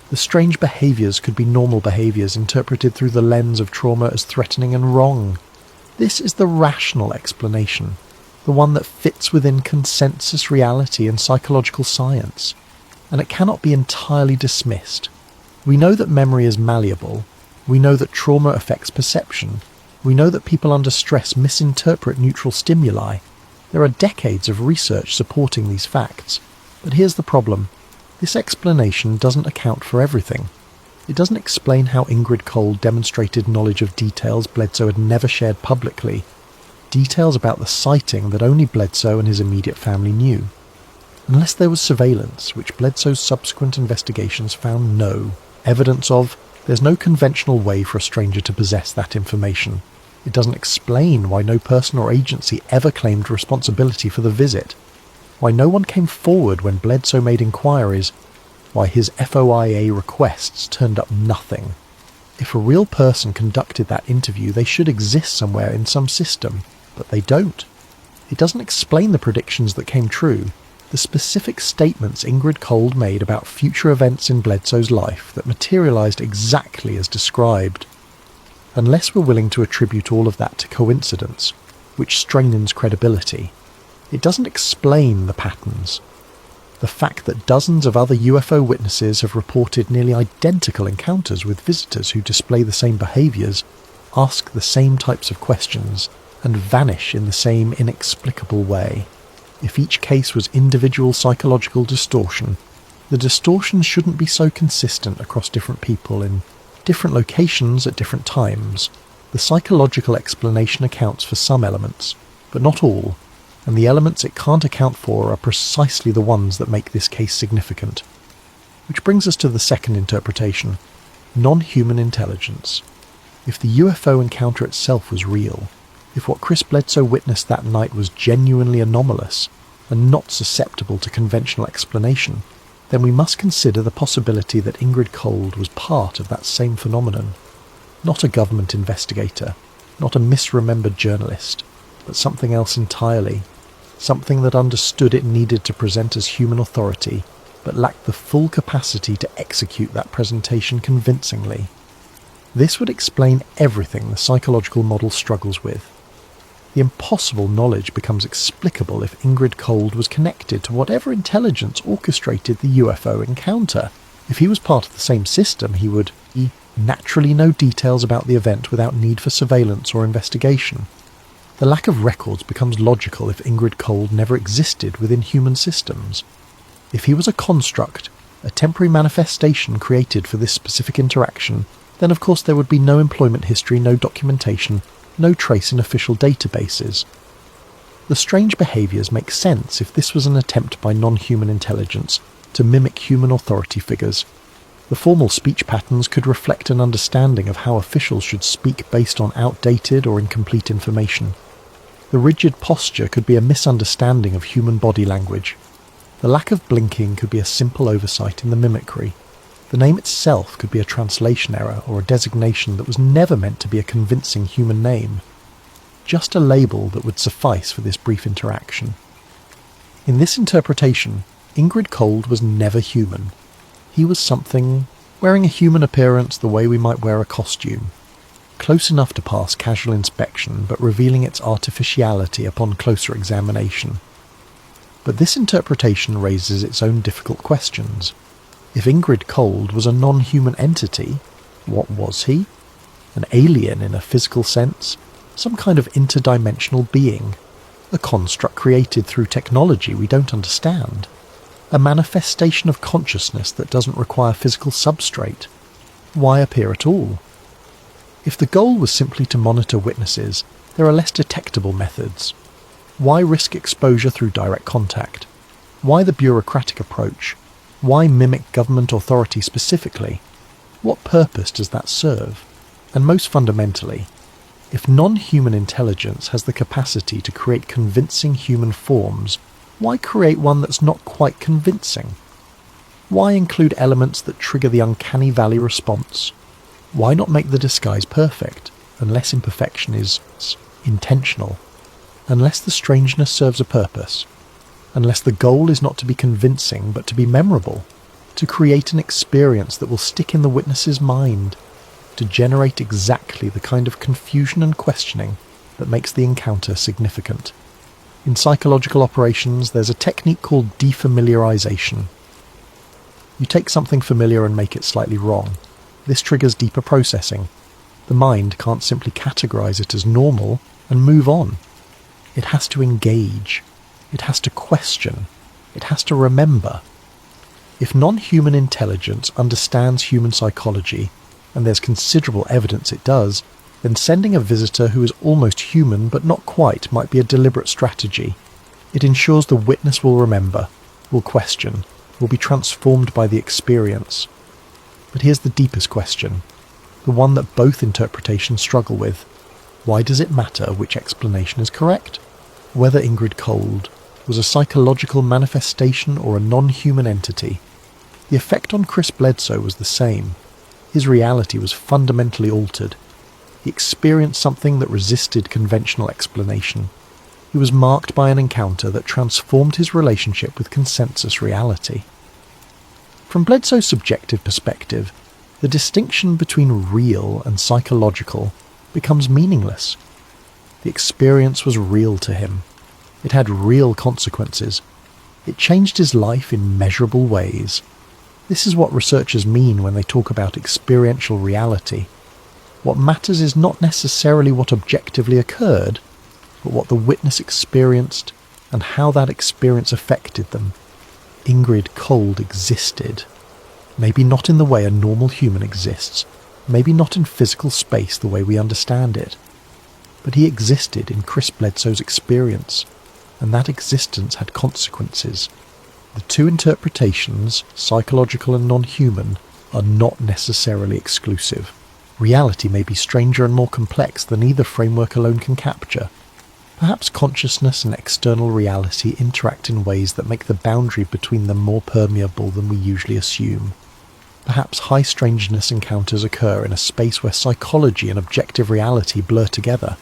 The strange behaviours could be normal behaviours interpreted through the lens of trauma as threatening and wrong. This is the rational explanation, the one that fits within consensus reality and psychological science, and it cannot be entirely dismissed. We know that memory is malleable. We know that trauma affects perception. We know that people under stress misinterpret neutral stimuli. There are decades of research supporting these facts. But here's the problem. This explanation doesn't account for everything. It doesn't explain how Ingrid Cole demonstrated knowledge of details Bledsoe had never shared publicly, details about the sighting that only Bledsoe and his immediate family knew. Unless there was surveillance, which Bledsoe's subsequent investigations found no evidence of, there's no conventional way for a stranger to possess that information. It doesn't explain why no person or agency ever claimed responsibility for the visit, why no one came forward when Bledsoe made inquiries, why his FOIA requests turned up nothing. If a real person conducted that interview, they should exist somewhere in some system, but they don't. It doesn't explain the predictions that came true, the specific statements Ingrid Cole made about future events in Bledsoe's life that materialized exactly as described. Unless we're willing to attribute all of that to coincidence, which strains credibility, it doesn't explain the patterns. The fact that dozens of other UFO witnesses have reported nearly identical encounters with visitors who display the same behaviours, ask the same types of questions, and vanish in the same inexplicable way. If each case was individual psychological distortion, the distortion shouldn't be so consistent across different people in different locations at different times. The psychological explanation accounts for some elements, but not all, and the elements it can't account for are precisely the ones that make this case significant. Which brings us to the second interpretation, non-human intelligence. If the UFO encounter itself was real, if what Chris Bledsoe witnessed that night was genuinely anomalous and not susceptible to conventional explanation, then we must consider the possibility that Ingrid Cole was part of that same phenomenon. Not a government investigator, not a misremembered journalist, but something else entirely, something that understood it needed to present as human authority, but lacked the full capacity to execute that presentation convincingly. This would explain everything the psychological model struggles with. The impossible knowledge becomes explicable if Ingrid Cole was connected to whatever intelligence orchestrated the UFO encounter. If he was part of the same system, he would naturally know details about the event without need for surveillance or investigation. The lack of records becomes logical if Ingrid Cole never existed within human systems. If he was a construct, a temporary manifestation created for this specific interaction, then of course there would be no employment history, no documentation, no trace in official databases. The strange behaviours make sense if this was an attempt by non-human intelligence to mimic human authority figures. The formal speech patterns could reflect an understanding of how officials should speak based on outdated or incomplete information. The rigid posture could be a misunderstanding of human body language. The lack of blinking could be a simple oversight in the mimicry. The name itself could be a translation error or a designation that was never meant to be a convincing human name. Just a label that would suffice for this brief interaction. In this interpretation, Ingrid Cold was never human. He was something, wearing a human appearance the way we might wear a costume, close enough to pass casual inspection but revealing its artificiality upon closer examination. But this interpretation raises its own difficult questions. If Ingrid Cold was a non-human entity, what was he? An alien in a physical sense? Some kind of interdimensional being? A construct created through technology we don't understand? A manifestation of consciousness that doesn't require physical substrate? Why appear at all? If the goal was simply to monitor witnesses, there are less detectable methods. Why risk exposure through direct contact? Why the bureaucratic approach? Why mimic government authority specifically? What purpose does that serve? And most fundamentally, if non-human intelligence has the capacity to create convincing human forms, why create one that's not quite convincing? Why include elements that trigger the uncanny valley response? Why not make the disguise perfect, unless imperfection is intentional? Unless the strangeness serves a purpose? Unless the goal is not to be convincing but to be memorable? To create an experience that will stick in the witness's mind? To generate exactly the kind of confusion and questioning that makes the encounter significant? In psychological operations, there's a technique called defamiliarization. You take something familiar and make it slightly wrong. This triggers deeper processing. The mind can't simply categorize it as normal and move on. It has to engage. It has to question. It has to remember. If non-human intelligence understands human psychology, and there's considerable evidence it does, then sending a visitor who is almost human but not quite might be a deliberate strategy. It ensures the witness will remember, will question, will be transformed by the experience. But here's the deepest question, the one that both interpretations struggle with. Why does it matter which explanation is correct? Whether Ingrid Cold was a psychological manifestation or a non-human entity, the effect on Chris Bledsoe was the same. His reality was fundamentally altered. He experienced something that resisted conventional explanation. He was marked by an encounter that transformed his relationship with consensus reality. From Bledsoe's subjective perspective, the distinction between real and psychological becomes meaningless. The experience was real to him. It had real consequences. It changed his life in measurable ways. This is what researchers mean when they talk about experiential reality. What matters is not necessarily what objectively occurred, but what the witness experienced and how that experience affected them. Ingrid Cold existed. Maybe not in the way a normal human exists, maybe not in physical space the way we understand it, but he existed in Chris Bledsoe's experience, and that existence had consequences. The two interpretations, psychological and non-human, are not necessarily exclusive. Reality may be stranger and more complex than either framework alone can capture. Perhaps consciousness and external reality interact in ways that make the boundary between them more permeable than we usually assume. Perhaps high strangeness encounters occur in a space where psychology and objective reality blur together,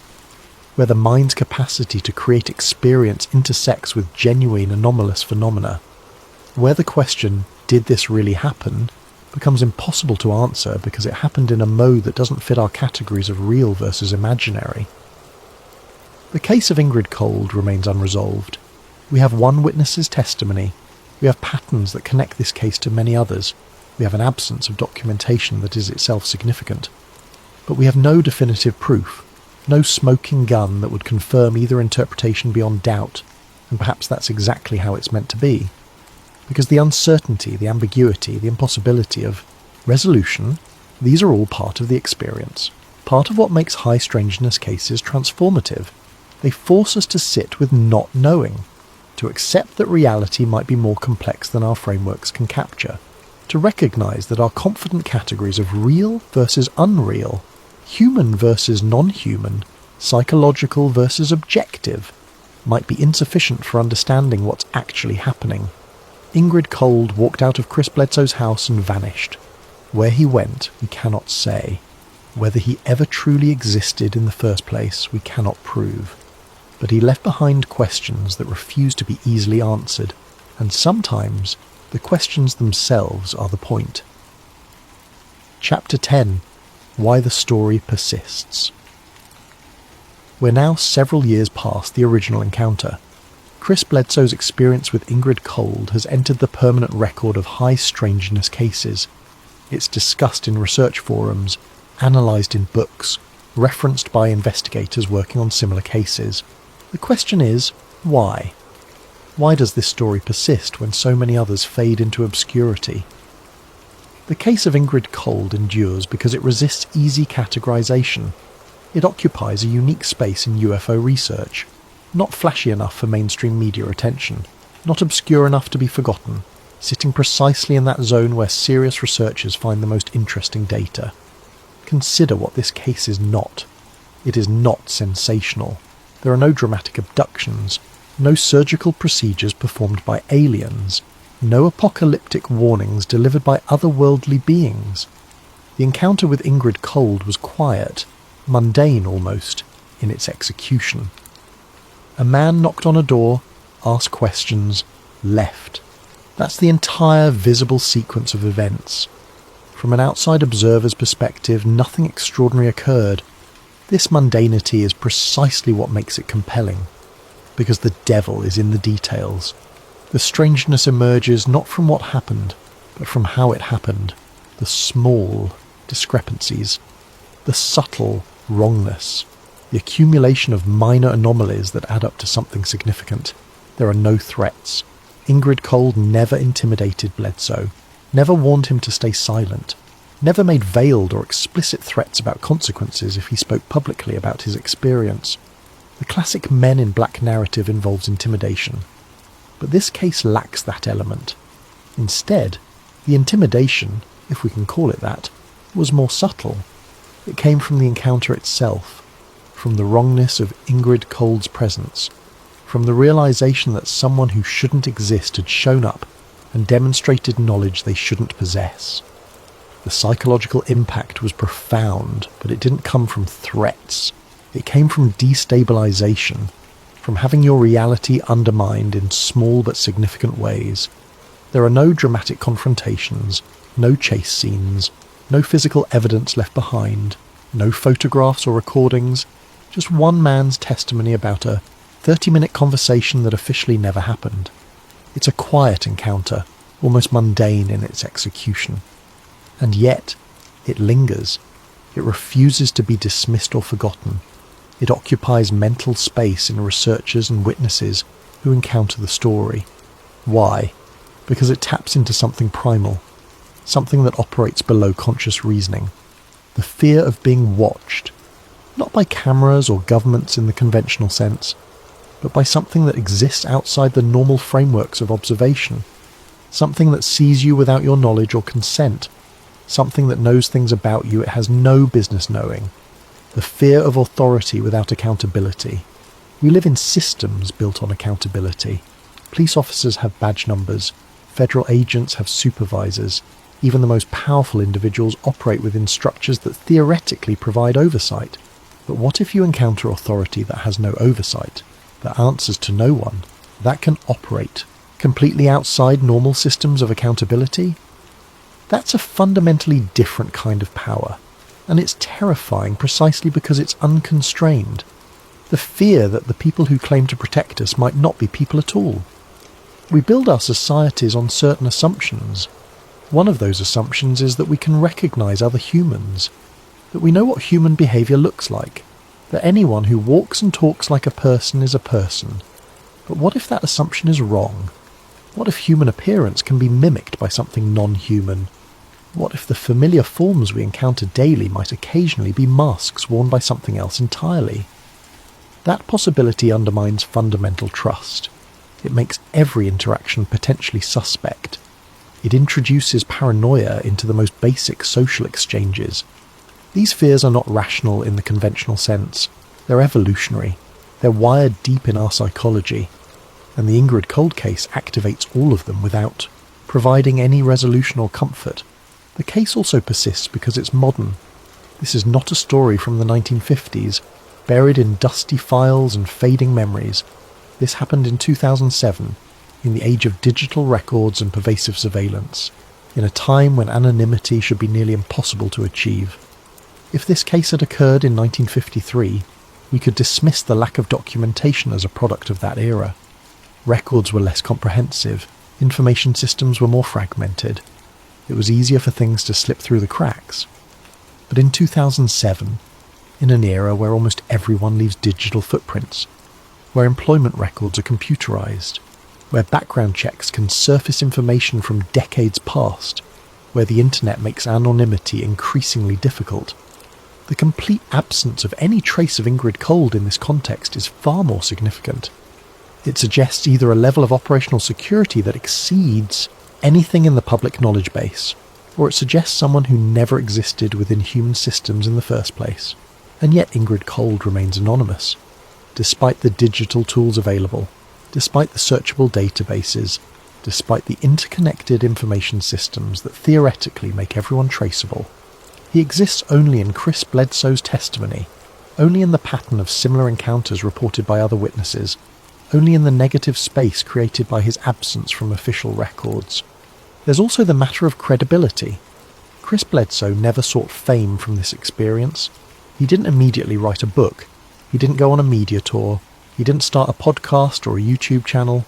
where the mind's capacity to create experience intersects with genuine anomalous phenomena, where the question, did this really happen, becomes impossible to answer because it happened in a mode that doesn't fit our categories of real versus imaginary. The case of Ingrid Cold remains unresolved. We have one witness's testimony. We have patterns that connect this case to many others. We have an absence of documentation that is itself significant. But we have no definitive proof, no smoking gun that would confirm either interpretation beyond doubt, and perhaps that's exactly how it's meant to be. Because the uncertainty, the ambiguity, the impossibility of resolution These are all part of the experience, part of what makes high strangeness cases transformative. They force us to sit with not knowing, to accept that reality might be more complex than our frameworks can capture, to recognise that our confident categories of real versus unreal, human versus non-human, psychological versus objective, might be insufficient for understanding what's actually happening. Ingrid Cold walked out of Chris Bledsoe's house and vanished. Where he went, we cannot say. Whether he ever truly existed in the first place, we cannot prove. But he left behind questions that refuse to be easily answered, and sometimes the questions themselves are the point. Chapter 10. Why the Story Persists. We're now several years past the original encounter. Chris Bledsoe's experience with Ingrid Cold has entered the permanent record of high strangeness cases. It's discussed in research forums, analysed in books, referenced by investigators working on similar cases. The question is, why? Why does this story persist when so many others fade into obscurity? The case of Ingrid Cold endures because it resists easy categorization. It occupies a unique space in UFO research, not flashy enough for mainstream media attention, not obscure enough to be forgotten, sitting precisely in that zone where serious researchers find the most interesting data. Consider what this case is not. It is not sensational. There are no dramatic abductions, no surgical procedures performed by aliens, no apocalyptic warnings delivered by otherworldly beings. The encounter with Ingrid Cold was quiet, mundane almost, in its execution. A man knocked on a door, asked questions, left. That's the entire visible sequence of events. From an outside observer's perspective, nothing extraordinary occurred. This mundanity is precisely what makes it compelling, because the devil is in the details. The strangeness emerges not from what happened, but from how it happened, the small discrepancies, the subtle wrongness, the accumulation of minor anomalies that add up to something significant. There are no threats. Ingrid Cold never intimidated Bledsoe, never warned him to stay silent, never made veiled or explicit threats about consequences if he spoke publicly about his experience. The classic Men in Black narrative involves intimidation, but this case lacks that element. Instead, the intimidation, if we can call it that, was more subtle. It came from the encounter itself, from the wrongness of Ingrid Cold's presence, from the realization that someone who shouldn't exist had shown up and demonstrated knowledge they shouldn't possess. The psychological impact was profound, but it didn't come from threats. It came from destabilization, from having your reality undermined in small but significant ways. There are no dramatic confrontations, no chase scenes, no physical evidence left behind, no photographs or recordings, just one man's testimony about a 30-minute conversation that officially never happened. It's a quiet encounter, almost mundane in its execution. And yet, it lingers. It refuses to be dismissed or forgotten. It occupies mental space in researchers and witnesses who encounter the story. Why? Because it taps into something primal, something that operates below conscious reasoning. The fear of being watched, not by cameras or governments in the conventional sense, but by something that exists outside the normal frameworks of observation, something that sees you without your knowledge or consent, something that knows things about you it has no business knowing. The fear of authority without accountability. We live in systems built on accountability. Police officers have badge numbers. Federal agents have supervisors. Even the most powerful individuals operate within structures that theoretically provide oversight. But what if you encounter authority that has no oversight, that answers to no one, that can operate completely outside normal systems of accountability? That's a fundamentally different kind of power, and it's terrifying precisely because it's unconstrained. The fear that the people who claim to protect us might not be people at all. We build our societies on certain assumptions. One of those assumptions is that we can recognize other humans, that we know what human behavior looks like, that anyone who walks and talks like a person is a person. But what if that assumption is wrong? What if human appearance can be mimicked by something non-human? What if the familiar forms we encounter daily might occasionally be masks worn by something else entirely? That possibility undermines fundamental trust. It makes every interaction potentially suspect. It introduces paranoia into the most basic social exchanges. These fears are not rational in the conventional sense. They're evolutionary. They're wired deep in our psychology. And the Ingrid cold case activates all of them without providing any resolution or comfort. The case also persists because it's modern. This is not a story from the 1950s, buried in dusty files and fading memories. This happened in 2007, in the age of digital records and pervasive surveillance, in a time when anonymity should be nearly impossible to achieve. If this case had occurred in 1953, we could dismiss the lack of documentation as a product of that era. Records were less comprehensive, information systems were more fragmented. It was easier for things to slip through the cracks. But in 2007, in an era where almost everyone leaves digital footprints, where employment records are computerized, where background checks can surface information from decades past, where the internet makes anonymity increasingly difficult, the complete absence of any trace of Ingrid Cold in this context is far more significant. It suggests either a level of operational security that exceeds anything in the public knowledge base, or it suggests someone who never existed within human systems in the first place. And yet Ingrid Cold remains anonymous, despite the digital tools available, despite the searchable databases, despite the interconnected information systems that theoretically make everyone traceable. He exists only in Chris Bledsoe's testimony, only in the pattern of similar encounters reported by other witnesses, only in the negative space created by his absence from official records. There's also the matter of credibility. Chris Bledsoe never sought fame from this experience. He didn't immediately write a book. He didn't go on a media tour. He didn't start a podcast or a YouTube channel.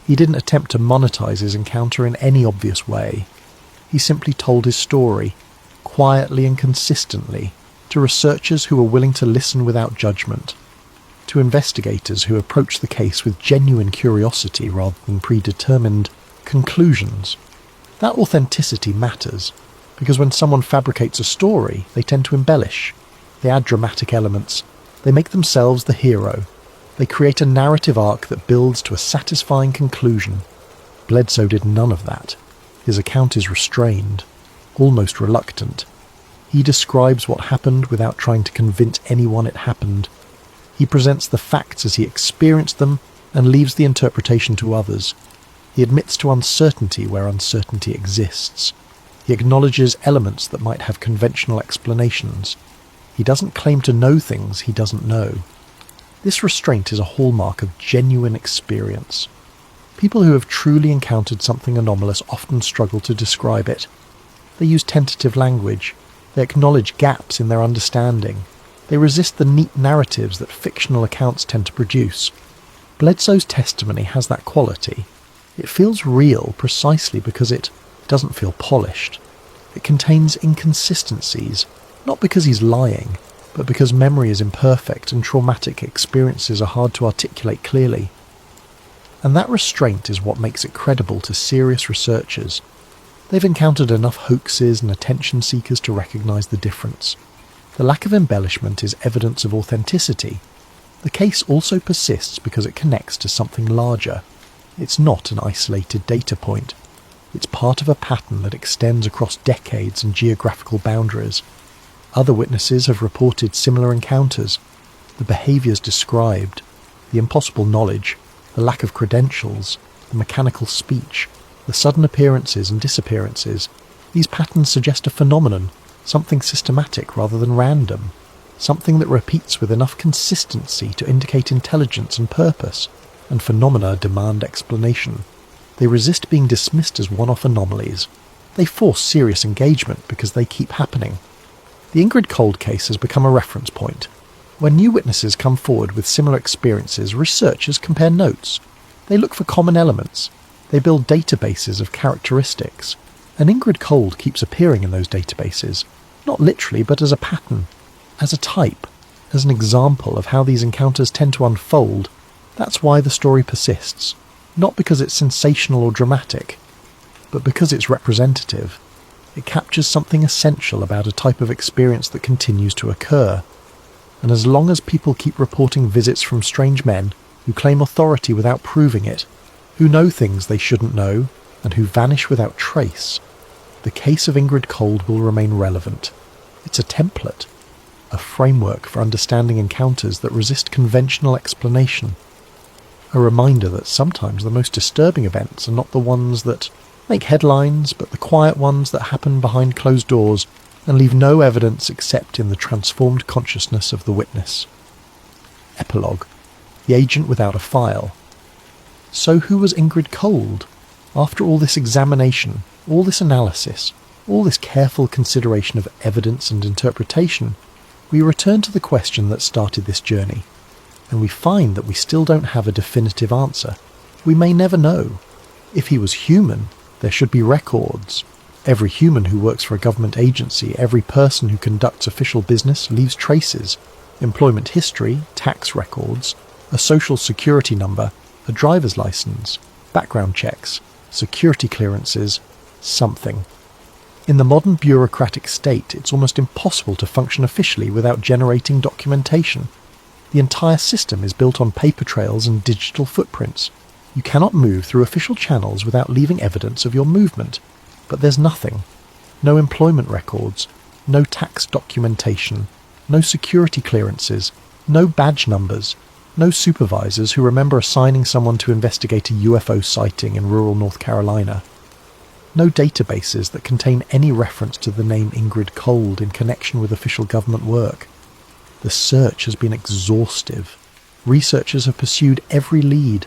He didn't attempt to monetize his encounter in any obvious way. He simply told his story, quietly and consistently, to researchers who were willing to listen without judgment, to investigators who approached the case with genuine curiosity rather than predetermined conclusions. That authenticity matters, because when someone fabricates a story, they tend to embellish. They add dramatic elements. They make themselves the hero. They create a narrative arc that builds to a satisfying conclusion. Bledsoe did none of that. His account is restrained, almost reluctant. He describes what happened without trying to convince anyone it happened. He presents the facts as he experienced them and leaves the interpretation to others. He admits to uncertainty where uncertainty exists. He acknowledges elements that might have conventional explanations. He doesn't claim to know things he doesn't know. This restraint is a hallmark of genuine experience. People who have truly encountered something anomalous often struggle to describe it. They use tentative language. They acknowledge gaps in their understanding. They resist the neat narratives that fictional accounts tend to produce. Bledsoe's testimony has that quality. It feels real precisely because it doesn't feel polished. It contains inconsistencies, not because he's lying, but because memory is imperfect and traumatic experiences are hard to articulate clearly. And that restraint is what makes it credible to serious researchers. They've encountered enough hoaxes and attention seekers to recognise the difference. The lack of embellishment is evidence of authenticity. The case also persists because it connects to something larger. It's not an isolated data point. It's part of a pattern that extends across decades and geographical boundaries. Other witnesses have reported similar encounters. The behaviours described, the impossible knowledge, the lack of credentials, the mechanical speech, the sudden appearances and disappearances. These patterns suggest a phenomenon, something systematic rather than random, something that repeats with enough consistency to indicate intelligence and purpose, and phenomena demand explanation. They resist being dismissed as one-off anomalies. They force serious engagement because they keep happening. The Ingrid Cold case has become a reference point. When new witnesses come forward with similar experiences, researchers compare notes. They look for common elements. They build databases of characteristics. And Ingrid Cold keeps appearing in those databases, not literally but as a pattern, as a type, as an example of how these encounters tend to unfold. That's why the story persists, not because it's sensational or dramatic, but because it's representative. It captures something essential about a type of experience that continues to occur. And as long as people keep reporting visits from strange men who claim authority without proving it, who know things they shouldn't know, and who vanish without trace, the case of Ingrid Cold will remain relevant. It's a template, a framework for understanding encounters that resist conventional explanation. A reminder that sometimes the most disturbing events are not the ones that make headlines, but the quiet ones that happen behind closed doors and leave no evidence except in the transformed consciousness of the witness. Epilogue: The Agent Without a File. So who was Ingrid Cold? After all this examination, all this analysis, all this careful consideration of evidence and interpretation, we return to the question that started this journey, and we find that we still don't have a definitive answer. We may never know. If he was human, there should be records. Every human who works for a government agency, every person who conducts official business leaves traces. Employment history, tax records, a social security number, a driver's license, background checks, security clearances, something. In the modern bureaucratic state, it's almost impossible to function officially without generating documentation. The entire system is built on paper trails and digital footprints. You cannot move through official channels without leaving evidence of your movement. But there's nothing. No employment records, no tax documentation, no security clearances, no badge numbers, no supervisors who remember assigning someone to investigate a UFO sighting in rural North Carolina. No databases that contain any reference to the name Ingrid Cold in connection with official government work. The search has been exhaustive. Researchers have pursued every lead.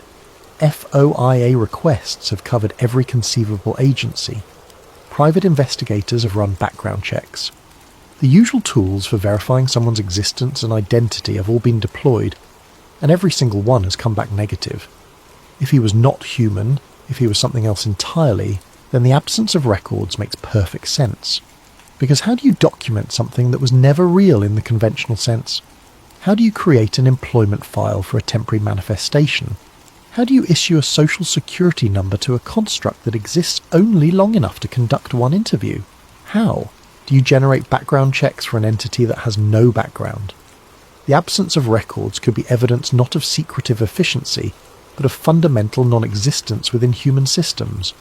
FOIA requests have covered every conceivable agency. Private investigators have run background checks. The usual tools for verifying someone's existence and identity have all been deployed, and every single one has come back negative. If he was not human, if he was something else entirely, then the absence of records makes perfect sense. Because how do you document something that was never real in the conventional sense? How do you create an employment file for a temporary manifestation? How do you issue a social security number to a construct that exists only long enough to conduct one interview? How do you generate background checks for an entity that has no background? The absence of records could be evidence not of secretive efficiency, but of fundamental non-existence within human systems.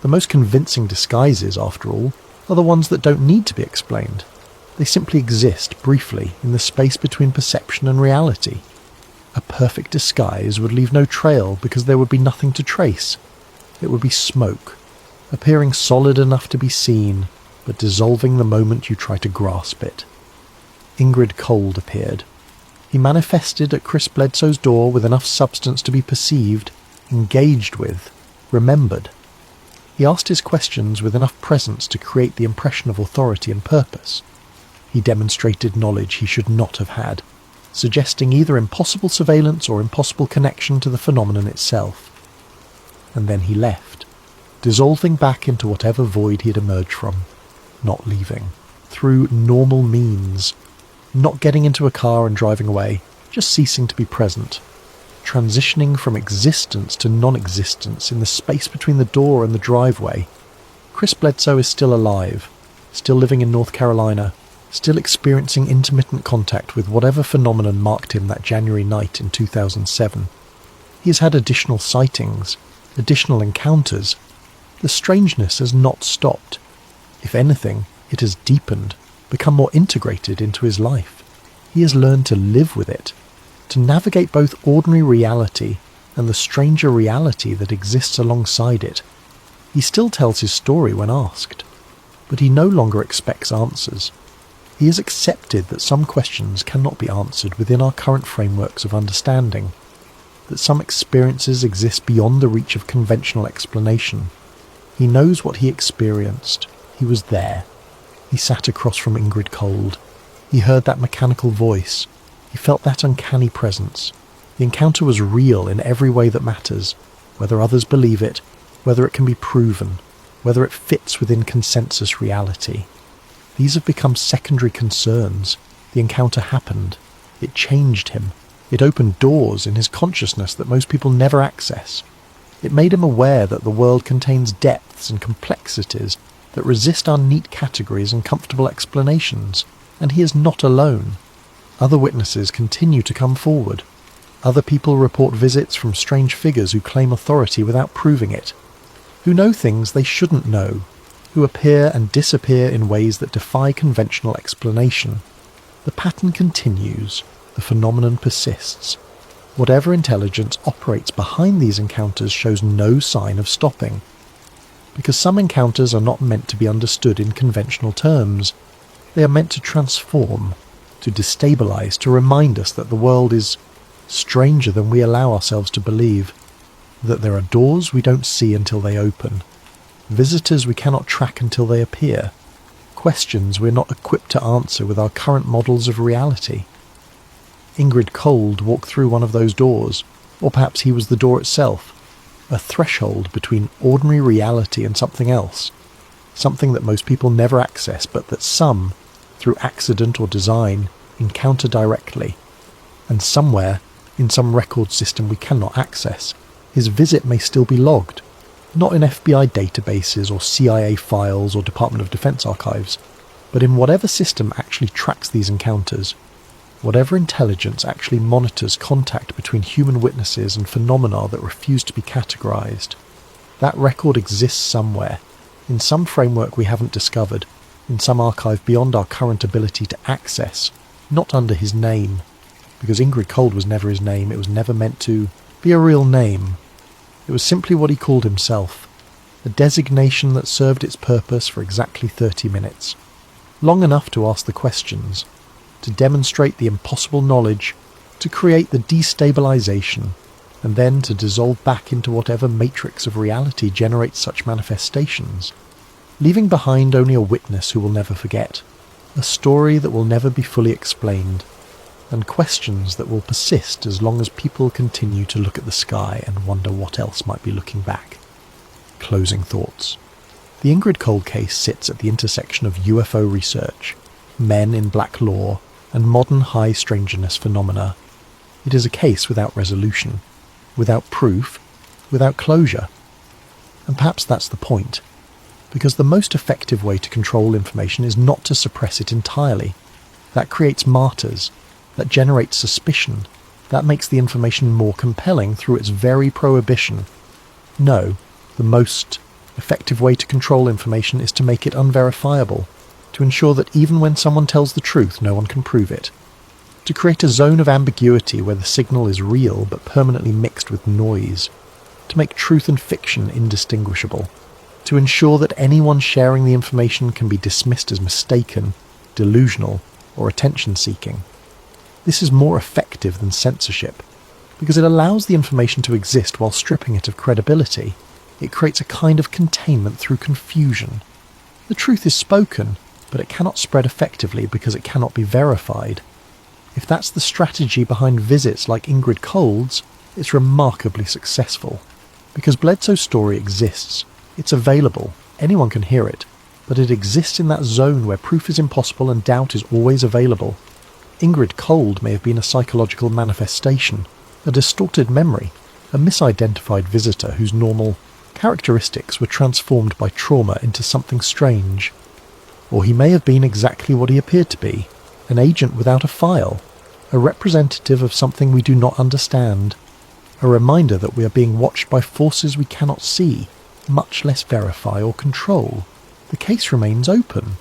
The most convincing disguises, after all, are the ones that don't need to be explained. They simply exist briefly in the space between perception and reality. A perfect disguise would leave no trail because there would be nothing to trace. It would be smoke, appearing solid enough to be seen, but dissolving the moment you try to grasp it. Ingrid Cold appeared. He manifested at Chris Bledsoe's door with enough substance to be perceived, engaged with, remembered. He asked his questions with enough presence to create the impression of authority and purpose. He demonstrated knowledge he should not have had, suggesting either impossible surveillance or impossible connection to the phenomenon itself. And then he left, dissolving back into whatever void he had emerged from, not leaving, through normal means, not getting into a car and driving away, just ceasing to be present, transitioning from existence to non-existence in the space between the door and the driveway. Chris Bledsoe is still alive, still living in North Carolina, still experiencing intermittent contact with whatever phenomenon marked him that January night in 2007. He has had additional sightings, additional encounters. The strangeness has not stopped. If anything, it has deepened, become more integrated into his life. He has learned to live with it, to navigate both ordinary reality and the stranger reality that exists alongside it. He still tells his story when asked, but he no longer expects answers. He has accepted that some questions cannot be answered within our current frameworks of understanding, that some experiences exist beyond the reach of conventional explanation. He knows what he experienced. He was there. He sat across from Ingrid Cold. He heard that mechanical voice. He felt that uncanny presence. The encounter was real in every way that matters, whether others believe it, whether it can be proven, whether it fits within consensus reality. These have become secondary concerns. The encounter happened. It changed him. It opened doors in his consciousness that most people never access. It made him aware that the world contains depths and complexities that resist our neat categories and comfortable explanations, and he is not alone. Other witnesses continue to come forward. Other people report visits from strange figures who claim authority without proving it, who know things they shouldn't know, who appear and disappear in ways that defy conventional explanation. The pattern continues, the phenomenon persists. Whatever intelligence operates behind these encounters shows no sign of stopping. Because some encounters are not meant to be understood in conventional terms. They are meant to transform, to destabilize, to remind us that the world is stranger than we allow ourselves to believe, that there are doors we don't see until they open, visitors we cannot track until they appear, questions we're not equipped to answer with our current models of reality. Ingrid Cold walked through one of those doors, or perhaps he was the door itself, a threshold between ordinary reality and something else, something that most people never access but that some, through accident or design, encounter directly. And somewhere, in some record system we cannot access, his visit may still be logged, not in FBI databases or CIA files or Department of Defense archives, but in whatever system actually tracks these encounters, whatever intelligence actually monitors contact between human witnesses and phenomena that refuse to be categorized. That record exists somewhere, in some framework we haven't discovered, in some archive beyond our current ability to access, not under his name, because Ingrid Cold was never his name. It was never meant to be a real name. It was simply what he called himself, a designation that served its purpose for exactly 30 minutes, long enough to ask the questions, to demonstrate the impossible knowledge, to create the destabilization, and then to dissolve back into whatever matrix of reality generates such manifestations, leaving behind only a witness who will never forget, a story that will never be fully explained, and questions that will persist as long as people continue to look at the sky and wonder what else might be looking back. Closing thoughts. The Ingrid Cold case sits at the intersection of UFO research, men in black law, and modern high strangeness phenomena. It is a case without resolution, without proof, without closure. And perhaps that's the point, because the most effective way to control information is not to suppress it entirely. That creates martyrs, that generates suspicion, that makes the information more compelling through its very prohibition. No, the most effective way to control information is to make it unverifiable, to ensure that even when someone tells the truth, no one can prove it. To create a zone of ambiguity where the signal is real but permanently mixed with noise. To make truth and fiction indistinguishable. To ensure that anyone sharing the information can be dismissed as mistaken, delusional, or attention-seeking. This is more effective than censorship, because it allows the information to exist while stripping it of credibility. It creates a kind of containment through confusion. The truth is spoken, but it cannot spread effectively because it cannot be verified. If that's the strategy behind visits like Ingrid Cold's, it's remarkably successful. Because Bledsoe's story exists, it's available, anyone can hear it, but it exists in that zone where proof is impossible and doubt is always available. Ingrid Cold may have been a psychological manifestation, a distorted memory, a misidentified visitor whose normal characteristics were transformed by trauma into something strange. Or he may have been exactly what he appeared to be, an agent without a file, a representative of something we do not understand, a reminder that we are being watched by forces we cannot see, much less verify or control. The case remains open.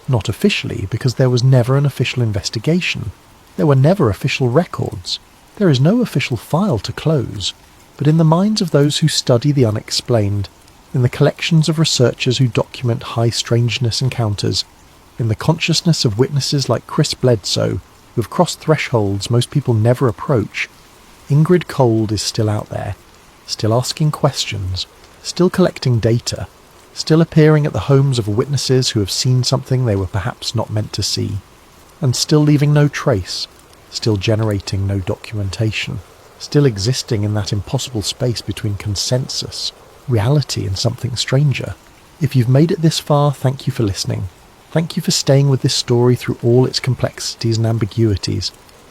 Not officially, because there was never an official investigation. There were never official records. There is no official file to close. But in the minds of those who study the unexplained, in the collections of researchers who document high strangeness encounters, in the consciousness of witnesses like Chris Bledsoe, who have crossed thresholds most people never approach, Ingrid Cold is still out there, still asking questions, still collecting data, still appearing at the homes of witnesses who have seen something they were perhaps not meant to see, and still leaving no trace, still generating no documentation, still existing in that impossible space between consensus, reality, and something stranger. If you've made it this far, thank you for listening. Thank you for staying with this story through all its complexities and ambiguities.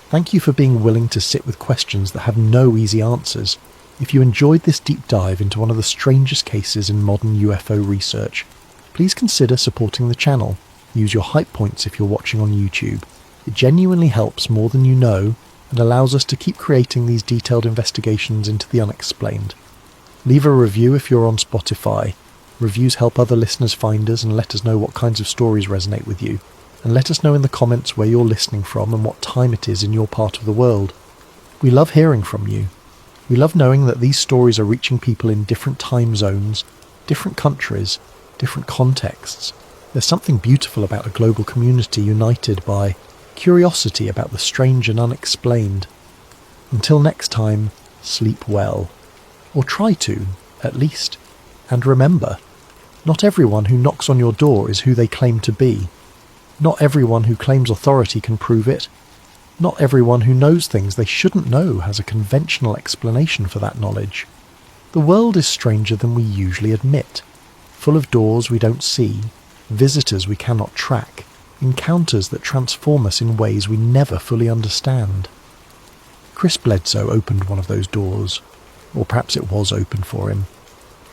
Thank you for being willing to sit with questions that have no easy answers. If you enjoyed this deep dive into one of the strangest cases in modern UFO research, please consider supporting the channel. Use your hype points if you're watching on YouTube. It genuinely helps more than you know and allows us to keep creating these detailed investigations into the unexplained. Leave a review if you're on Spotify. Reviews help other listeners find us and let us know what kinds of stories resonate with you. And let us know in the comments where you're listening from and what time it is in your part of the world. We love hearing from you. We love knowing that these stories are reaching people in different time zones, different countries, different contexts. There's something beautiful about a global community united by curiosity about the strange and unexplained. Until next time, sleep well. Or try to, at least. And remember, not everyone who knocks on your door is who they claim to be. Not everyone who claims authority can prove it. Not everyone who knows things they shouldn't know has a conventional explanation for that knowledge. The world is stranger than we usually admit, full of doors we don't see, visitors we cannot track, encounters that transform us in ways we never fully understand. Chris Bledsoe opened one of those doors, or perhaps it was open for him.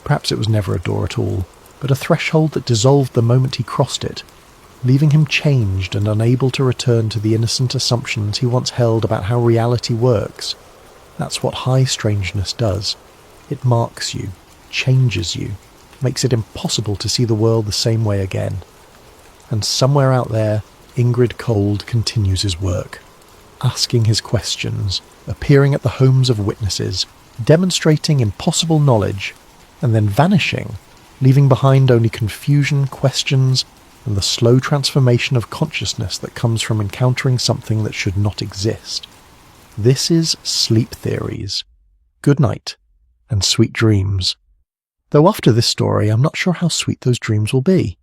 Perhaps it was never a door at all, but a threshold that dissolved the moment he crossed it, leaving him changed and unable to return to the innocent assumptions he once held about how reality works. That's what high strangeness does. It marks you, changes you, makes it impossible to see the world the same way again. And somewhere out there, Ingrid Cold continues his work, asking his questions, appearing at the homes of witnesses, demonstrating impossible knowledge, and then vanishing, leaving behind only confusion, questions, and the slow transformation of consciousness that comes from encountering something that should not exist. This is Sleep Theories. Good night, and sweet dreams. Though after this story, I'm not sure how sweet those dreams will be.